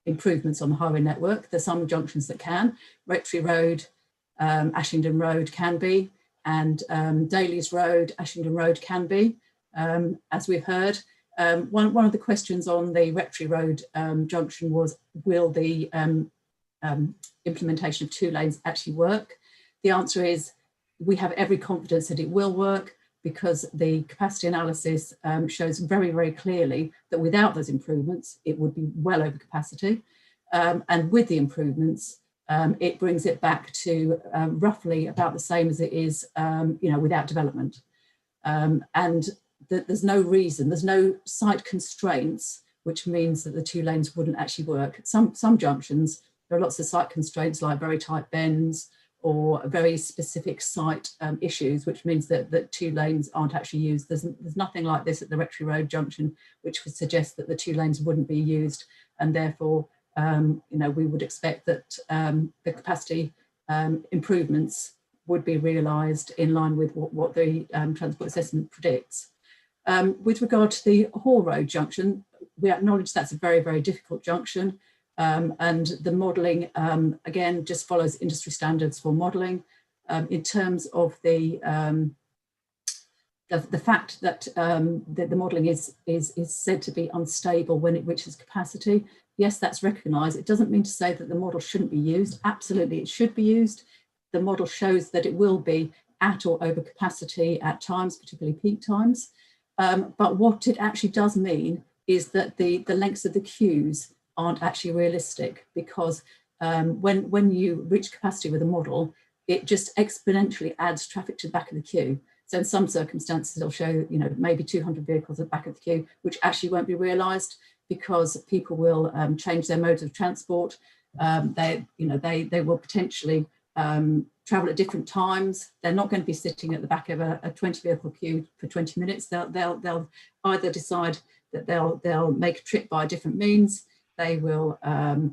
improvements on the highway network. There's some junctions that can. Rectory Road, Ashington Road can be, and Daly's Road, Ashington Road can be, as we've heard. One of the questions on the Rectory Road junction was, will the implementation of 2 lanes actually work? The answer is we have every confidence that it will work, because the capacity analysis shows very, very clearly that without those improvements, it would be well over capacity. And with the improvements, it brings it back to roughly about the same as it is, without development. And there's no reason, there's no site constraints, which means that the 2 lanes wouldn't actually work. Some junctions, there are lots of site constraints like very tight bends or very specific site issues, which means that 2 lanes aren't actually used. There's nothing like this at the Rectory Road junction, which would suggest that the 2 lanes wouldn't be used, and therefore, we would expect that the capacity improvements would be realised in line with what the transport assessment predicts. With regard to the Hall Road junction, we acknowledge that's a very, very difficult junction. And the modelling, again, just follows industry standards for modelling. In terms of the fact that the modelling is said to be unstable when it reaches capacity, yes, that's recognised. It doesn't mean to say that the model shouldn't be used. Absolutely, it should be used. The model shows that it will be at or over capacity at times, particularly peak times. But what it actually does mean is that the lengths of the queues aren't actually realistic, because when you reach capacity with a model, it just exponentially adds traffic to the back of the queue. So in some circumstances, it'll show, maybe 200 vehicles at the back of the queue, which actually won't be realised because people will change their modes of transport. They will potentially travel at different times. They're not going to be sitting at the back of a 20 vehicle queue for 20 minutes. They'll either decide that they'll make a trip by a different means. They will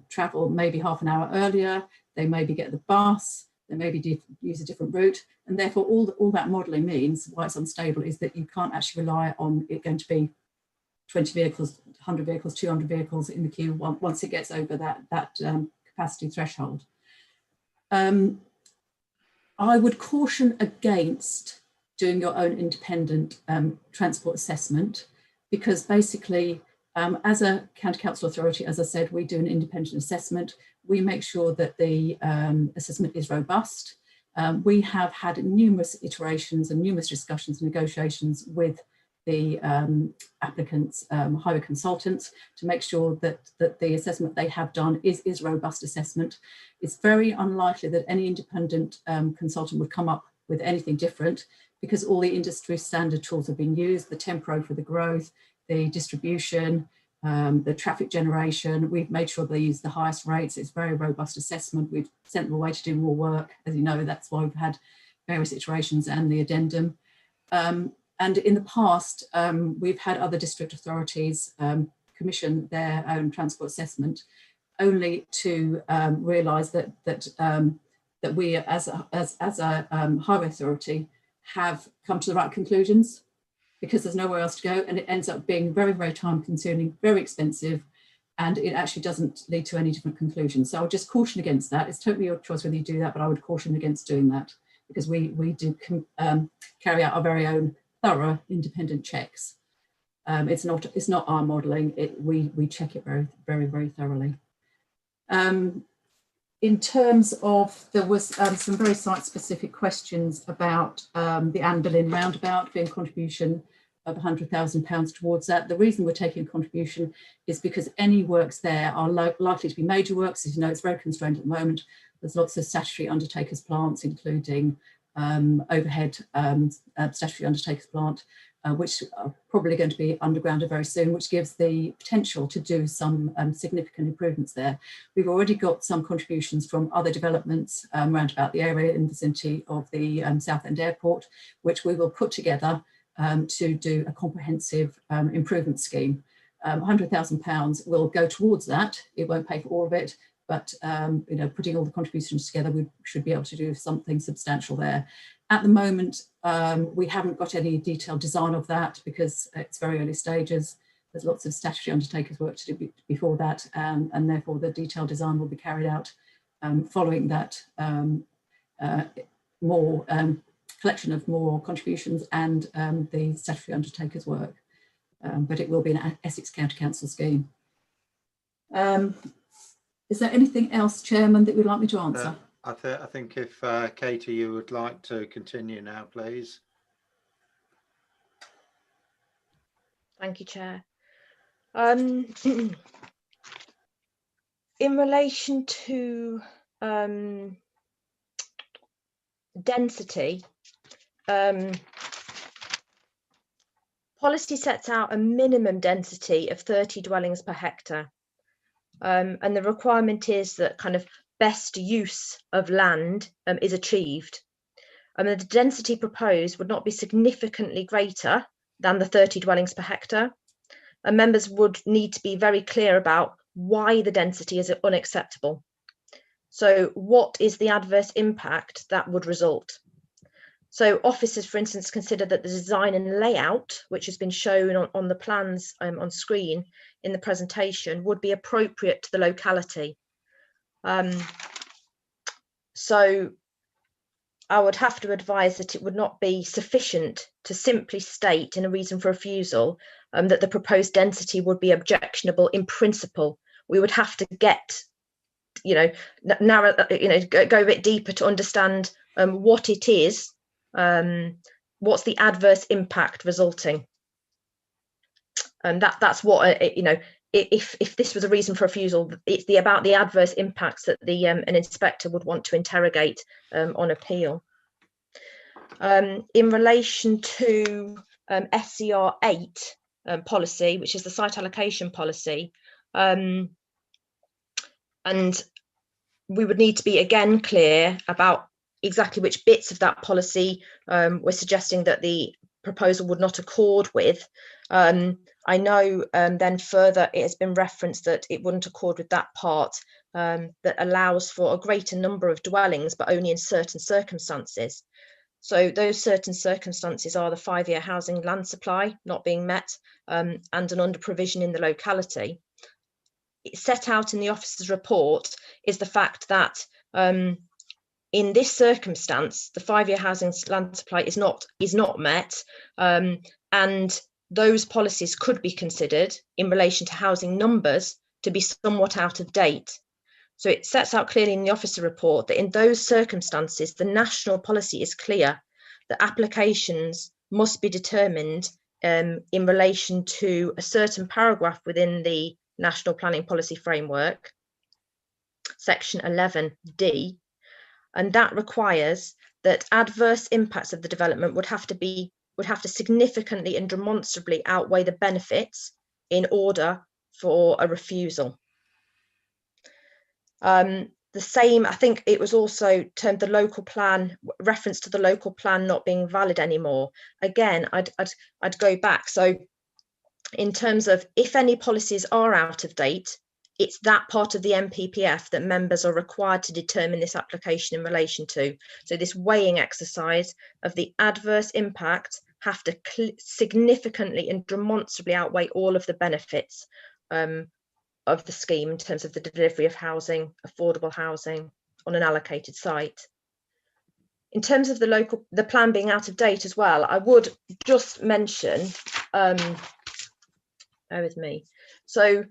travel maybe half an hour earlier. They maybe get the bus. They maybe use a different route. And therefore, all that modelling means, why it's unstable, is that you can't actually rely on it going to be 20 vehicles, 100 vehicles, 200 vehicles in the queue once it gets over that capacity threshold. I would caution against doing your own independent transport assessment, because basically, as a county council authority, as I said, we do an independent assessment. We make sure that the assessment is robust. We have had numerous iterations and numerous discussions and negotiations with the applicants' highway consultants to make sure that the assessment they have done is robust assessment. It's very unlikely that any independent consultant would come up with anything different, because all the industry standard tools have been used, the tempo for the growth, the distribution, the traffic generation. We've made sure they use the highest rates. It's very robust assessment. We've sent them away to do more work. As you know, that's why we've had various iterations and the addendum. And in the past, we've had other district authorities commission their own transport assessment, only to realise that we, as a highway authority, have come to the right conclusions, because there's nowhere else to go, and it ends up being very, very time consuming, very expensive, and it actually doesn't lead to any different conclusions. So I would just caution against that. It's totally your choice whether you do that, but I would caution against doing that, because we do carry out our very own thorough independent checks. It's not our modelling. We check it very, very, very thoroughly. In terms of, there was some very site-specific questions about the Anne Boleyn roundabout being a contribution of £100,000 towards that. The reason we're taking a contribution is because any works there are likely to be major works. As you know, it's very constrained at the moment. There's lots of statutory undertakers plants, including overhead statutory undertakers plant, which are probably going to be undergrounded very soon, which gives the potential to do some significant improvements there. We've already got some contributions from other developments around about the area in the vicinity of the Southend Airport, which we will put together to do a comprehensive improvement scheme. £100,000 will go towards that. It won't pay for all of it, but putting all the contributions together, we should be able to do something substantial there. At the moment, we haven't got any detailed design of that because it's very early stages. There's lots of statutory undertakers work to do before that, and therefore the detailed design will be carried out following that more collection of more contributions and the statutory undertakers work. But it will be an Essex County Council scheme. Is there anything else, Chairman, that you'd like me to answer? I think if Katie, you would like to continue now, please. Thank you, Chair. In relation to density, policy sets out a minimum density of 30 dwellings per hectare. And the requirement is that kind of best use of land is achieved. The density proposed would not be significantly greater than the 30 dwellings per hectare. And members would need to be very clear about why the density is unacceptable. So what is the adverse impact that would result? So officers, for instance, consider that the design and layout, which has been shown on the plans on screen in the presentation, would be appropriate to the locality. So I would have to advise that it would not be sufficient to simply state in a reason for refusal that the proposed density would be objectionable in principle. We would have to get, narrow, go a bit deeper to understand what it is, what's the adverse impact resulting. And that's what, if this was a reason for refusal, it's about the adverse impacts that an inspector would want to interrogate on appeal. In relation to SCR 8 policy, which is the site allocation policy, and we would need to be again clear about exactly which bits of that policy we're suggesting that the proposal would not accord with. I know then further it has been referenced that it wouldn't accord with that part that allows for a greater number of dwellings, but only in certain circumstances. So those certain circumstances are the 5-year housing land supply not being met and an under provision in the locality. It's set out in the officer's report is the fact that in this circumstance, the 5-year housing land supply is not met, and those policies could be considered in relation to housing numbers to be somewhat out of date. So it sets out clearly in the officer report that in those circumstances, the national policy is clear that applications must be determined in relation to a certain paragraph within the National Planning Policy Framework, section 11D, and that requires that adverse impacts of the development would have to significantly and demonstrably outweigh the benefits in order for a refusal. The same, I think it was also termed the local plan, reference to the local plan not being valid anymore. Again, I'd go back. So in terms of if any policies are out of date, it's that part of the NPPF that members are required to determine this application in relation to. So this weighing exercise of the adverse impact have to significantly and demonstrably outweigh all of the benefits of the scheme in terms of the delivery of housing, affordable housing on an allocated site. In terms of the plan being out of date as well, I would just mention, bear with me. So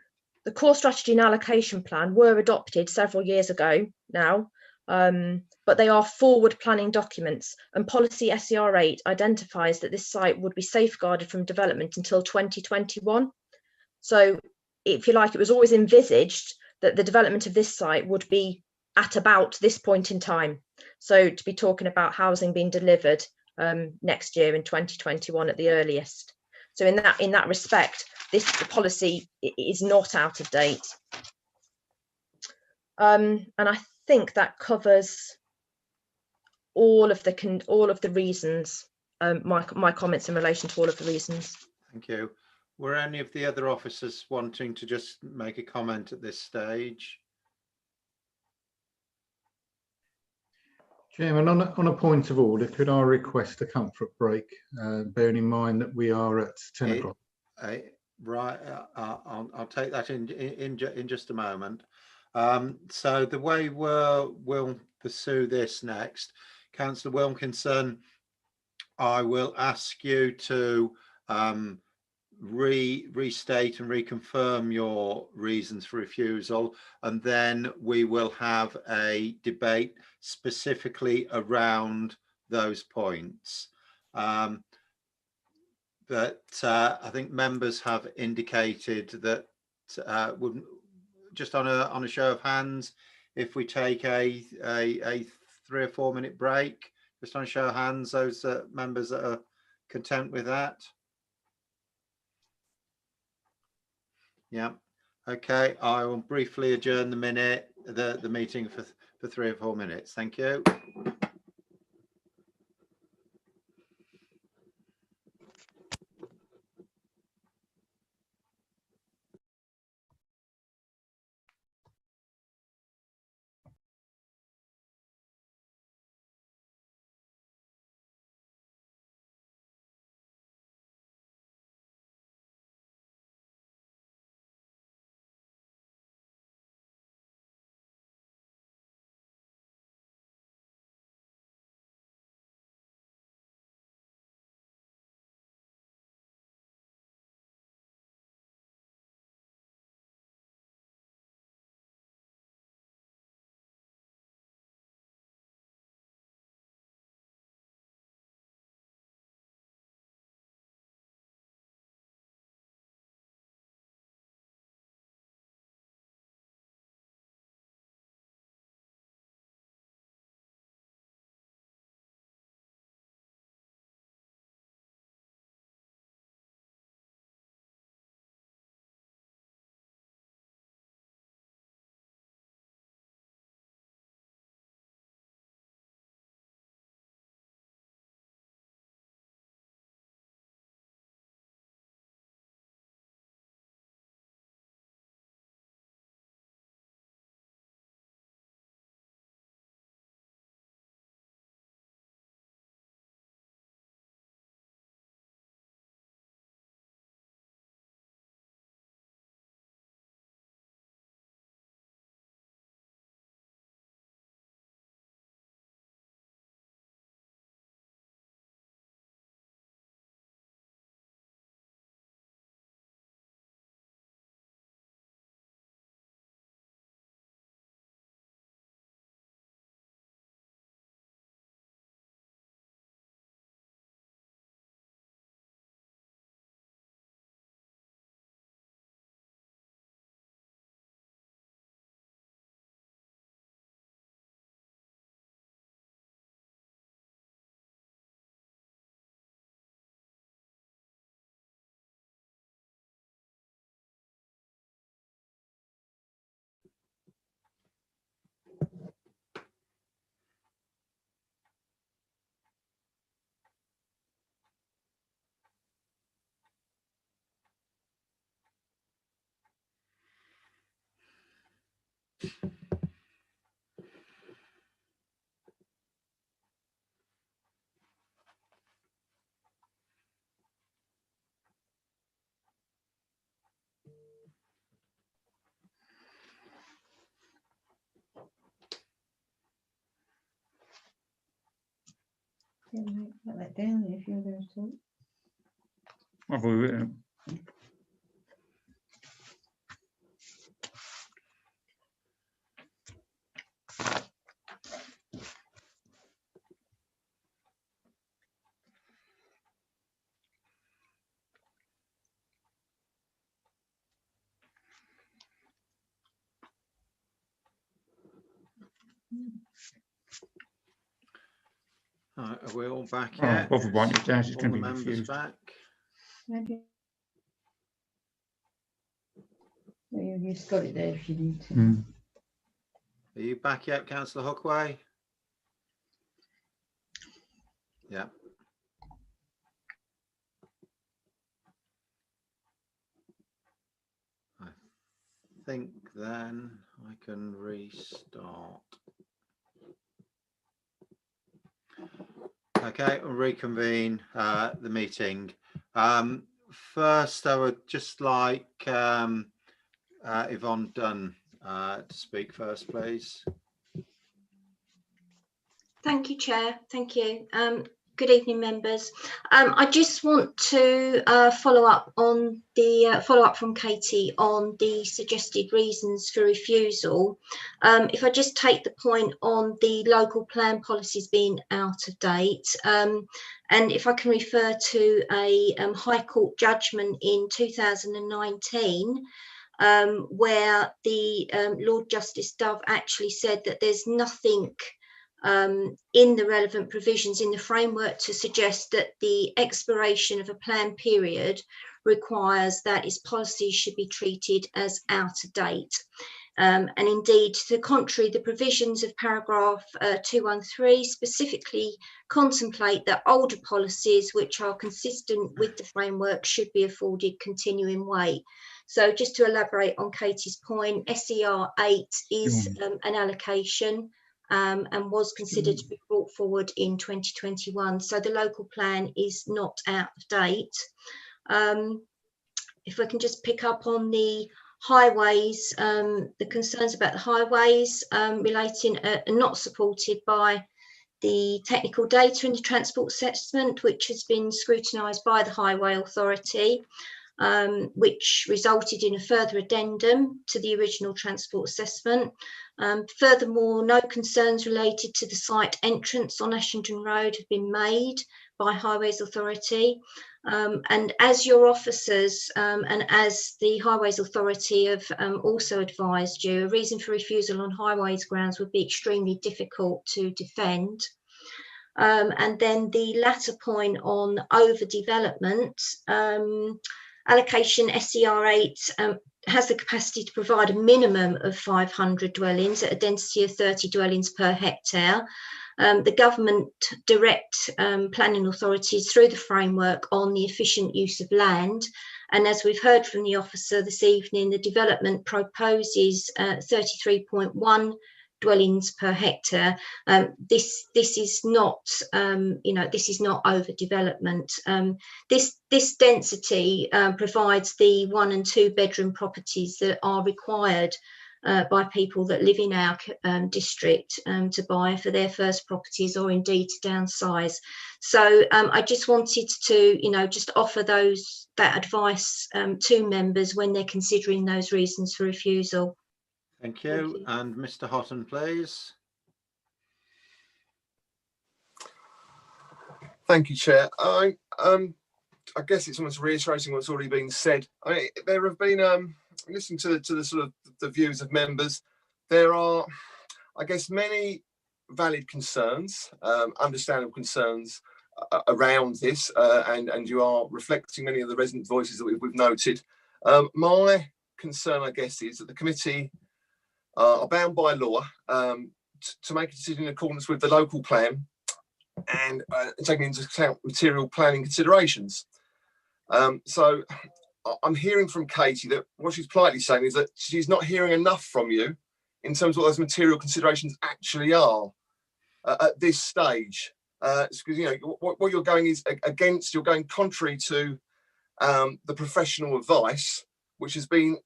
the core strategy and allocation plan were adopted several years ago now, but they are forward planning documents, and policy SCR 8 identifies that this site would be safeguarded from development until 2021. So if you like, it was always envisaged that the development of this site would be at about this point in time. So to be talking about housing being delivered next year in 2021 at the earliest. So in that respect, the policy is not out of date. And I think that covers all of the reasons, my comments in relation to all of the reasons. Thank you. Were any of the other officers wanting to just make a comment at this stage? Chairman, on a point of order, could I request a comfort break, bearing in mind that we are at 10 o'clock? Right, I'll take that in just a moment. So the way we'll pursue this next, Councillor Wilkinson, I will ask you to restate and reconfirm your reasons for refusal, and then we will have a debate specifically around those points. But I think members have indicated that just on a show of hands, if we take a 3 or 4 minute break, just on a show of hands, those members that are content with that. Yeah. Okay. I will briefly adjourn the meeting for for 3 or 4 minutes. Thank you. Put that down if you're going to talk. I've already written it. Right, are we all back Oh, yet? bother writing it down, it's All going the to be members refused. back? Maybe. Well, you've just got it there if you need to. Mm. Are you back yet, Councillor Hookway? Yeah. I think then I can restart. Okay, I'll reconvene the meeting. First, I would just like Yvonne Dunn to speak first, please. Thank you, Chair. Thank you. Good evening, members. I just want to follow up on the follow-up from Katie on the suggested reasons for refusal. If I just take the point on the local plan policies being out of date, and if I can refer to a High Court judgment in 2019, where the Lord Justice Dove actually said that there's nothing in the relevant provisions in the framework to suggest that the expiration of a plan period requires that its policies should be treated as out of date. And indeed, to the contrary, the provisions of paragraph 213 specifically contemplate that older policies which are consistent with the framework should be afforded continuing weight. So just to elaborate on Katie's point, SER 8 is an allocation and was considered to be brought forward in 2021. So the local plan is not out of date. If I can just pick up on the highways, the concerns about the highways relating are not supported by the technical data in the transport assessment, which has been scrutinised by the Highway Authority, which resulted in a further addendum to the original transport assessment. Furthermore, no concerns related to the site entrance on Ashington Road have been made by Highways Authority. And as your officers and as the Highways Authority have also advised you, a reason for refusal on highways grounds would be extremely difficult to defend. And then the latter point on overdevelopment, allocation SER 8 has the capacity to provide a minimum of 500 dwellings at a density of 30 dwellings per hectare. The government direct planning authorities through the framework on the efficient use of land. And as we've heard from the officer this evening, the development proposes 33.1 dwellings per hectare. This is not, this is not overdevelopment. This density provides the 1 and 2 bedroom properties that are required by people that live in our district to buy for their first properties or indeed to downsize. So I just wanted to, just offer that advice to members when they're considering those reasons for refusal. Thank you. And Mr. Houghton, please. Thank you, Chair. I guess it's almost reiterating what's already been said. I mean, there have been, listening to the sort of the views of members, there are, I guess, many valid concerns, understandable concerns around this, and you are reflecting many of the resident voices that we've noted. My concern, I guess, is that the committee are bound by law to make a decision in accordance with the local plan and taking into account material planning considerations. So I'm hearing from Katie that what she's politely saying is that she's not hearing enough from you in terms of what those material considerations actually are at this stage. Because what you're going is against, you're going contrary to the professional advice, which has been,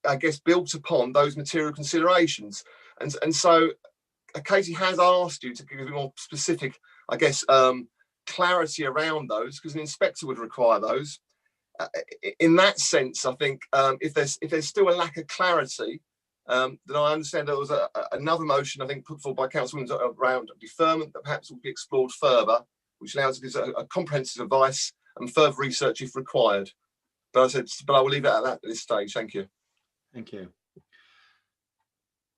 I guess, built upon those material considerations. And so Katie has asked you to give more specific, I guess, clarity around those, because an inspector would require those. In that sense, I think if there's still a lack of clarity, then I understand there was another motion, I think, put forward by Councilwoman around deferment that perhaps will be explored further, which allows us a comprehensive advice and further research if required. But I will leave it at that at this stage. Thank you. Thank you.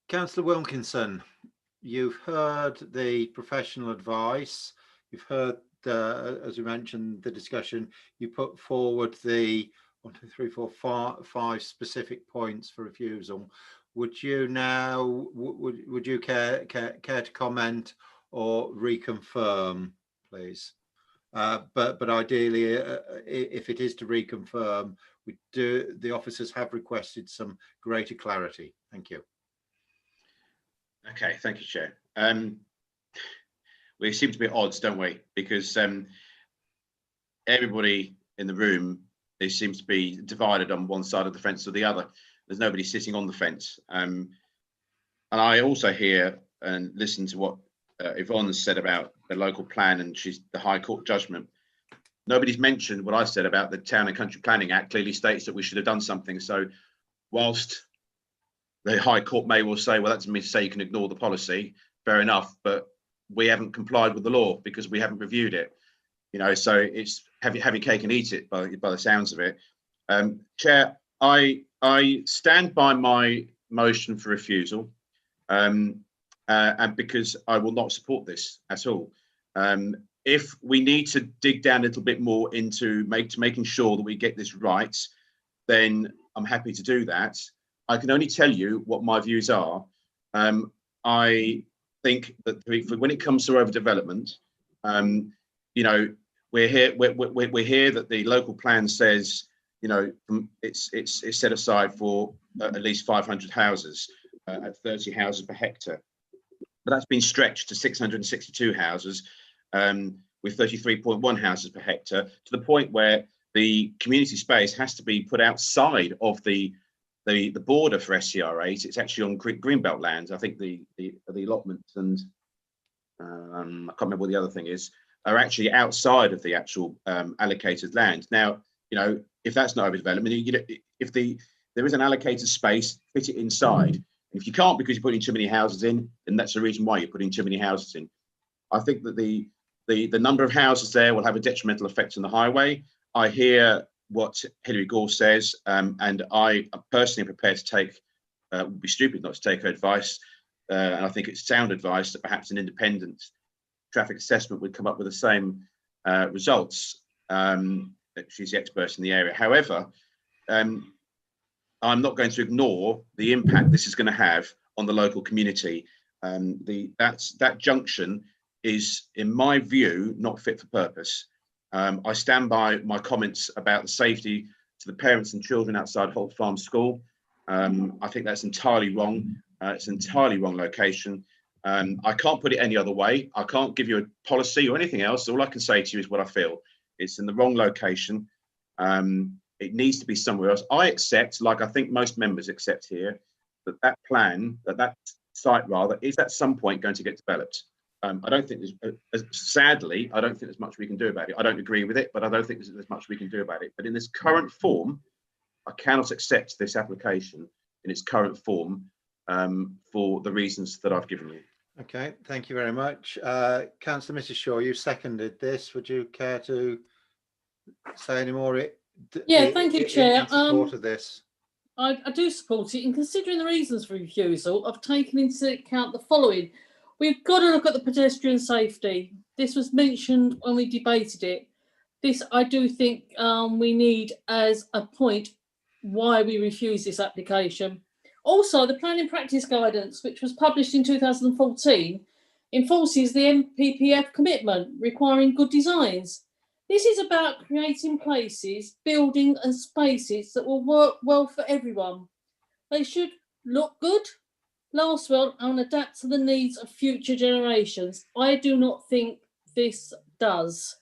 Councillor Wilkinson, you've heard the professional advice. You've heard, as we mentioned, the discussion. You put forward the 1, 2, 3, 4, 5 specific points for refusal. Would you now, would you care to comment or reconfirm, please? But ideally, if it is to reconfirm, the officers have requested some greater clarity. Thank you. Okay, thank you, Chair. We seem to be at odds, don't we? Because everybody in the room, they seems to be divided on one side of the fence or the other. There's nobody sitting on the fence. And I also hear and listen to what Yvonne said about the local plan and the High Court judgment. Nobody's mentioned what I said about the Town and Country Planning Act clearly states that we should have done something. So whilst the High Court may well say, well, that doesn't mean to say you can ignore the policy, fair enough, but we haven't complied with the law because we haven't reviewed it. So it's have your cake and eat it by the sounds of it. Chair, I stand by my motion for refusal, and because I will not support this at all. If we need to dig down a little bit more into making sure that we get this right, then I'm happy to do that. I can only tell you what my views are. I think that when it comes to overdevelopment, you know, we're here that the local plan says, you know, it's set aside for at least 500 houses at 30 houses per hectare. But that's been stretched to 662 houses with 33.1 houses per hectare, to the point where the community space has to be put outside of the border for SCR8. It's actually on greenbelt lands. I think the allotments and I can't remember what the other thing is, are actually outside of the actual allocated land. Now, you know, if that's not overdevelopment, if there is an allocated space, fit it inside. And if you can't because you're putting too many houses in, then that's the reason why you're putting too many houses in. I think that the number of houses there will have a detrimental effect on the highway. I hear what Hilary Gore says, and I am personally prepared to take, would be stupid not to take her advice, and I think it's sound advice that perhaps an independent traffic assessment would come up with the same results. She's the expert in the area. However, I'm not going to ignore the impact this is going to have on the local community. That junction is, in my view, not fit for purpose. I stand by my comments about the safety to the parents and children outside Holt Farm School. I think that's entirely wrong. It's an entirely wrong location. I can't put it any other way. I can't give you a policy or anything else. All I can say to you is what I feel. It's in the wrong location. It needs to be somewhere else. I accept, like I think most members accept here, that plan, that site rather, is at some point going to get developed. I don't think there's, sadly, I don't think there's much we can do about it. I don't agree with it, but I don't think there's much we can do about it. But in this current form, I cannot accept this application in its current form for the reasons that I've given you. Okay, thank you very much. Councillor Mrs. Shaw, you seconded this. Would you care to say any more? Yeah, thank you, Chair. In support of this. I do support it, and considering the reasons for refusal, I've taken into account the following. We've got to look at the pedestrian safety. This was mentioned when we debated it. This, I do think we need as a point why we refuse this application. Also, the planning practice guidance, which was published in 2014, enforces the NPPF commitment requiring good designs. This is about creating places, buildings and spaces that will work well for everyone. They should look good, last well and adapt to the needs of future generations. I do not think this does.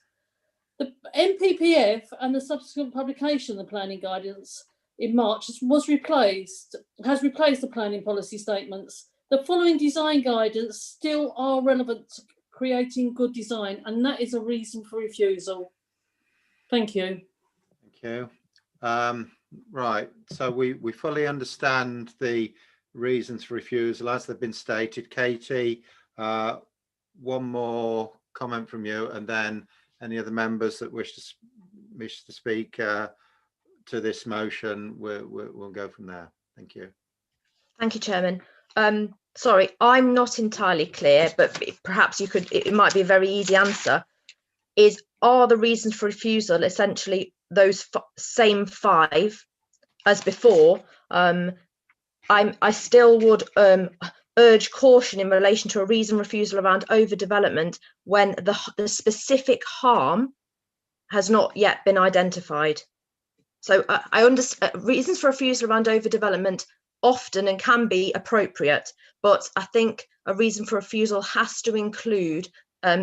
The NPPF and the subsequent publication of the planning guidance in March has replaced the planning policy statements. The following design guidance still are relevant to creating good design, and that is a reason for refusal. Thank you. Thank you. Right, so we fully understand the reasons for refusal as they've been stated. Katie, one more comment from you, and then any other members that wish to speak to this motion, we'll go from there. Thank you. Thank you, Chairman. Sorry, I'm not entirely clear, but perhaps you could, it might be a very easy answer. Are the reasons for refusal essentially those same 5 as before? I still would urge caution in relation to a reason refusal around overdevelopment when the specific harm has not yet been identified. So I understand reasons for refusal around overdevelopment often and can be appropriate, but I think a reason for refusal has to include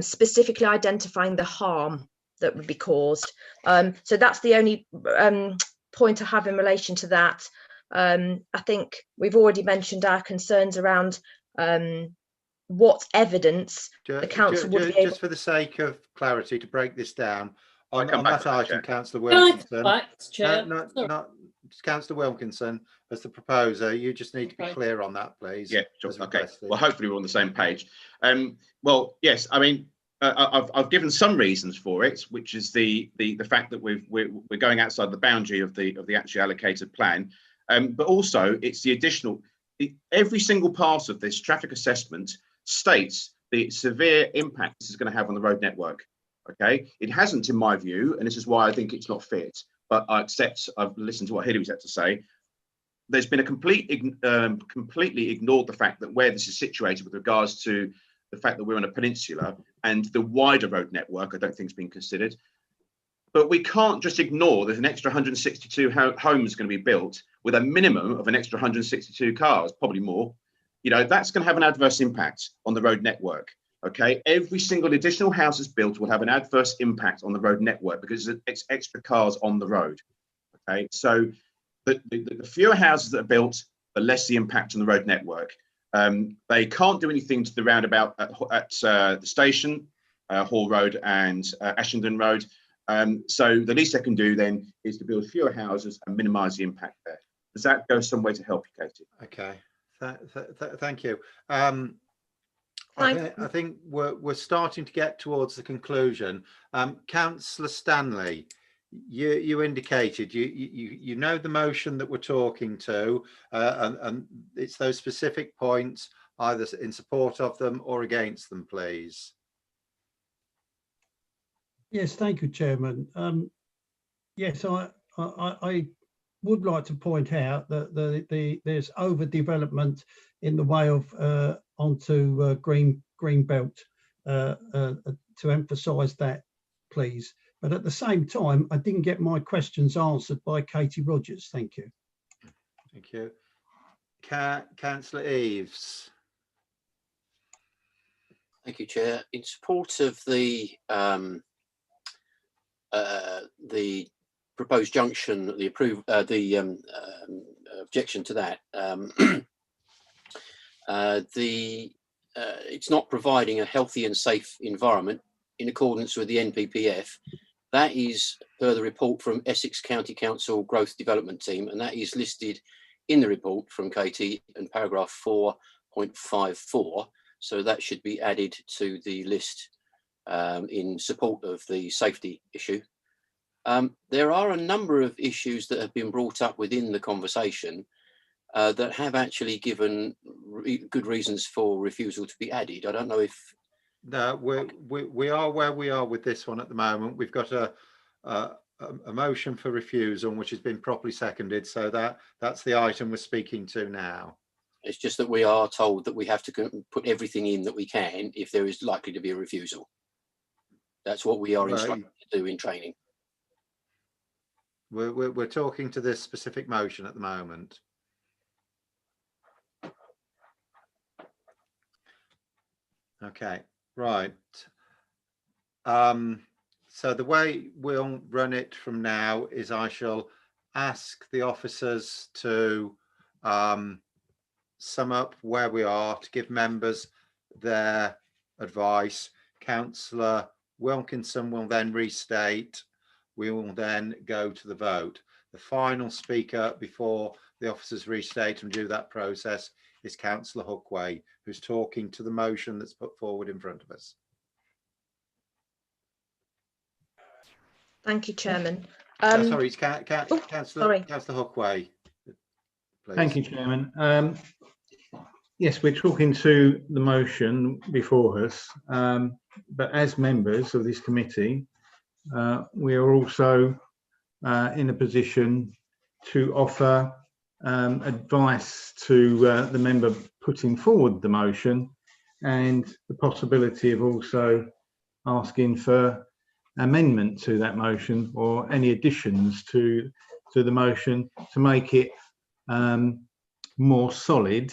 specifically identifying the harm that would be caused. So that's the only point I have in relation to that. I think we've already mentioned our concerns around what evidence the council would be able. Just for the sake of clarity, to break this down, on that item, Councillor Wilkinson. Not Councillor Wilkinson as the proposer. You just need to be clear on that, please. Yeah, sure. Okay. Well, hopefully we're on the same page. Well, yes. I mean, I've given some reasons for it, which is the fact that we're going outside the boundary of the actually allocated plan, but also it's the additional. Every single part of this traffic assessment states the severe impact this is going to have on the road network. Okay, it hasn't, in my view, and this is why I think it's not fit. But I accept. I've listened to what Hillary's had to say. there's been a completely ignored the fact that where this is situated with regards to the fact that we're on a peninsula and the wider road network, I don't think has been considered. But we can't just ignore there's an extra 162 homes going to be built with a minimum of an extra 162 cars, probably more. You know, that's going to have an adverse impact on the road network. Okay, every single additional house that's built will have an adverse impact on the road network because it's extra cars on the road. Okay, so the fewer houses that are built, the less the impact on the road network. They can't do anything to the roundabout at the station, Hall Road and Ashington Road. So the least they can do then is to build fewer houses and minimise the impact there. Does that go some way to help you, Katie? Okay, thank you. I think we're starting to get towards the conclusion. Councillor Stanley, you indicated you know the motion that we're talking to, and it's those specific points, either in support of them or against them, please. Yes, thank you, Chairman. Yes, I would like to point out that there's overdevelopment in the way of onto green belt, to emphasise that, please. But at the same time, I didn't get my questions answered by Katie Rogers. Thank you. Thank you. Councillor Eaves. Thank you, Chair. In support of the proposed junction, the objection to that, it's not providing a healthy and safe environment in accordance with the NPPF. That is per the report from Essex County Council Growth Development Team, and that is listed in the report from Katie in paragraph 4.54. So that should be added to the list in support of the safety issue. There are a number of issues that have been brought up within the conversation that have actually given good reasons for refusal to be added. I don't know if No, we are where we are with this one at the moment. We've got a motion for refusal, which has been properly seconded. So that's the item we're speaking to now. it's just that we are told that we have to put everything in that we can if there is likely to be a refusal. That's what we are instructed to do in training. We're talking to this specific motion at the moment. Okay, right. So the way we'll run it from now is I shall ask the officers to sum up where we are, to give members their advice. Councillor Wilkinson will then restate. We will then go to the vote. The final speaker before the officers restate and do that process is Councillor Hookway, who's talking to the motion that's put forward in front of us. Thank you, Chairman. Sorry, it's Councillor Hookway. Please. Thank you, Chairman. Yes, we're talking to the motion before us, but as members of this committee, we are also in a position to offer advice to the member putting forward the motion, and the possibility of also asking for amendment to that motion or any additions to the motion to make it more solid.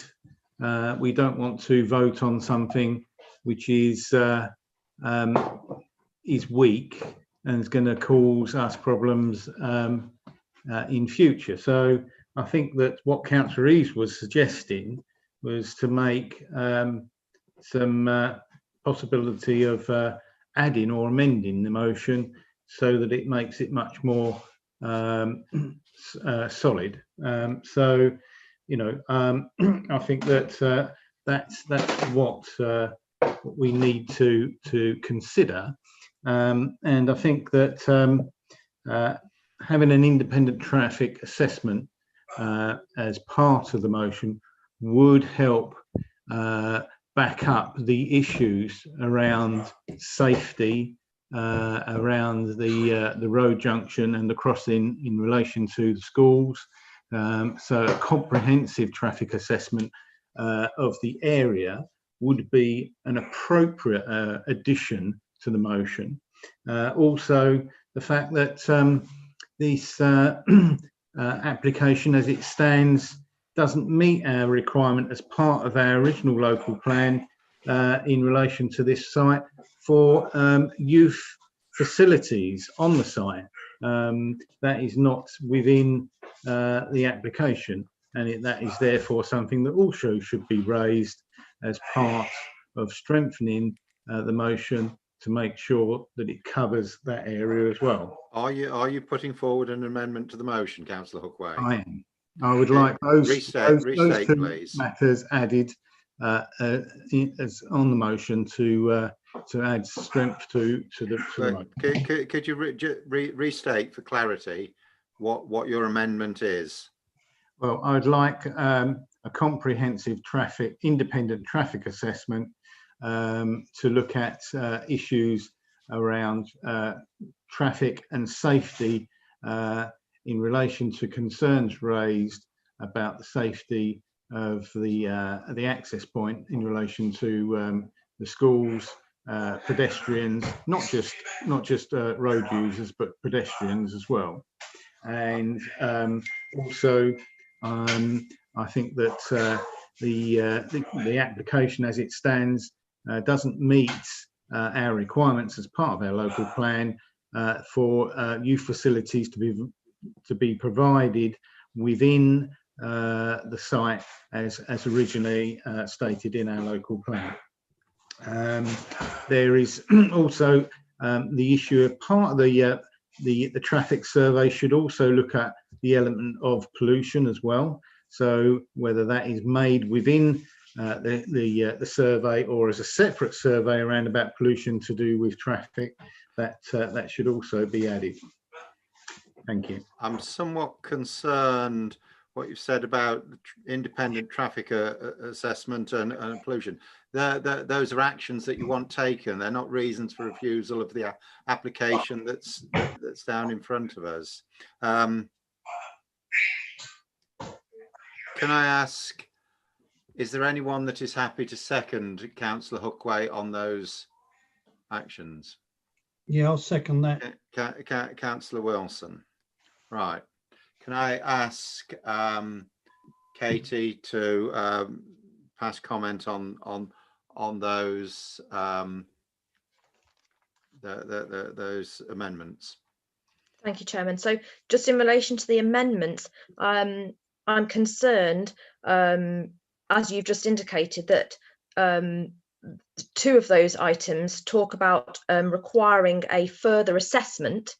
We don't want to vote on something which is weak and is going to cause us problems in future. So I think that what Councillor Eaves was suggesting was to make some possibility of adding or amending the motion so that it makes it much more solid. So, you know, I think that that's what we need to consider. And I think that having an independent traffic assessment as part of the motion would help back up the issues around safety, around the road junction and the crossing in relation to the schools, So a comprehensive traffic assessment of the area would be an appropriate addition to the motion. Also, the fact that this application as it stands doesn't meet our requirement as part of our original local plan in relation to this site for youth facilities on the site. That is not within the application, and that is therefore something that also should be raised as part of strengthening the motion to make sure that it covers that area as well. Are you putting forward an amendment to the motion, Councillor Hookway? I am. I would like those restate, two please. matters added as on the motion to add strength to the motion. Could you restate for clarity what your amendment is? Well, I'd like a comprehensive independent traffic assessment to look at issues around traffic and safety in relation to concerns raised about the safety of the access point in relation to the schools, pedestrians, not just road users, but pedestrians as well. And also, I think that the application as it stands doesn't meet our requirements as part of our local plan for youth facilities to be provided within the site as originally stated in our local plan. There is also the issue of part of the traffic survey should also look at the element of pollution as well. So whether that is made within the survey or as a separate survey around about pollution to do with traffic, that should also be added. Thank you. I'm somewhat concerned what you've said about independent traffic assessment and pollution. Those are actions that you want taken. They're not reasons for refusal of the application that's down in front of us. Can I ask, is there anyone that is happy to second Councillor Hookway on those actions? Yeah, I'll second that. Councillor Wilson. Right. Can I ask Katie to pass comment on those those amendments? Thank you, Chairman. So just in relation to the amendments, I'm concerned, as you've just indicated, that two of those items talk about requiring a further assessment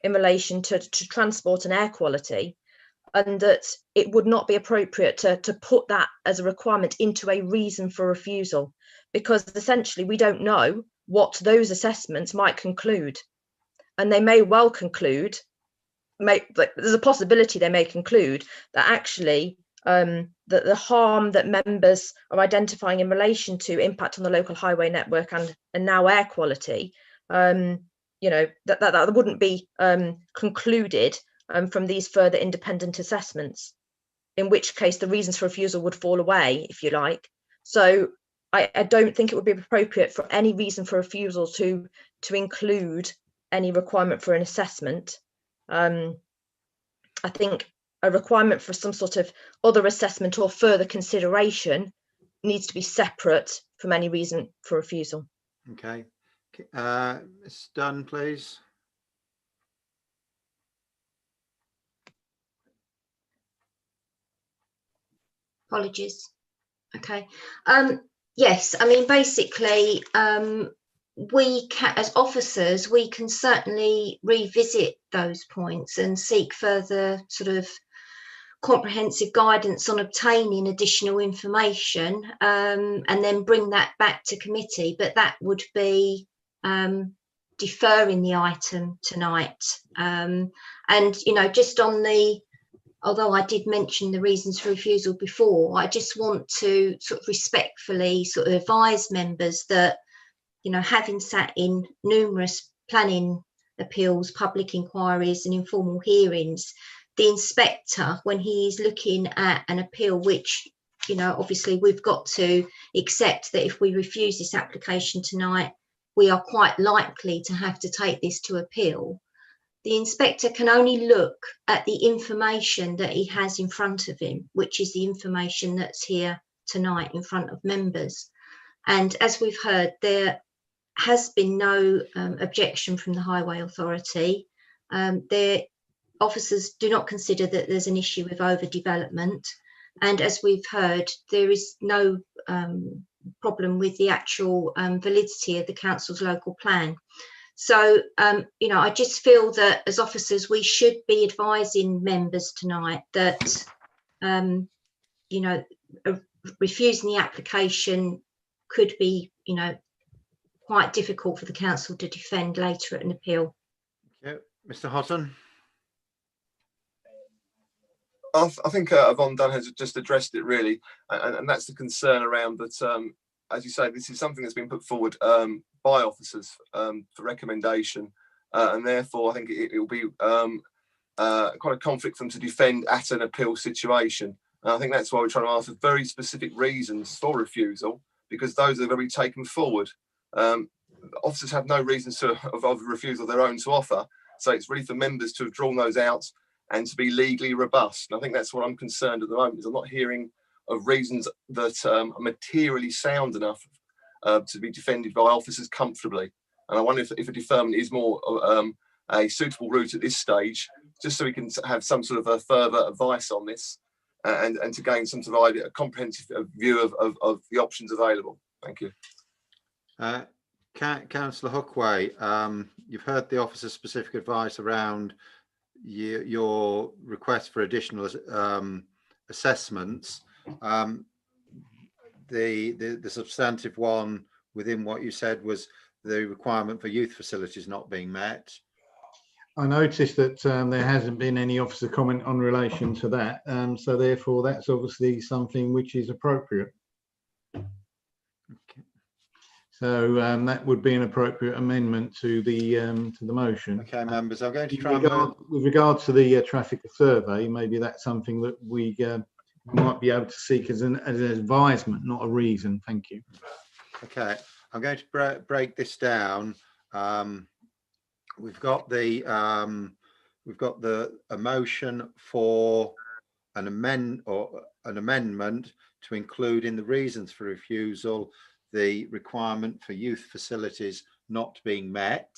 in relation to transport and air quality, and that it would not be appropriate to put that as a requirement into a reason for refusal, because essentially we don't know what those assessments might conclude. And they may well conclude, there's a possibility they may conclude that actually that the harm that members are identifying in relation to impact on the local highway network and now air quality, that wouldn't be concluded from these further independent assessments, in which case the reasons for refusal would fall away, if you like. So I don't think it would be appropriate for any reason for refusal to include any requirement for an assessment. I think a requirement for some sort of other assessment or further consideration needs to be separate from any reason for refusal. Okay. Ms. Dunn, please. Apologies. Okay. Yes, I mean, basically, we can, as officers, we can certainly revisit those points and seek further sort of comprehensive guidance on obtaining additional information, and then bring that back to committee. But that would be deferring the item tonight. And, just on although I did mention the reasons for refusal before, I just want to sort of respectfully sort of advise members that, having sat in numerous planning appeals, public inquiries and informal hearings, the inspector, when he is looking at an appeal, which, you know, obviously we've got to accept that if we refuse this application tonight, we are quite likely to have to take this to appeal. The inspector can only look at the information that he has in front of him, which is the information that's here tonight in front of members. And as we've heard, there has been no objection from the Highway Authority. Their officers do not consider that there's an issue with overdevelopment. And as we've heard, there is no problem with the actual validity of the council's local plan. So, you know, I just feel that as officers, we should be advising members tonight that, you know, refusing the application could be, you know, quite difficult for the council to defend later at an appeal. Yeah, Mr. Houghton. I think Yvonne Dunn has just addressed it really, and that's the concern around that. As you say, this is something that's been put forward by officers for recommendation, and therefore I think it will be quite a conflict for them to defend at an appeal situation. And I think that's why we're trying to ask for very specific reasons for refusal, because those are going to be taken forward. Officers have no reasons of refusal of their own to offer, so it's really for members to have drawn those out and to be legally robust. And I think that's what I'm concerned at the moment, is I'm not hearing of reasons that are materially sound enough to be defended by officers comfortably. And I wonder if a deferment is more a suitable route at this stage, just so we can have some sort of a further advice on this and to gain some sort of idea, a comprehensive view of the options available. Thank you. Councillor Hookway, you've heard the officer's specific advice around your request for additional assessments. The substantive one within what you said was the requirement for youth facilities not being met. I noticed that there hasn't been any officer comment on relation to that, so therefore that's obviously something which is appropriate. Okay. So that would be an appropriate amendment to the motion. Okay, members, I'm going to try with regard to the traffic survey. Maybe that's something that we might be able to seek as an advisement, not a reason. Thank you. Okay, I'm going to break this down. We've got a motion for an amendment to include in the reasons for refusal the requirement for youth facilities not being met.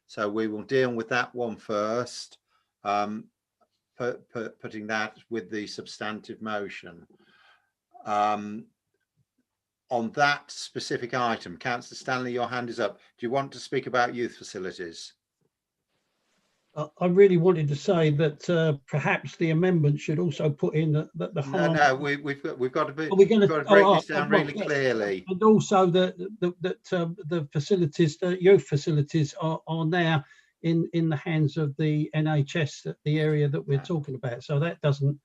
So we will deal with that one first, putting that with the substantive motion. On that specific item, Councillor Stanley, your hand is up. Do you want to speak about youth facilities? I really wanted to say that perhaps the amendment should also put in that the harm. No, we've got to break this down really clearly. And also that the facilities, the youth facilities, are now in the hands of the NHS, the area that we're talking about. So that doesn't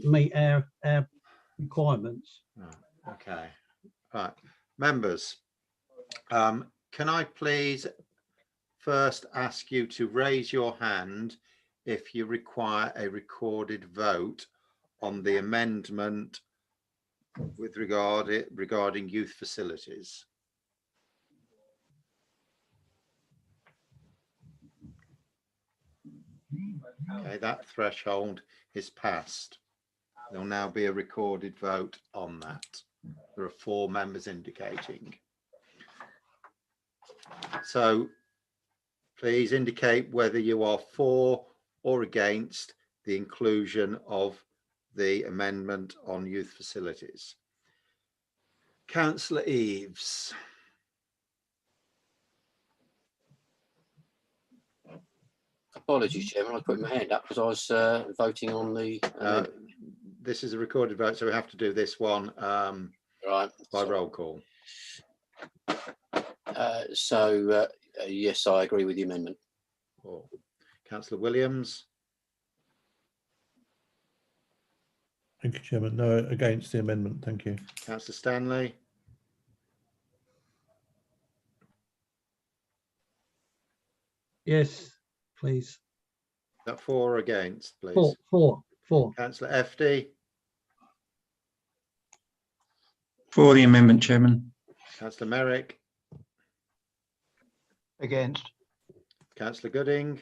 meet our requirements. Okay, right, members. Can I please first ask you to raise your hand if you require a recorded vote on the amendment with regarding youth facilities? Okay, that threshold is passed. There'll now be a recorded vote on that. There are 4 members indicating. So please indicate whether you are for or against the inclusion of the amendment on youth facilities. Councillor Eaves. Apologies, Chairman, I put my hand up because I was voting on the... This is a recorded vote, so we have to do this one right by roll call. Yes, I agree with the amendment. Councillor Williams. Thank you, Chairman. No, against the amendment. Thank you. Councillor Stanley. Yes, please. that for or against, please? Four. Councillor FD, For the amendment, Chairman. Councillor Merrick, Against. Councillor Gooding,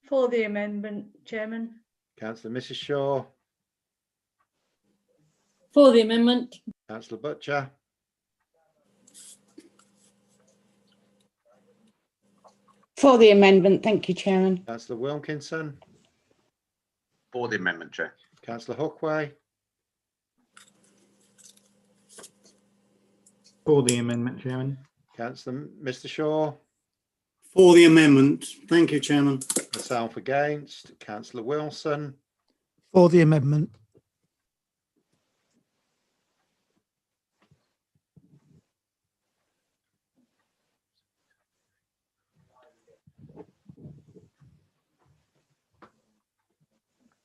For the amendment, Chairman. Councillor Mrs Shaw, For the amendment. Councillor Butcher, For the amendment, thank you, Chairman. Councillor Wilkinson, For the amendment, Chair. Councillor Hookway, For the amendment, Chairman. Councillor Mr Shaw, For the amendment. Thank you, Chairman. myself against, Councillor Wilson, For the amendment.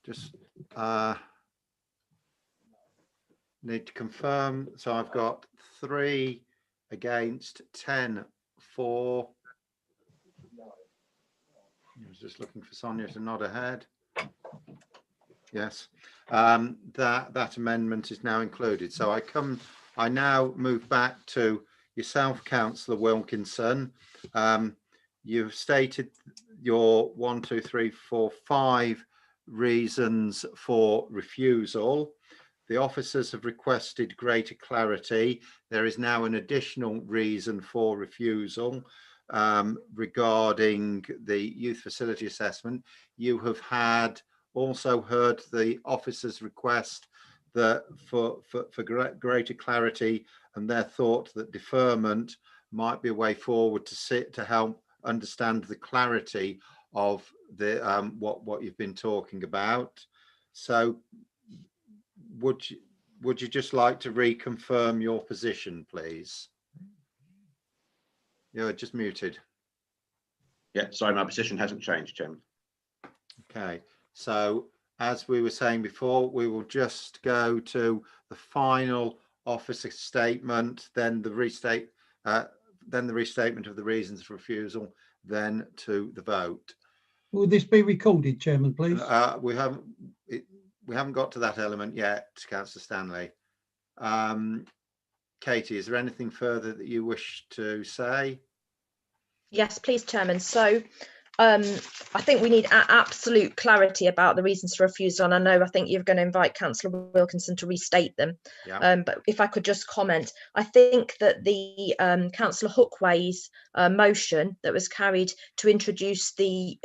just need to confirm. So I've got 3 against, 10 for. I was just looking for Sonia to nod ahead. Yes, that amendment is now included. So I now move back to yourself, Councillor Wilkinson. You've stated your 1, 2, 3, 4, 5 reasons for refusal. The officers have requested greater clarity. There is now an additional reason for refusal regarding the youth facility assessment. You have also heard the officers' request that for greater clarity, and their thought that deferment might be a way forward to help understand the clarity of the what you've been talking about. So would you just like to reconfirm your position, please? You're just muted. Yeah, sorry, my position hasn't changed, Chairman. Okay, so as we were saying before, we will just go to the final officer statement, then the restatement of the reasons for refusal, then to the vote. Will this be recorded, Chairman, please? We haven't got to that element yet, Councillor Stanley. Katie, is there anything further that you wish to say? Yes, please, Chairman. So I think we need absolute clarity about the reasons for refusal. And I think you're going to invite Councillor Wilkinson to restate them. Yeah. But if I could just comment, I think that the Councillor Hookway's motion that was carried to introduce the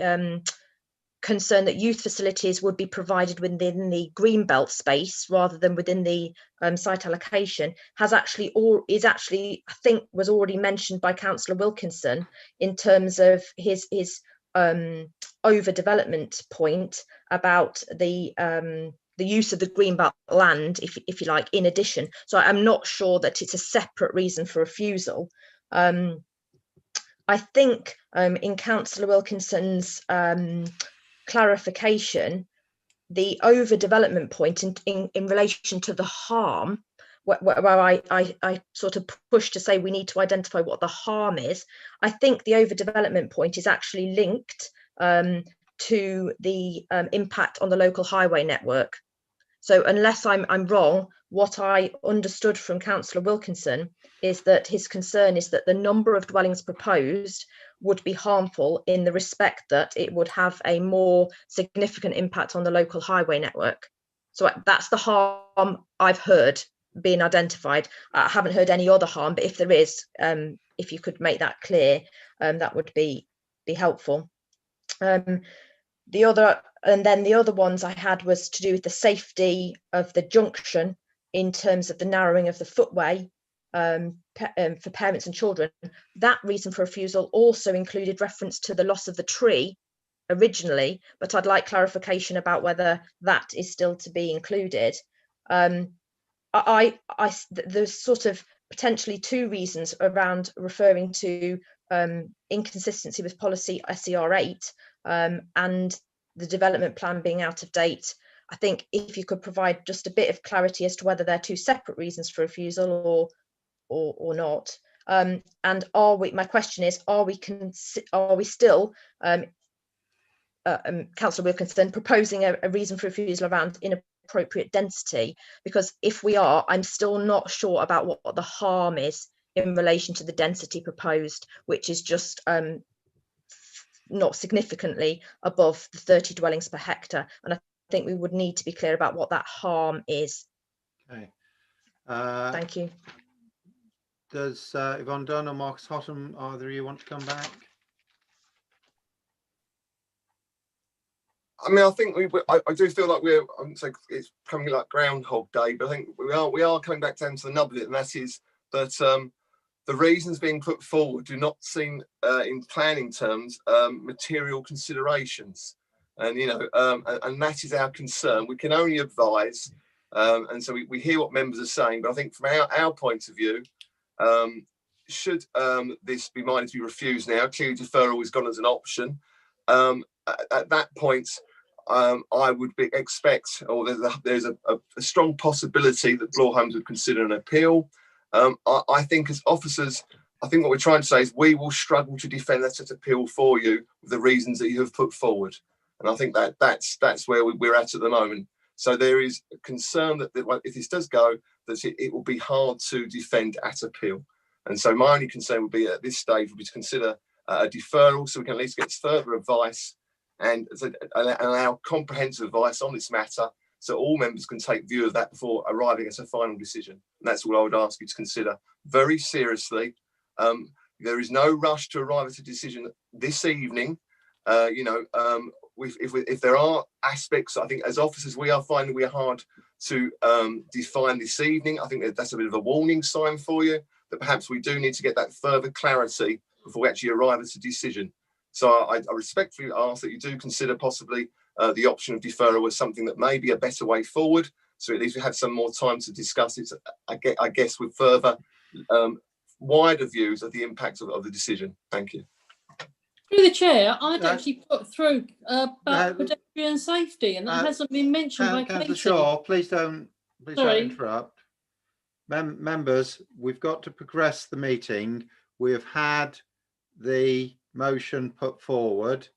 concern that youth facilities would be provided within the greenbelt space rather than within the site allocation was already mentioned by Councillor Wilkinson in terms of his overdevelopment point about the use of the greenbelt land, if you like, in addition. So I'm not sure that it's a separate reason for refusal. I think in Councillor Wilkinson's clarification, the overdevelopment point in relation to the harm, where I sort of push to say we need to identify what the harm is. I think the overdevelopment point is actually linked to the impact on the local highway network. So unless I'm wrong, what I understood from Councillor Wilkinson is that his concern is that the number of dwellings proposed would be harmful in the respect that it would have a more significant impact on the local highway network. So that's the harm I've heard being identified. I haven't heard any other harm, but if there is, if you could make that clear, that would be helpful. The other ones I had was to do with the safety of the junction in terms of the narrowing of the footway for parents and children. That reason for refusal also included reference to the loss of the tree originally, but I'd like clarification about whether that is still to be included. There's sort of potentially 2 reasons around referring to inconsistency with policy SER 8 and the development plan being out of date. I think if you could provide just a bit of clarity as to whether they're 2 separate reasons for refusal or not. And my question is, are we still Councillor Wilkinson proposing a reason for refusal around inappropriate density, because if we are, I'm still not sure about what the harm is in relation to the density proposed, which is just not significantly above the 30 dwellings per hectare. And I think we would need to be clear about what that harm is. Okay. Thank you. Does Yvonne Dunn or Marcus Hottam, either of you want to come back? I mean, I think I do feel like it's coming like Groundhog Day, but I think we are coming back down to the nub of it, and that is that the reasons being put forward do not seem, in planning terms, material considerations, and and that is our concern. We can only advise, and so we hear what members are saying, but I think from our point of view, should this be minded to be refused now, clearly deferral is gone as an option. At that point, I would expect, or there's a strong possibility that Bloor Homes would consider an appeal. I think as officers, I think what we're trying to say is we will struggle to defend that appeal for you with the reasons that you have put forward. And I think that's where we're at the moment. So there is a concern that if this does go, that it will be hard to defend at appeal. And so my only concern would be at this stage would be to consider a deferral, so we can at least get further advice and allow comprehensive advice on this matter, so all members can take view of that before arriving at a final decision. And that's all I would ask you to consider very seriously. There is no rush to arrive at a decision this evening. If there are aspects, I think as officers we are finding we are hard to define this evening. I think that's a bit of a warning sign for you that perhaps we do need to get that further clarity before we actually arrive at a decision. So I respectfully ask that you do consider possibly the option of deferral as something that may be a better way forward. So at least we have some more time to discuss it, I guess, with further wider views of the impact of the decision. Thank you. Through the chair, I'd actually put through about pedestrian safety, and that hasn't been mentioned by Councillor Katie. Shaw, please don't interrupt. Members, we've got to progress the meeting. We have had the motion put forward.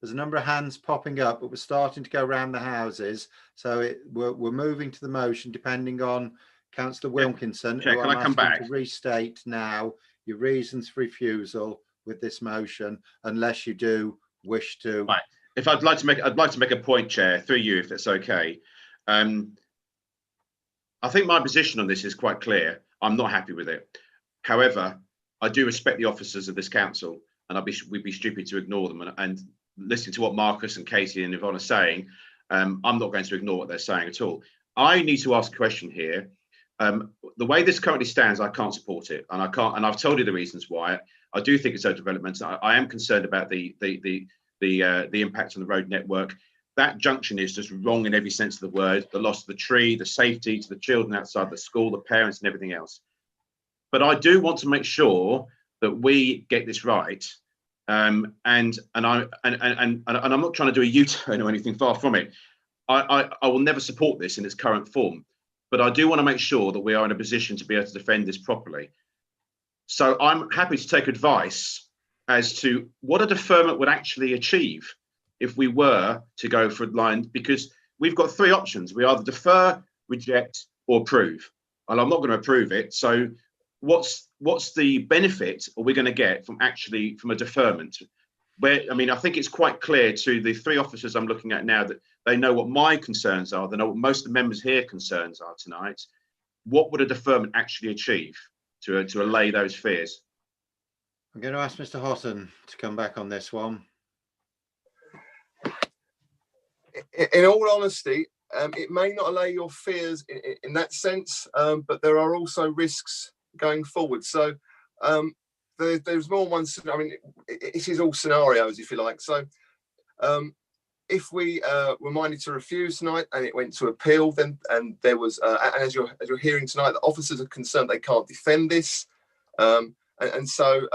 There's a number of hands popping up, but we're starting to go around the houses. So we're moving to the motion depending on Councillor Wilkinson. Chair, can I come back? To restate now your reasons for refusal with this motion, unless you do wish to. Right. If I'd like to make a point, Chair, through you, if that's okay. I think my position on this is quite clear. I'm not happy with it. However, I do respect the officers of this council, and we'd be stupid to ignore them. And listening to what Marcus and Katie and Yvonne are saying, I'm not going to ignore what they're saying at all. I need to ask a question here. The way this currently stands, I can't support it, and I've told you the reasons why. I do think it's a development. I am concerned about the impact on the road network. That junction is just wrong in every sense of the word. The loss of the tree, the safety to the children outside the school, the parents, and everything else. But I do want to make sure that we get this right. And I'm not trying to do a U-turn or anything, far from it. I will never support this in its current form, but I do want to make sure that we are in a position to be able to defend this properly. So I'm happy to take advice as to what a deferment would actually achieve if we were to go for a line, because we've got three options. We either defer, reject, or approve. And I'm not going to approve it. So what's the benefit are we going to get from a deferment? I think it's quite clear to the three officers I'm looking at now that they know what my concerns are. They know what most of the members here concerns are tonight. What would a deferment actually achieve to allay those fears? I'm going to ask Mr. Hotton to come back on this one. In all honesty, it may not allay your fears in that sense, but there are also risks going forward. So there's more one. I mean, it is all scenarios, if you like. So if we were minded to refuse tonight and it went to appeal, then and there was, and as you're hearing tonight, the officers are concerned they can't defend this, and so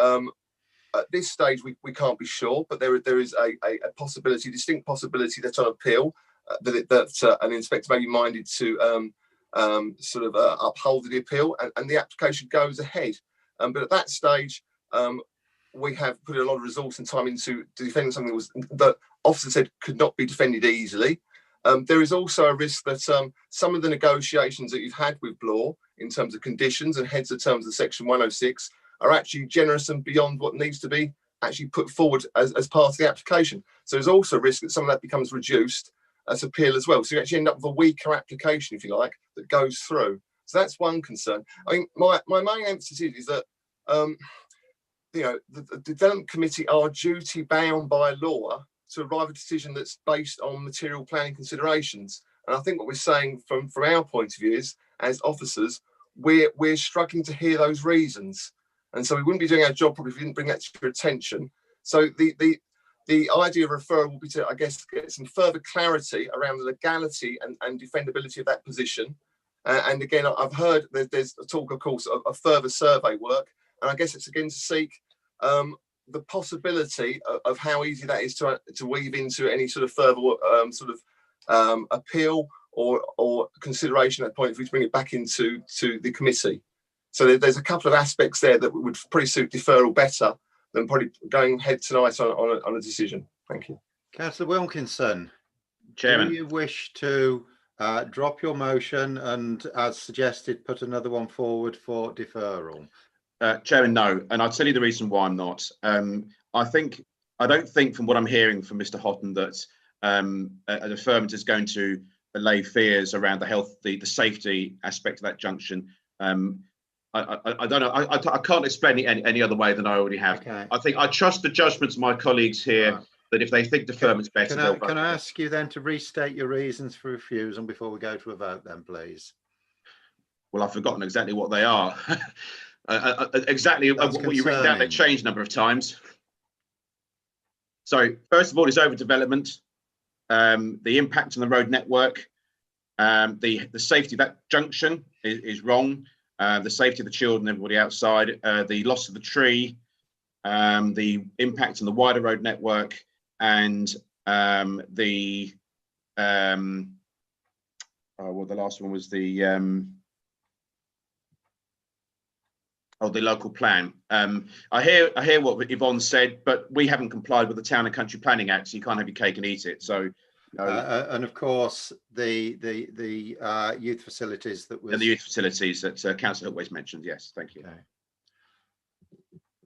at this stage we can't be sure, but there is a possibility, distinct possibility that on appeal that an inspector may be minded to uphold the appeal and the application goes ahead. But at that stage, we have put a lot of resource and time into defending something that officer said could not be defended easily. There is also a risk that some of the negotiations that you've had with Bloor in terms of conditions and heads of terms of Section 106 are actually generous and beyond what needs to be actually put forward as part of the application. So there's also a risk that some of that becomes reduced as appeal as well. So you actually end up with a weaker application, if you like, that goes through. So that's one concern. I mean, my main emphasis is that you know, the development committee are duty bound by law to arrive at a decision that's based on material planning considerations. And I think what we're saying from our point of view is, as officers, we're struggling to hear those reasons. And so we wouldn't be doing our job probably if we didn't bring that to your attention. So the idea of referral will be to, I guess, get some further clarity around the legality and defendability of that position. And again, I've heard there's a talk, of course, of further survey work. And I guess it's again to seek the possibility of how easy that is to weave into any sort of further appeal or consideration at that point if we bring it back into the committee. So there's a couple of aspects there that would probably suit deferral better than probably going ahead tonight on a decision. Thank you. Councillor Wilkinson, Chairman. do you wish to drop your motion and, as suggested, put another one forward for deferral? Chairman, no, and I'll tell you the reason why I'm not. I don't think from what I'm hearing from Mr. Houghton that a deferment is going to allay fears around the health, the safety aspect of that junction. I don't know. I can't explain it any other way than I already have. Okay. I think I trust the judgments of my colleagues here that if they think deferment's better, they'll vote. Can I ask you then to restate your reasons for refusal before we go to a vote then, please? Well, I've forgotten exactly what they are. Exactly what you written down, they changed a number of times. So first of all, is overdevelopment, the impact on the road network, the safety of that junction is wrong, the safety of the children, everybody outside, the loss of the tree, the impact on the wider road network, and the last one was the the local plan. I hear what Yvonne said, but we haven't complied with the Town and Country Planning Act, so you can't have your cake and eat it. So, and of course the youth facilities that was, and the youth facilities that Councillor Hook always mentioned. Yes, thank you. Okay.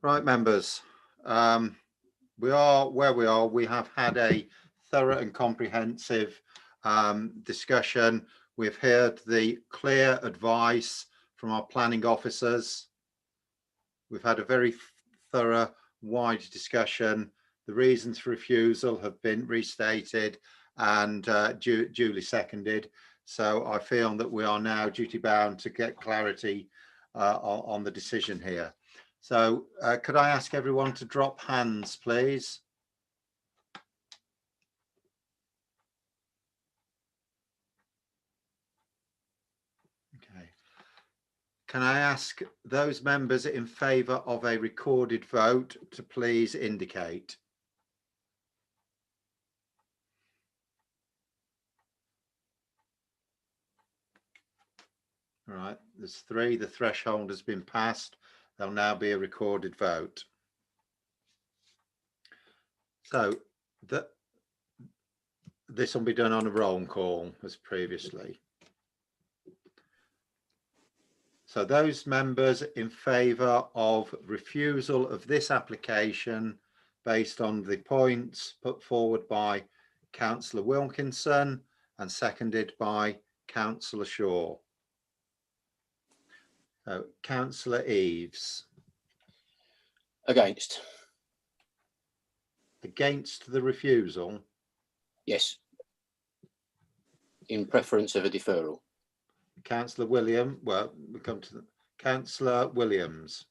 Right, members, we are where we are. We have had a thorough and comprehensive discussion. We've heard the clear advice from our planning officers. We've had a very thorough, wide discussion. The reasons for refusal have been restated and duly seconded. So I feel that we are now duty bound to get clarity on the decision here. So could I ask everyone to drop hands, please? Okay. Can I ask those members in favour of a recorded vote to please indicate? All right, there's 3. The threshold has been passed. There'll now be a recorded vote. So this will be done on a roll call as previously. So those members in favour of refusal of this application based on the points put forward by Councillor Wilkinson and seconded by Councillor Shaw. So Councillor Eaves. Against. Against the refusal? Yes. In preference of a deferral. Councillor William, well, we come to the Councillor Williams.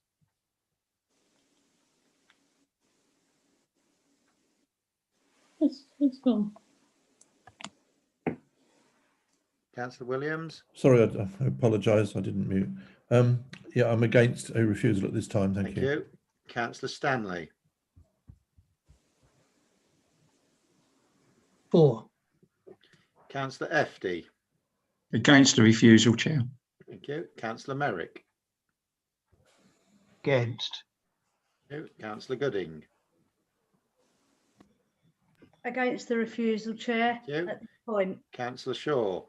It's gone. Councillor Williams. Sorry, I apologise. I didn't mute. Yeah, I'm against a refusal at this time. Thank you. Councillor Stanley. For. Councillor Efty. Against the refusal, Chair. Thank you. Councillor Merrick. Against. Councillor Gooding. Against the refusal, Chair, Thank you. at this point. Councillor Shaw.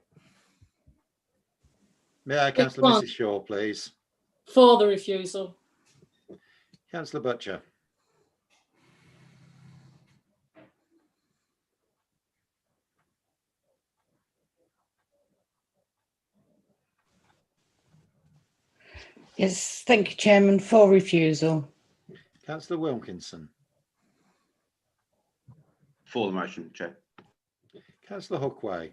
May Which Councillor one? Mrs Shaw, please. For the refusal. Councillor Butcher. Yes, thank you, Chairman. For refusal. Councillor Wilkinson. For the motion, Chair. Councillor Hookway.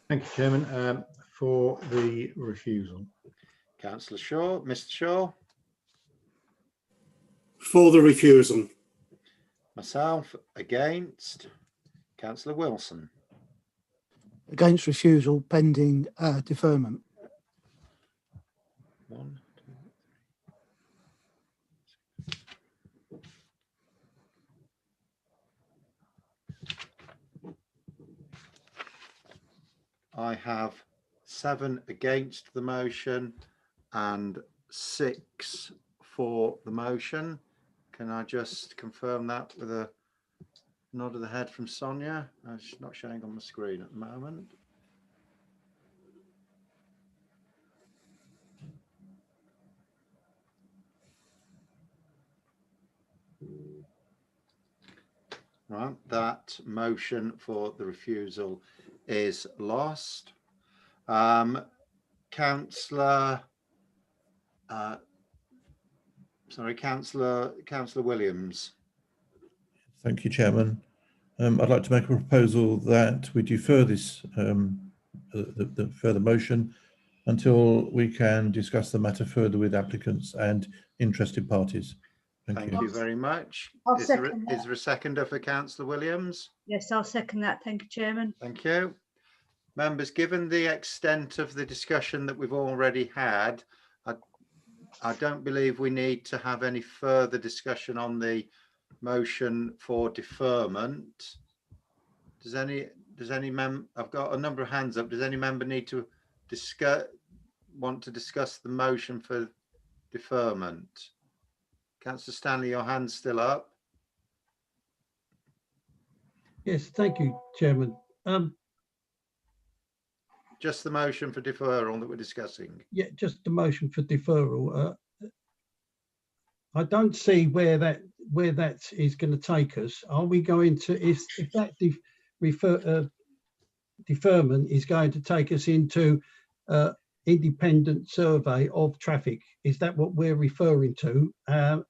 Thank you, Chairman. For the refusal. Councillor Shaw. Mr Shaw. For the refusal. Myself against. Councillor Wilson. Against refusal pending deferment. 1, 2, 3. I have 7 against the motion and 6 for the motion. Can I just confirm that with a nod of the head from Sonia? It's not showing on the screen at the moment. Right, that motion for the refusal is lost. Councillor Williams. Thank you, Chairman. I'd like to make a proposal that we defer this the further motion until we can discuss the matter further with applicants and interested parties. Thank you very much. I'll Is there second that. a seconder for Councillor Williams? Yes, I'll second that. Thank you, Chairman. Thank you. Members, given the extent of the discussion that we've already had, I don't believe we need to have any further discussion on the motion for deferment. Does any I've got a number of hands up. Does any member need to want to discuss the motion for deferment? Councillor Stanley, your hand's still up. Yes, thank you, Chairman. Just the motion for deferral that we're discussing. Yeah, just the motion for deferral. I don't see where that is going to take us. Are we going to, if that deferment is going to take us into independent survey of traffic? Is that what we're referring to? And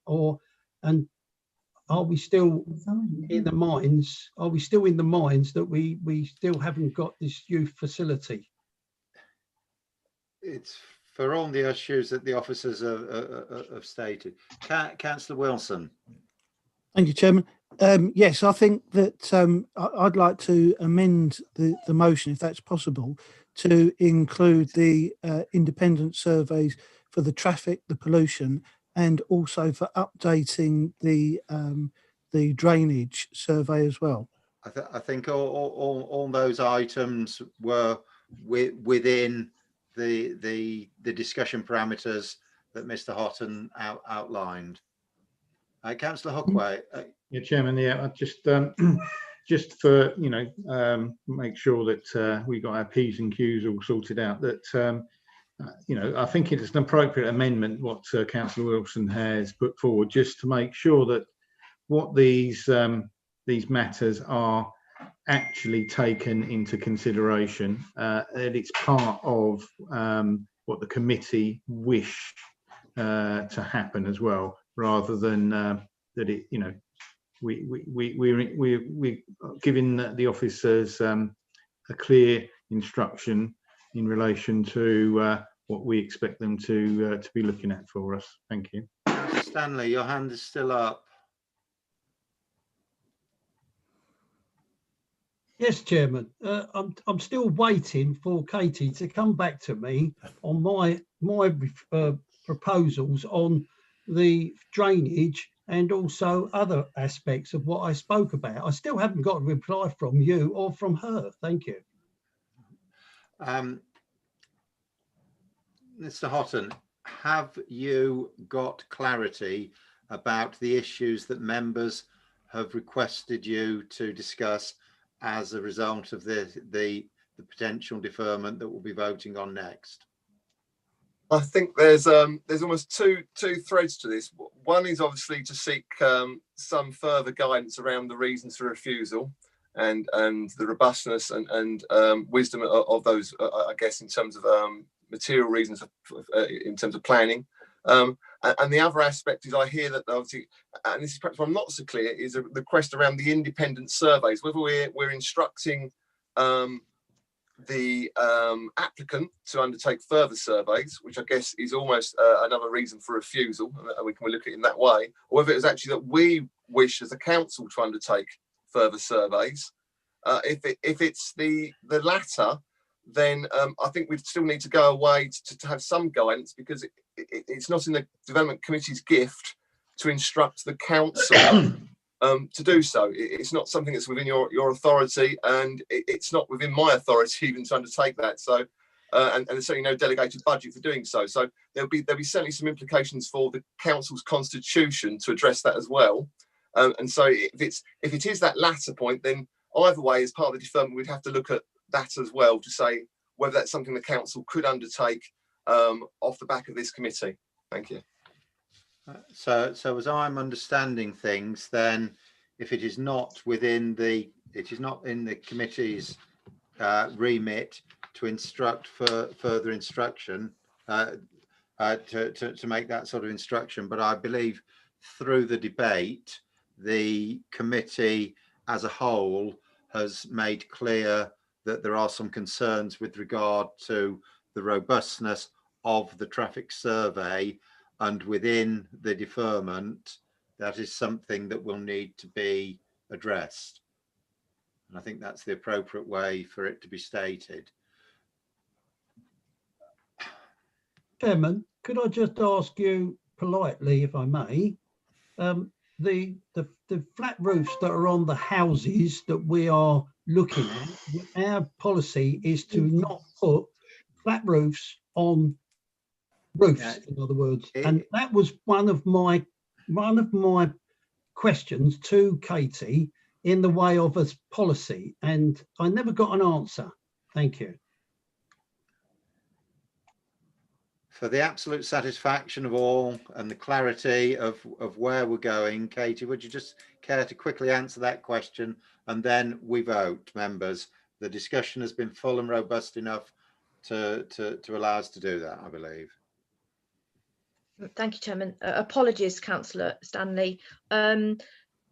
are we still in the mines? Are we still in the mines that we still haven't got this youth facility? It's for all the issues that the officers have stated. Councillor Wilson. Thank you, Chairman. Yes, I think that I'd like to amend the motion, if that's possible, to include the independent surveys for the traffic, the pollution, and also for updating the drainage survey as well. I think all those items were within the discussion parameters that Mr. Houghton outlined. Councillor Hookway. Yeah, Chairman. Yeah, I just for make sure that we got our P's and Q's all sorted out. That I think it's an appropriate amendment what Councillor Wilson has put forward, just to make sure that what these matters are actually taken into consideration, that it's part of what the committee wish to happen as well, rather than that it, we're giving the officers a clear instruction in relation to what we expect them to be looking at for us. Thank you. Stanley, your hand is still up. Yes, Chairman. I'm still waiting for Katie to come back to me on my proposals on the drainage and also other aspects of what I spoke about. I still haven't got a reply from you or from her. Thank you. Mr. Houghton, have you got clarity about the issues that members have requested you to discuss as a result of the potential deferment that we'll be voting on next? I think there's almost two threads to this. One is obviously to seek some further guidance around the reasons for refusal and the robustness and wisdom of those, I guess, in terms of material reasons in terms of planning. And the other aspect is I hear that obviously, and this is perhaps where I'm not so clear, is the question around the independent surveys, whether we're instructing the applicant to undertake further surveys, which I guess is almost another reason for refusal, and we can look at it in that way, or whether it was actually that we wish as a council to undertake further surveys. If it's the latter, then I think we still need to go away to have some guidance, because it's not in the development committee's gift to instruct the council to do so. It's not something that's within your authority, and it's not within my authority even to undertake that. So, and there's certainly no delegated budget for doing so. So there'll be certainly some implications for the council's constitution to address that as well. And so if it is that latter point, then either way, as part of the deferment, we'd have to look at that as well to say whether that's something the council could undertake off the back of this committee. Thank you. So as I'm understanding things, then if it is not in the committee's remit to instruct for further instruction, to make that sort of instruction, but I believe through the debate, the committee as a whole has made clear that there are some concerns with regard to the robustness of the traffic survey, and within the deferment, that is something that will need to be addressed. And I think that's the appropriate way for it to be stated. Chairman, could I just ask you politely, if I may, the flat roofs that are on the houses that we are looking at, our policy is to not put flat roofs on roofs, in other words, and that was one of my questions to Katie in the way of a policy, and I never got an answer. Thank you. For the absolute satisfaction of all and the clarity of where we're going, Katie, would you just care to quickly answer that question, and then we vote, members? The discussion has been full and robust enough to allow us to do that, I believe. Thank you, Chairman. Apologies, Councillor Stanley. There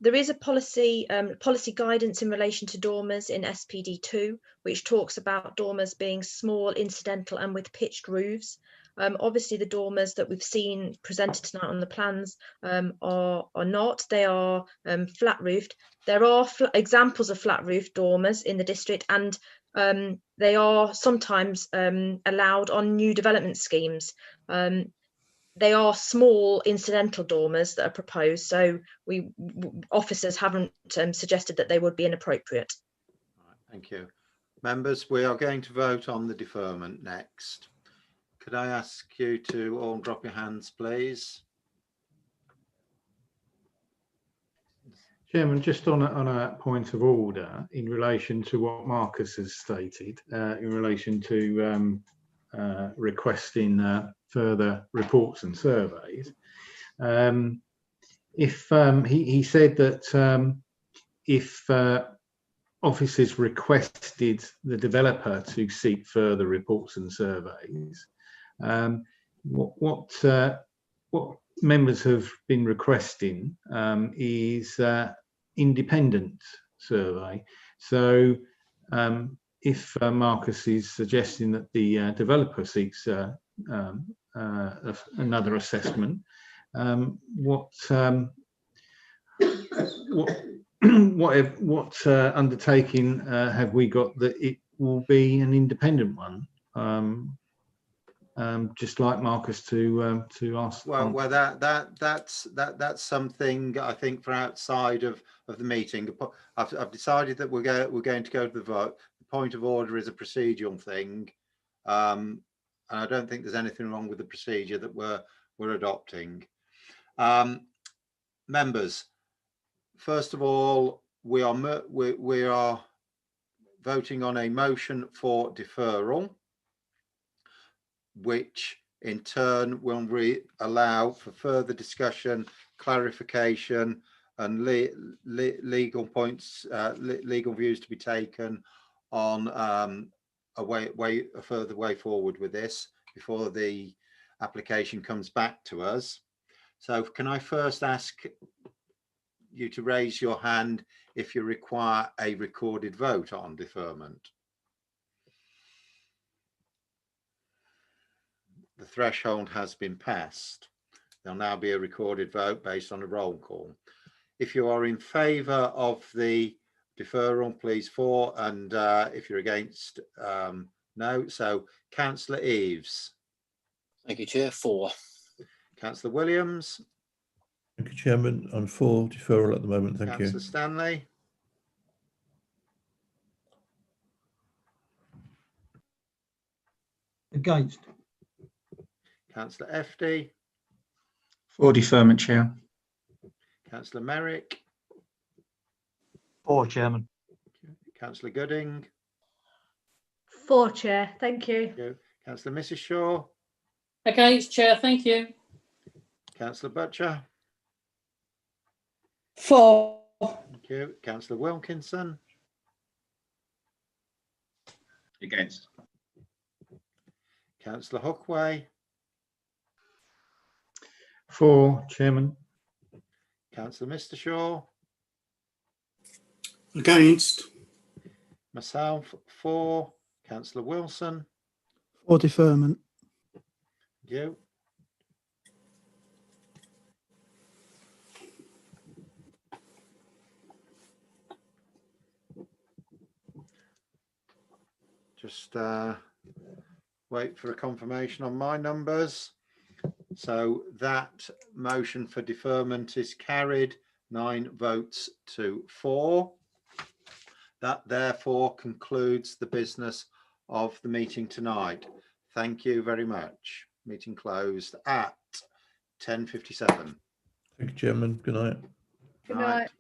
is a policy guidance in relation to dormers in SPD2, which talks about dormers being small, incidental and with pitched roofs. Obviously, the dormers that we've seen presented tonight on the plans are not. They are flat roofed. There are examples of flat roof dormers in the district, and they are sometimes allowed on new development schemes. They are small incidental dormers that are proposed, so officers haven't suggested that they would be inappropriate. Thank you. Members, we are going to vote on the deferment next. Could I ask you to all drop your hands, please? Chairman, just on a point of order in relation to what Marcus has stated, in relation to requesting further reports and surveys. If he said that if officers requested the developer to seek further reports and surveys, what members have been requesting is independent survey. So if Marcus is suggesting that the developer seeks another assessment, what undertaking have we got that it will be an independent one? Just like Marcus to ask. Well, that's something I think for outside of the meeting. I've decided that we're going to go to the vote. The point of order is a procedural thing, and I don't think there's anything wrong with the procedure that we're adopting. members, first of all, we are voting on a motion for deferral, which in turn will allow for further discussion, clarification, and legal points, legal views to be taken on a further way forward with this before the application comes back to us. So can I first ask you to raise your hand if you require a recorded vote on deferment? The threshold has been passed. There'll now be a recorded vote based on a roll call. If you are in favour of the deferral, please for, and if you're against, no. So Councillor Eaves. Thank you, Chair. For. Councillor Williams. Thank you, Chairman. I'm for deferral at the moment. Thank you. Councillor Stanley. Against. Councillor FD. For deferment, Chair. Councillor Merrick. For, Chairman. Councillor Gooding. For, Chair. Thank you. Thank you. Councillor Mrs. Shaw. Against, Chair. Thank you. Councillor Butcher. For. Thank you. Councillor Wilkinson. Against. Councillor Hookway. For, Chairman. Councillor Mr. Shaw. Against. Myself for. Councillor Wilson. For deferment. Thank you. Just wait for a confirmation on my numbers. So that motion for deferment is carried, 9 votes to 4. That therefore concludes the business of the meeting tonight. Thank you very much. Meeting closed at 10:57. Thank you, Chairman. Good night. Good night.